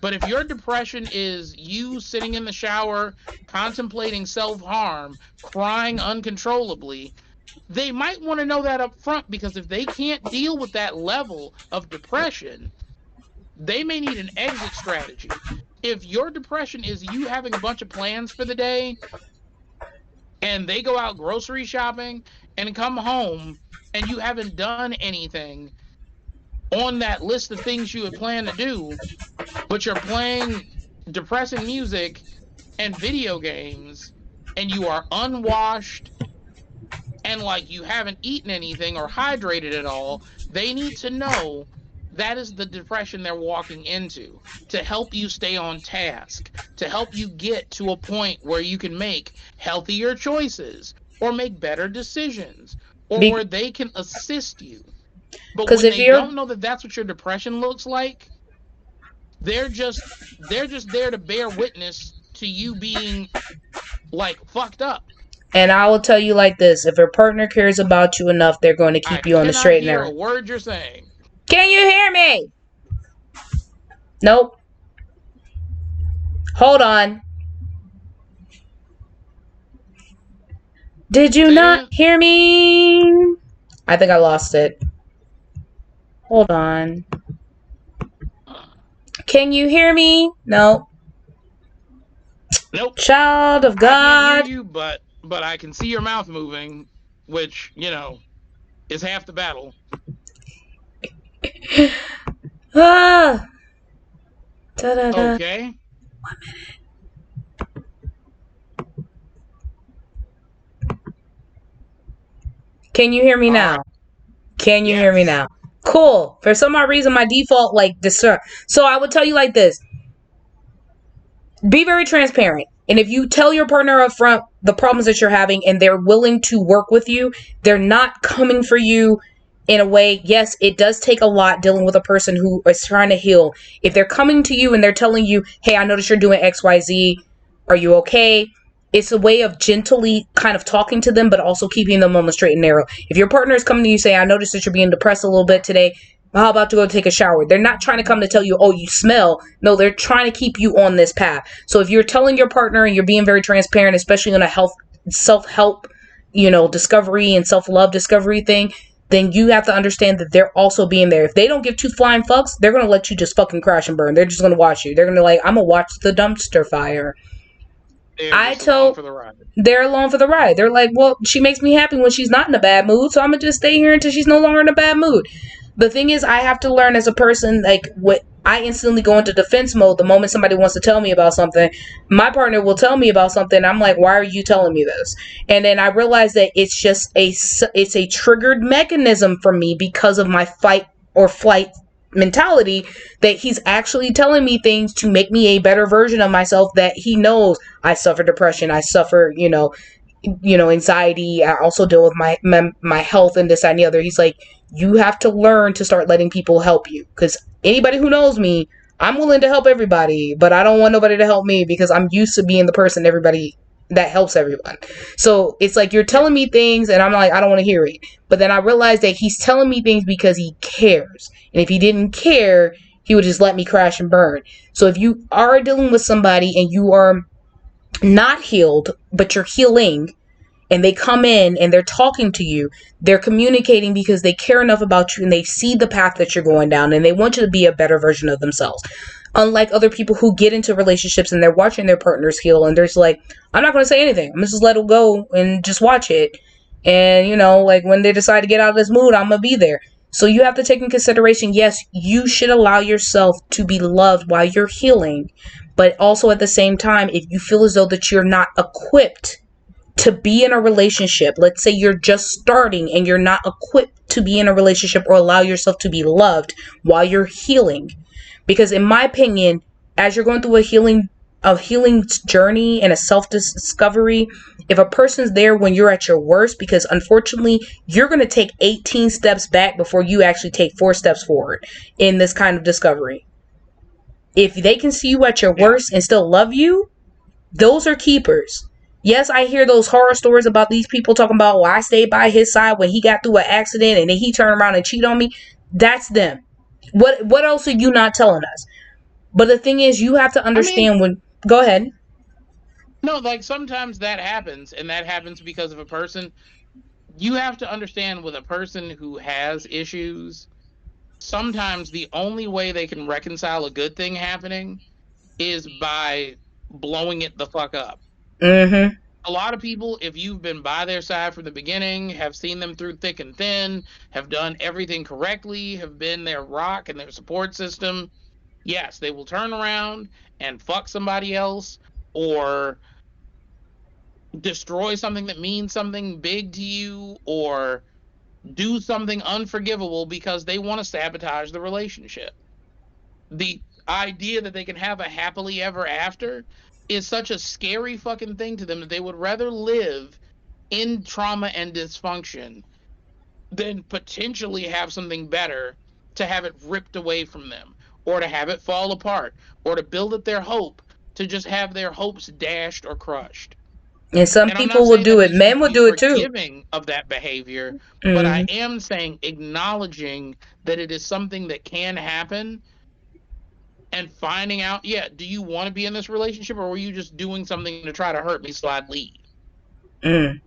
But if your depression is you sitting in the shower, contemplating self harm, crying uncontrollably, they might want to know that up front because if they can't deal with that level of depression, they may need an exit strategy. If your depression is you having a bunch of plans for the day and they go out grocery shopping and come home and you haven't done anything on that list of things you had planned to do, but you're playing depressing music and video games and you are unwashed and like you haven't eaten anything or hydrated at all, they need to know that is the depression they're walking into to help you stay on task, to help you get to a point where you can make healthier choices or make better decisions or where they can assist you. But Because when if they you're don't know that that's what your depression looks like, they're just they're just there to bear witness to you being like fucked up. And I will tell you like this: if your partner cares about you enough, they're going to I keep you on the cannot straight and hear a narrow. word you're saying. Can you hear me? Nope. Hold on. Did you Say it not again. hear me? I think I lost it. Hold on. Can you hear me? No. Nope. Child of I can't hear God. you, but I can see your mouth moving, which, is half the battle. Ah. Da-da-da. Okay. Can you hear me All right. now? Can you hear me Yes. now? Cool. For some odd reason, my default discern. So I would tell you like this: be very transparent. And if you tell your partner up front the problems that you're having and they're willing to work with you, they're not coming for you in a way. Yes, it does take a lot dealing with a person who is trying to heal. If they're coming to you and they're telling you, hey, I noticed you're doing XYZ. Are you okay? It's a way of gently kind of talking to them, but also keeping them on the straight and narrow. If your partner is coming to you saying, I noticed that you're being depressed a little bit today, how about to go take a shower? They're not trying to come to tell you, oh, you smell. No, they're trying to keep you on this path. So if you're telling your partner and you're being very transparent, especially on a self-help, discovery and self-love discovery thing, then you have to understand that they're also being there. If they don't give two flying fucks, they're going to let you just fucking crash and burn. They're just going to watch you. They're going to I'm going to watch the dumpster fire. They're I just along tell for the ride. they're along for the ride. They're like, well, she makes me happy when she's not in a bad mood, so I'm gonna just stay here until she's no longer in a bad mood. The thing is, I have to learn as a person, what I instantly go into defense mode the moment somebody wants to tell me about something. My partner will tell me about something. I'm like, why are you telling me this? And then I realize that it's a triggered mechanism for me because of my fight or flight mentality, that he's actually telling me things to make me a better version of myself, that he knows I suffer depression, I suffer, anxiety. I also deal with my health and this, that, and the other. He's like, you have to learn to start letting people help you. Because anybody who knows me, I'm willing to help everybody, but I don't want nobody to help me because I'm used to being the person everybody that helps everyone. So it's like you're telling me things and I'm like, I don't want to hear it. But then I realized that he's telling me things because he cares. And if he didn't care, he would just let me crash and burn. So if you are dealing with somebody and you are not healed, but you're healing, and they come in and they're talking to you, they're communicating because they care enough about you and they see the path that you're going down and they want you to be a better version of themselves. Unlike other people who get into relationships and they're watching their partners heal and they're just like, I'm not going to say anything. I'm just let it go and just watch it. And, when they decide to get out of this mood, I'm going to be there. So you have to take in consideration, yes, you should allow yourself to be loved while you're healing. But also at the same time, if you feel as though that you're not equipped to be in a relationship, let's say you're just starting and you're not equipped to be in a relationship or allow yourself to be loved while you're healing. Because in my opinion, as you're going through a healing journey and a self-discovery, if a person's there when you're at your worst, because unfortunately you're going to take 18 steps back before you actually take 4 steps forward in this kind of discovery. If they can see you at your worst and still love you, those are keepers. Yes, I hear those horror stories about these people talking about, well, I stayed by his side when he got through an accident and then he turned around and cheated on me. That's them. What else are you not telling us? But the thing is, you have to understand go ahead. No, like sometimes that happens, and that happens because of a person. You have to understand, with a person who has issues, sometimes the only way they can reconcile a good thing happening is by blowing it the fuck up. Mm-hmm. A lot of people, if you've been by their side from the beginning, have seen them through thick and thin, have done everything correctly, have been their rock and their support system, yes, they will turn around and fuck somebody else or destroy something that means something big to you or do something unforgivable because they want to sabotage the relationship. The idea that they can have a happily ever after is such a scary fucking thing to them that they would rather live in trauma and dysfunction than potentially have something better to have it ripped away from them or to have it fall apart or to build up their hope to just have their hopes dashed or crushed. And some And I'm not people will saying do that it. we need Men to will be do it too. forgiving of that behavior, but I Mm-hmm. am saying acknowledging that it is something that can happen and finding out, yeah, do you want to be in this relationship or were you just doing something to try to hurt me so I'd leave? Mm.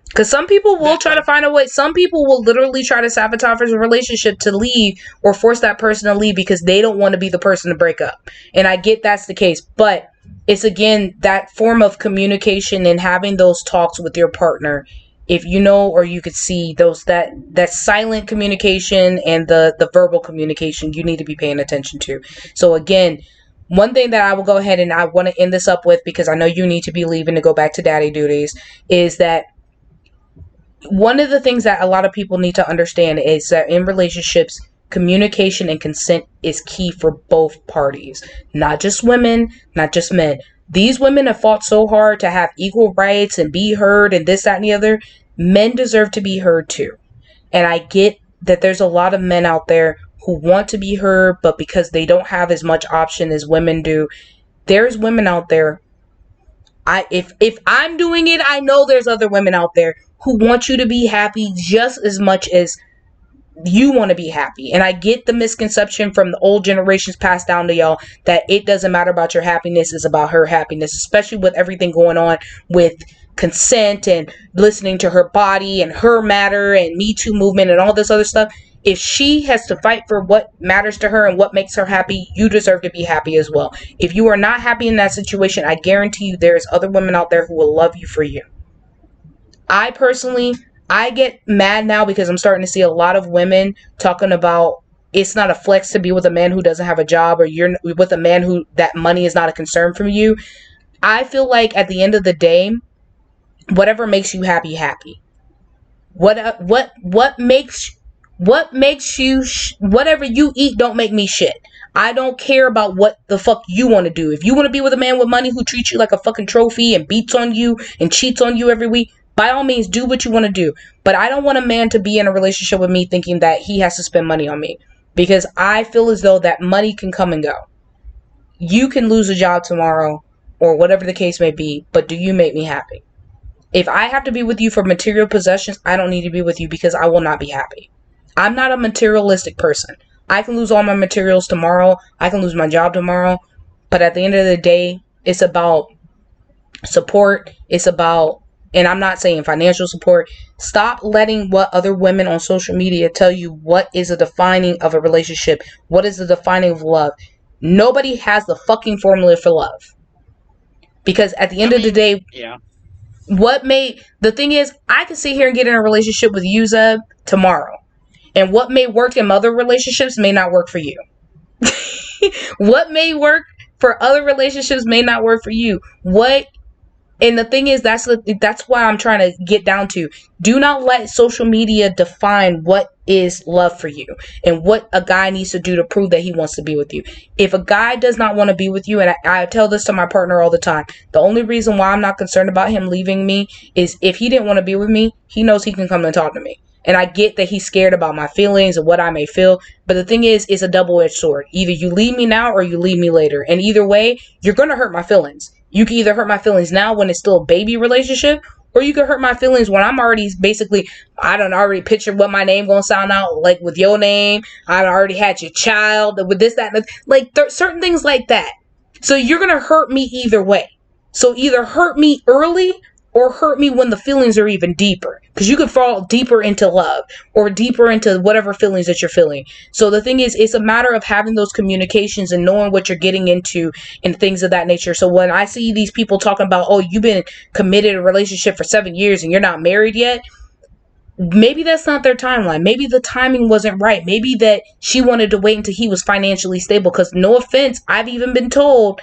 Because some people will That, try to like, find a way. Some people will literally try to sabotage a relationship to leave or force that person to leave because they don't want to be the person to break up. And I get that's the case. But it's again that form of communication and having those talks with your partner. If you know, or you could see those, that silent communication and the verbal communication, you need to be paying attention to. So again, one thing that I will go ahead and I want to end this up with, because I know you need to be leaving to go back to daddy duties, is that one of the things that a lot of people need to understand is that in relationships, communication and consent is key for both parties, not just women, not just men. These women have fought so hard to have equal rights and be heard and this, that, and the other. Men deserve to be heard too. And I get that there's a lot of men out there who want to be heard, but because they don't have as much option as women do, there's women out there. If I'm doing it, I know there's other women out there who want you to be happy just as much as you want to be happy. And I get the misconception from the old generations passed down to y'all that it doesn't matter about your happiness, it's about her happiness, especially with everything going on with consent and listening to her body and her matter and Me Too movement and all this other stuff. If she has to fight for what matters to her and what makes her happy, you deserve to be happy as well. If you are not happy in that situation, I guarantee you there's other women out there who will love you for you. I personally, I get mad now because I'm starting to see a lot of women talking about it's not a flex to be with a man who doesn't have a job, or you're with a man who that money is not a concern for you. I feel like at the end of the day, whatever makes you happy, happy. What makes you whatever you eat don't make me shit. I don't care about what the fuck you want to do. If you want to be with a man with money who treats you like a fucking trophy and beats on you and cheats on you every week, by all means do what you want to do. But I don't want a man to be in a relationship with me thinking that he has to spend money on me, because I feel as though that money can come and go. You can lose a job tomorrow or whatever the case may be, but do you make me happy? If I have to be with you for material possessions, I don't need to be with you, because I will not be happy. I'm not a materialistic person. I can lose all my materials tomorrow. I can lose my job tomorrow. But at the end of the day, it's about support. It's about, and I'm not saying financial support. Stop letting what other women on social media tell you what is a defining of a relationship. What is the defining of love? Nobody has the fucking formula for love. Because at the end of the day, yeah. The thing is, I can sit here and get in a relationship with you, Zeb, tomorrow. And what may work in other relationships may not work for you. What may work for other relationships may not work for you. And the thing is, that's why I'm trying to get down to. Do not let social media define what is love for you and what a guy needs to do to prove that he wants to be with you. If a guy does not want to be with you, and I tell this to my partner all the time, the only reason why I'm not concerned about him leaving me is if he didn't want to be with me, he knows he can come and talk to me. And I get that he's scared about my feelings and what I may feel. But the thing is, it's a double-edged sword. Either you leave me now or you leave me later. And either way, you're going to hurt my feelings. You can either hurt my feelings now when it's still a baby relationship, or you can hurt my feelings when I'm already basically, I done already pictured what my name going to sound out like with your name. I already had your child with this, that, and like certain things like that. So you're going to hurt me either way. So either hurt me early or hurt me when the feelings are even deeper, because you could fall deeper into love or deeper into whatever feelings that you're feeling. So the thing is, it's a matter of having those communications and knowing what you're getting into and things of that nature. So when I see these people talking about, oh, you've been committed in a relationship for 7 years and you're not married yet, maybe that's not their timeline. Maybe the timing wasn't right. Maybe that she wanted to wait until he was financially stable, because no offense, I've even been told,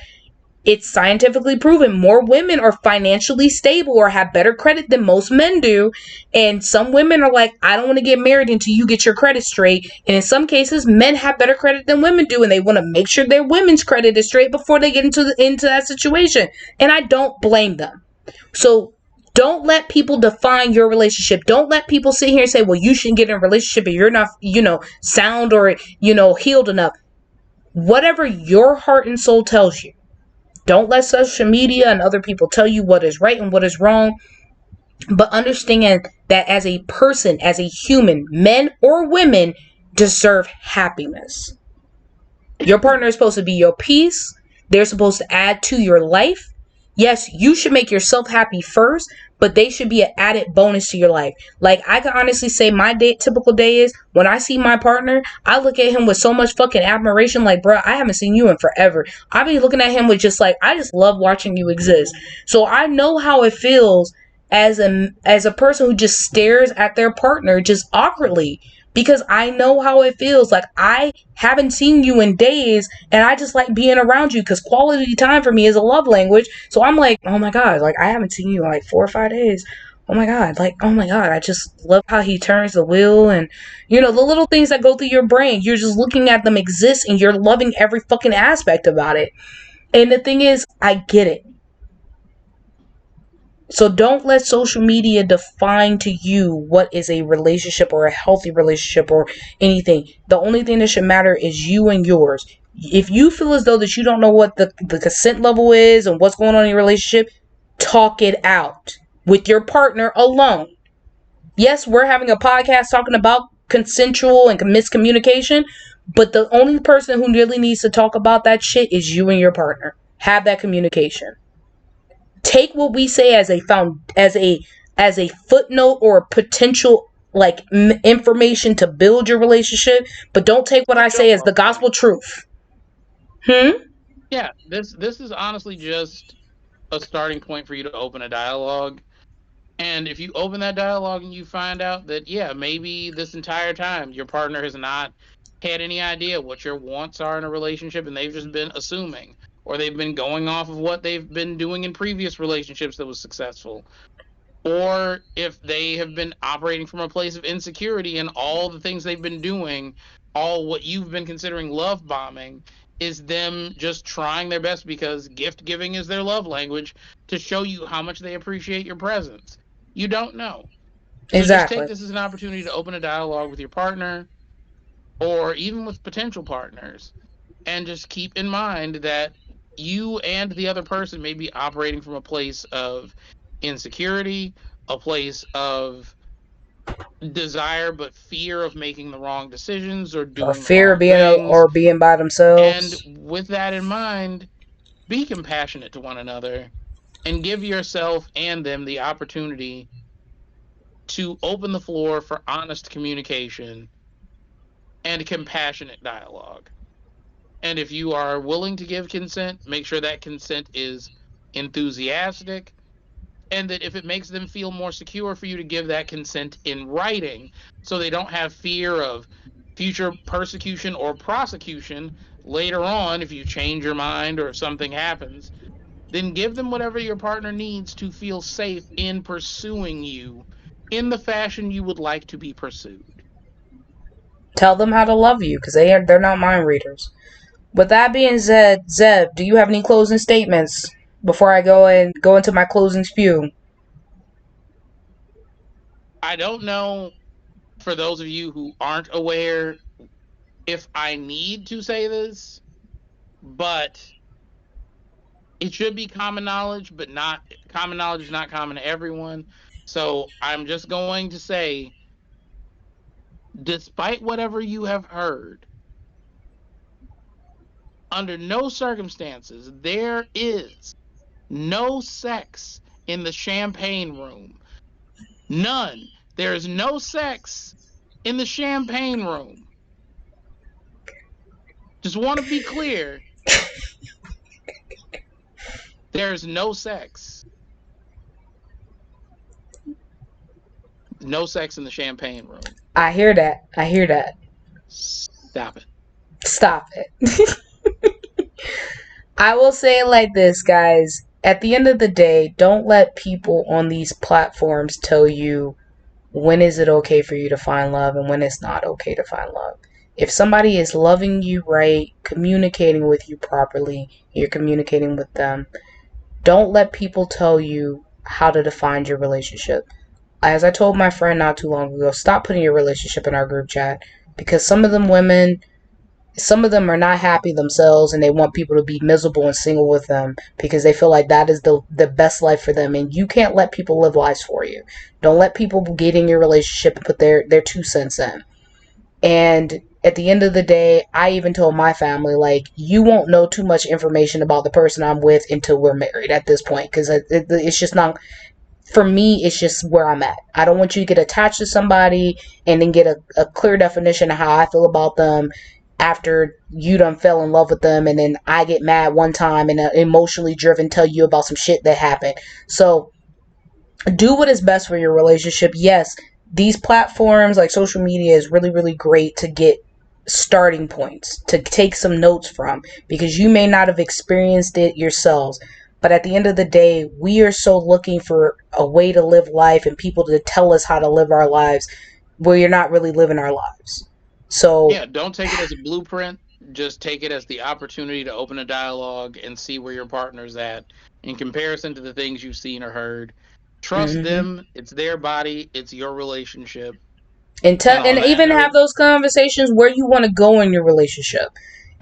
it's scientifically proven more women are financially stable or have better credit than most men do. And some women are like, I don't want to get married until you get your credit straight. And in some cases, men have better credit than women do. And they want to make sure their women's credit is straight before they get into that situation. And I don't blame them. So don't let people define your relationship. Don't let people sit here and say, well, you shouldn't get in a relationship if you're not, sound or, healed enough. Whatever your heart and soul tells you. Don't let social media and other people tell you what is right and what is wrong. But understand that as a person, as a human, men or women deserve happiness. Your partner is supposed to be your peace. They're supposed to add to your life. Yes, you should make yourself happy first, but they should be an added bonus to your life. Like, I can honestly say my typical day is when I see my partner, I look at him with so much fucking admiration. Like, bro, I haven't seen you in forever. I be looking at him with just like, I just love watching you exist. So I know how it feels as a person who just stares at their partner just awkwardly, because I know how it feels. Like, I haven't seen you in days, and I just like being around you, because quality time for me is a love language. So I'm like, oh my god, like, I haven't seen you in like 4 or 5 days. Oh my god, like, oh my god, I just love how he turns the wheel, and the little things that go through your brain, you're just looking at them exist, and you're loving every fucking aspect about it. And the thing is, I get it. So don't let social media define to you what is a relationship or a healthy relationship or anything. The only thing that should matter is you and yours. If you feel as though that you don't know what the consent level is and what's going on in your relationship, talk it out with your partner alone. Yes, we're having a podcast talking about consensual and miscommunication, but the only person who really needs to talk about that shit is you and your partner. Have that communication. Take what we say as a footnote or potential like information to build your relationship, but don't take what I say as the gospel truth. Yeah, this is honestly just a starting point for you to open a dialogue. And if you open that dialogue and you find out that, yeah, maybe this entire time your partner has not had any idea what your wants are in a relationship, and they've just been assuming, or they've been going off of what they've been doing in previous relationships that was successful, or if they have been operating from a place of insecurity and all the things they've been doing, all what you've been considering love bombing, is them just trying their best because gift giving is their love language to show you how much they appreciate your presence. You don't know. So just take Exactly. this as an opportunity to open a dialogue with your partner or even with potential partners, and just keep in mind that you and the other person may be operating from a place of insecurity, a place of desire but fear of making the wrong decisions or Or doing the fear of wrong being things. or being by And themselves. with that in mind, be compassionate to one another and give yourself and them the opportunity to open the floor for honest communication and compassionate dialogue. And if you are willing to give consent, make sure that consent is enthusiastic, and that if it makes them feel more secure for you to give that consent in writing so they don't have fear of future persecution or prosecution later on if you change your mind or if something happens, then give them whatever your partner needs to feel safe in pursuing you in the fashion you would like to be pursued. Tell them how to love you, because they're not mind readers. With that being said, Zeb, do you have any closing statements before I go into my closing spew? I don't know, for those of you who aren't aware, if I need to say this, but it should be common knowledge, but not common knowledge is not common to everyone. So I'm just going to say, despite whatever you have heard, under no circumstances there is no sex in the champagne room. None. There is no sex in the champagne room. Just want to be clear. There's no sex. No sex in the champagne room. I hear that. I hear that. Stop it. Stop it. I will say it like this, guys. At the end of the day, don't let people on these platforms tell you when is it okay for you to find love and when it's not okay to find love. If somebody is loving you right, communicating with you properly, you're communicating with them, don't let people tell you how to define your relationship. As I told my friend not too long ago, stop putting your relationship in our group chat, because some of them are not happy themselves and they want people to be miserable and single with them because they feel like that is the best life for them, and you can't let people live lives for you. Don't let people get in your relationship and put their 2 cents in. And at the end of the day, I even told my family, like, you won't know too much information about the person I'm with until we're married at this point, because it's just not. for me, it's just where I'm at. I don't want you to get attached to somebody and then get a clear definition of how I feel about them after you done fell in love with them, and then I get mad one time and emotionally driven tell you about some shit that happened. So do what is best for your relationship. Yes, these platforms like social media is really, really great to get starting points, to take some notes from, because you may not have experienced it yourselves. But at the end of the day, we are so looking for a way to live life and people to tell us how to live our lives where you're not really living our lives. So Yeah, don't take it as a blueprint. Just take it as the opportunity to open a dialogue and see where your partner's at in comparison to the things you've seen or heard. Trust mhm. them. It's their body. It's your relationship. and And on and that even have note, those conversations where you want to go in your relationship.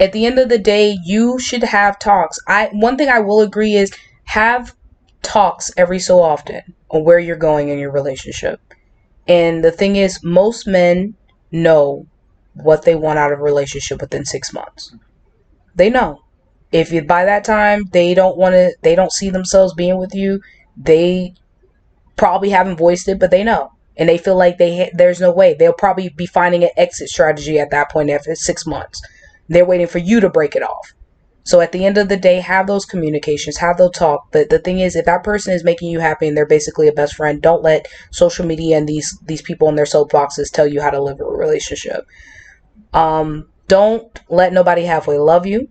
At the end of the day, you should have talks. I One thing I will agree is have talks every so often on where you're going in your relationship. And the thing is, most men know what they want out of a relationship within 6 months. They know. If you by that time they don't see themselves being with you, they probably haven't voiced it, but they know, and they feel like there's no way. They'll probably be finding an exit strategy at that point after 6 months. They're waiting for you to break it off. So at the end of the day, have those communications, have those talk. But the thing is, if that person is making you happy and they're basically a best friend, don't let social media and these people in their soapboxes tell you how to live a relationship. Don't let nobody halfway love you.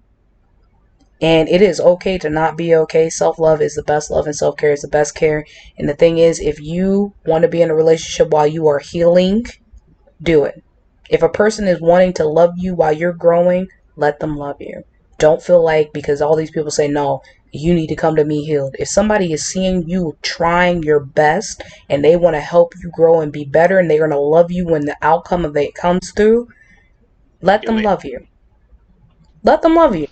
And it is okay to not be okay. Self-love is the best love, and self-care is the best care. And the thing is, if you want to be in a relationship while you are healing, do it. If a person is wanting to love you while you're growing, let them love you. Don't feel like because all these people say no, you need to come to me healed. If somebody is seeing you trying your best and they want to help you grow and be better, and they're going to love you when the outcome of it comes through, let do them it. love you. Let them love you.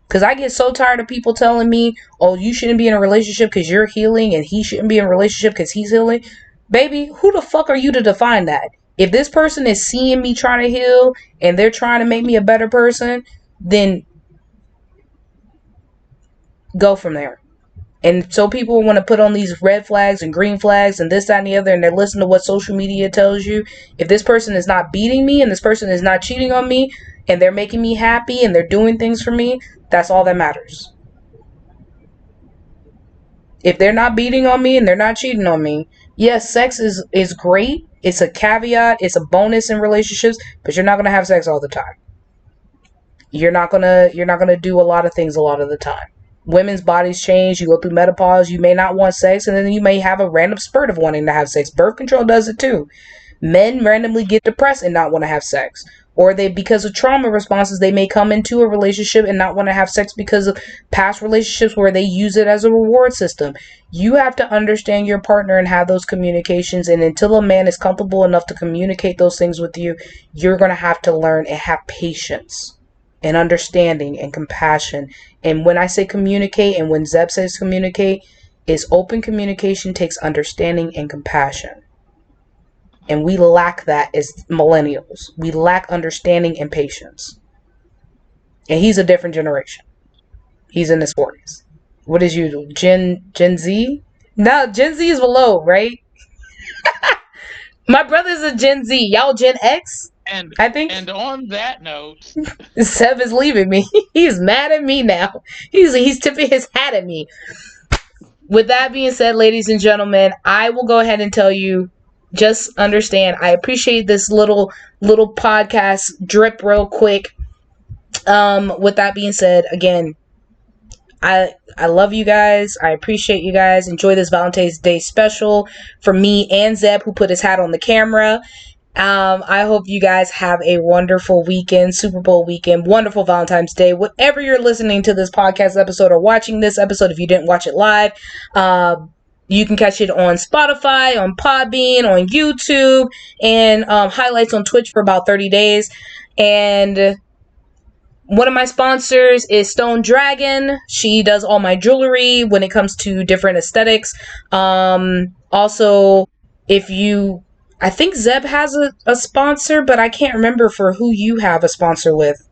Because I get so tired of people telling me, oh, you shouldn't be in a relationship because you're healing, and he shouldn't be in a relationship because he's healing. Baby, who the fuck are you to define that? If this person is seeing me trying to heal and they're trying to make me a better person, then go from there. And so people want to put on these red flags and green flags and this, that, and the other, and they listen to what social media tells you. If this person is not beating me and this person is not cheating on me and they're making me happy and they're doing things for me, that's all that matters. If they're not beating on me and they're not cheating on me, yes, sex is great. It's a caveat. It's a bonus in relationships, but you're not gonna have sex all the time. You're not gonna do a lot of things a lot of the time. Women's bodies change. You go through menopause. You may not want sex, and then you may have a random spurt of wanting to have sex. Birth control does it too. Men randomly get depressed and not want to have sex, or they, because of trauma responses, they may come into a relationship and not want to have sex because of past relationships where they use it as a reward system. You have to understand your partner and have those communications, and until a man is comfortable enough to communicate those things with you, you're going to have to learn and have patience and understanding and compassion. And when I say communicate, and when Zeb says communicate, is open communication takes understanding and compassion. And we lack that as millennials. We lack understanding and patience. And he's a different generation. He's in his 40s. What is you, Gen Z? No, Gen Z is below, right? My brother's a Gen Z. Y'all Gen X? And I think. and on that note, Seb is leaving me. He's mad at me now. He's tipping his hat at me. With that being said, ladies and gentlemen, I will go ahead and tell you, just understand, I appreciate this little podcast drip real quick. With that being said, again, I love you guys. I appreciate you guys. Enjoy this Valentine's Day special for me and Zeb, who put his hat on the camera. I hope you guys have a wonderful weekend, Super Bowl weekend, wonderful Valentine's Day. Whatever you're listening to this podcast episode or watching this episode, if you didn't watch it live, you can catch it on Spotify, on Podbean, on YouTube, and highlights on Twitch for about 30 days. And one of my sponsors is Stone Dragon. She does all my jewelry when it comes to different aesthetics. Also, I think Zeb has a sponsor, but I can't remember for who you have a sponsor with.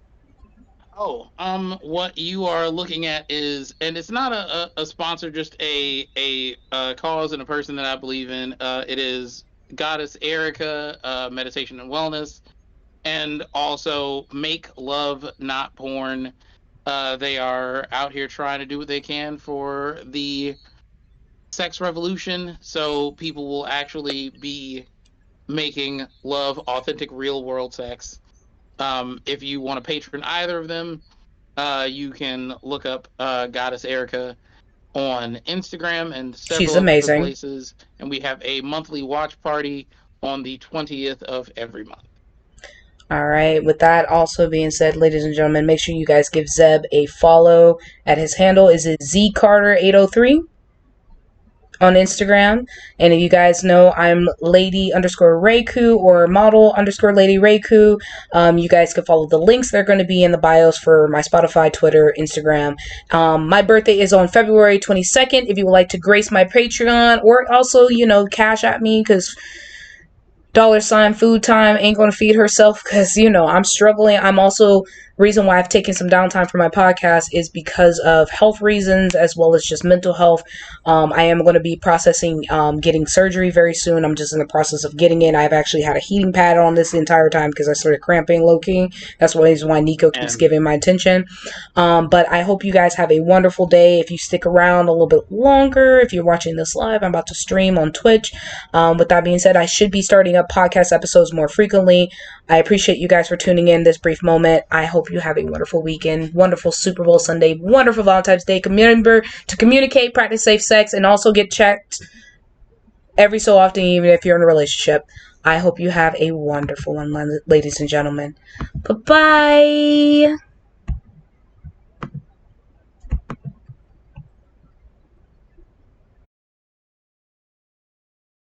What you are looking at is, and it's not a sponsor, just a cause and a person that I believe in. It is Goddess Erica, meditation and wellness, and also Make Love Not Porn. They are out here trying to do what they can for the sex revolution, so people will actually be making love authentic, real world sex. If you want to patron either of them, you can look up Goddess Erica on Instagram and She's several other amazing. places. And we have a monthly watch party on the 20th of every month. All right. With that also being said, ladies and gentlemen, make sure you guys give Zeb a follow at his handle. Is it zcarter803 on Instagram? And if you guys know, I'm lady underscore Reiku or model underscore lady Reiku. You guys can follow the links. They're going to be in the bios for my Spotify, Twitter, Instagram. My birthday is on February 22nd. If you would like to grace my Patreon or also, cash at me, because $ food time ain't gonna feed herself, because I'm struggling. I'm also, reason why I've taken some downtime for my podcast is because of health reasons as well as just mental health. I am going to be processing getting surgery very soon. I'm just in the process of getting it. I've actually had a heating pad on this the entire time because I started cramping low-key. That's why Nico keeps giving my attention. But I hope you guys have a wonderful day. If you stick around a little bit longer, if you're watching this live, I'm about to stream on Twitch. With that being said, I should be starting up podcast episodes more frequently. I appreciate you guys for tuning in this brief moment. I hope you have a wonderful weekend, wonderful Super Bowl Sunday, wonderful Valentine's Day. Remember to communicate, practice safe sex, and also get checked every so often, even if you're in a relationship. I hope you have a wonderful one, ladies and gentlemen. Bye-bye.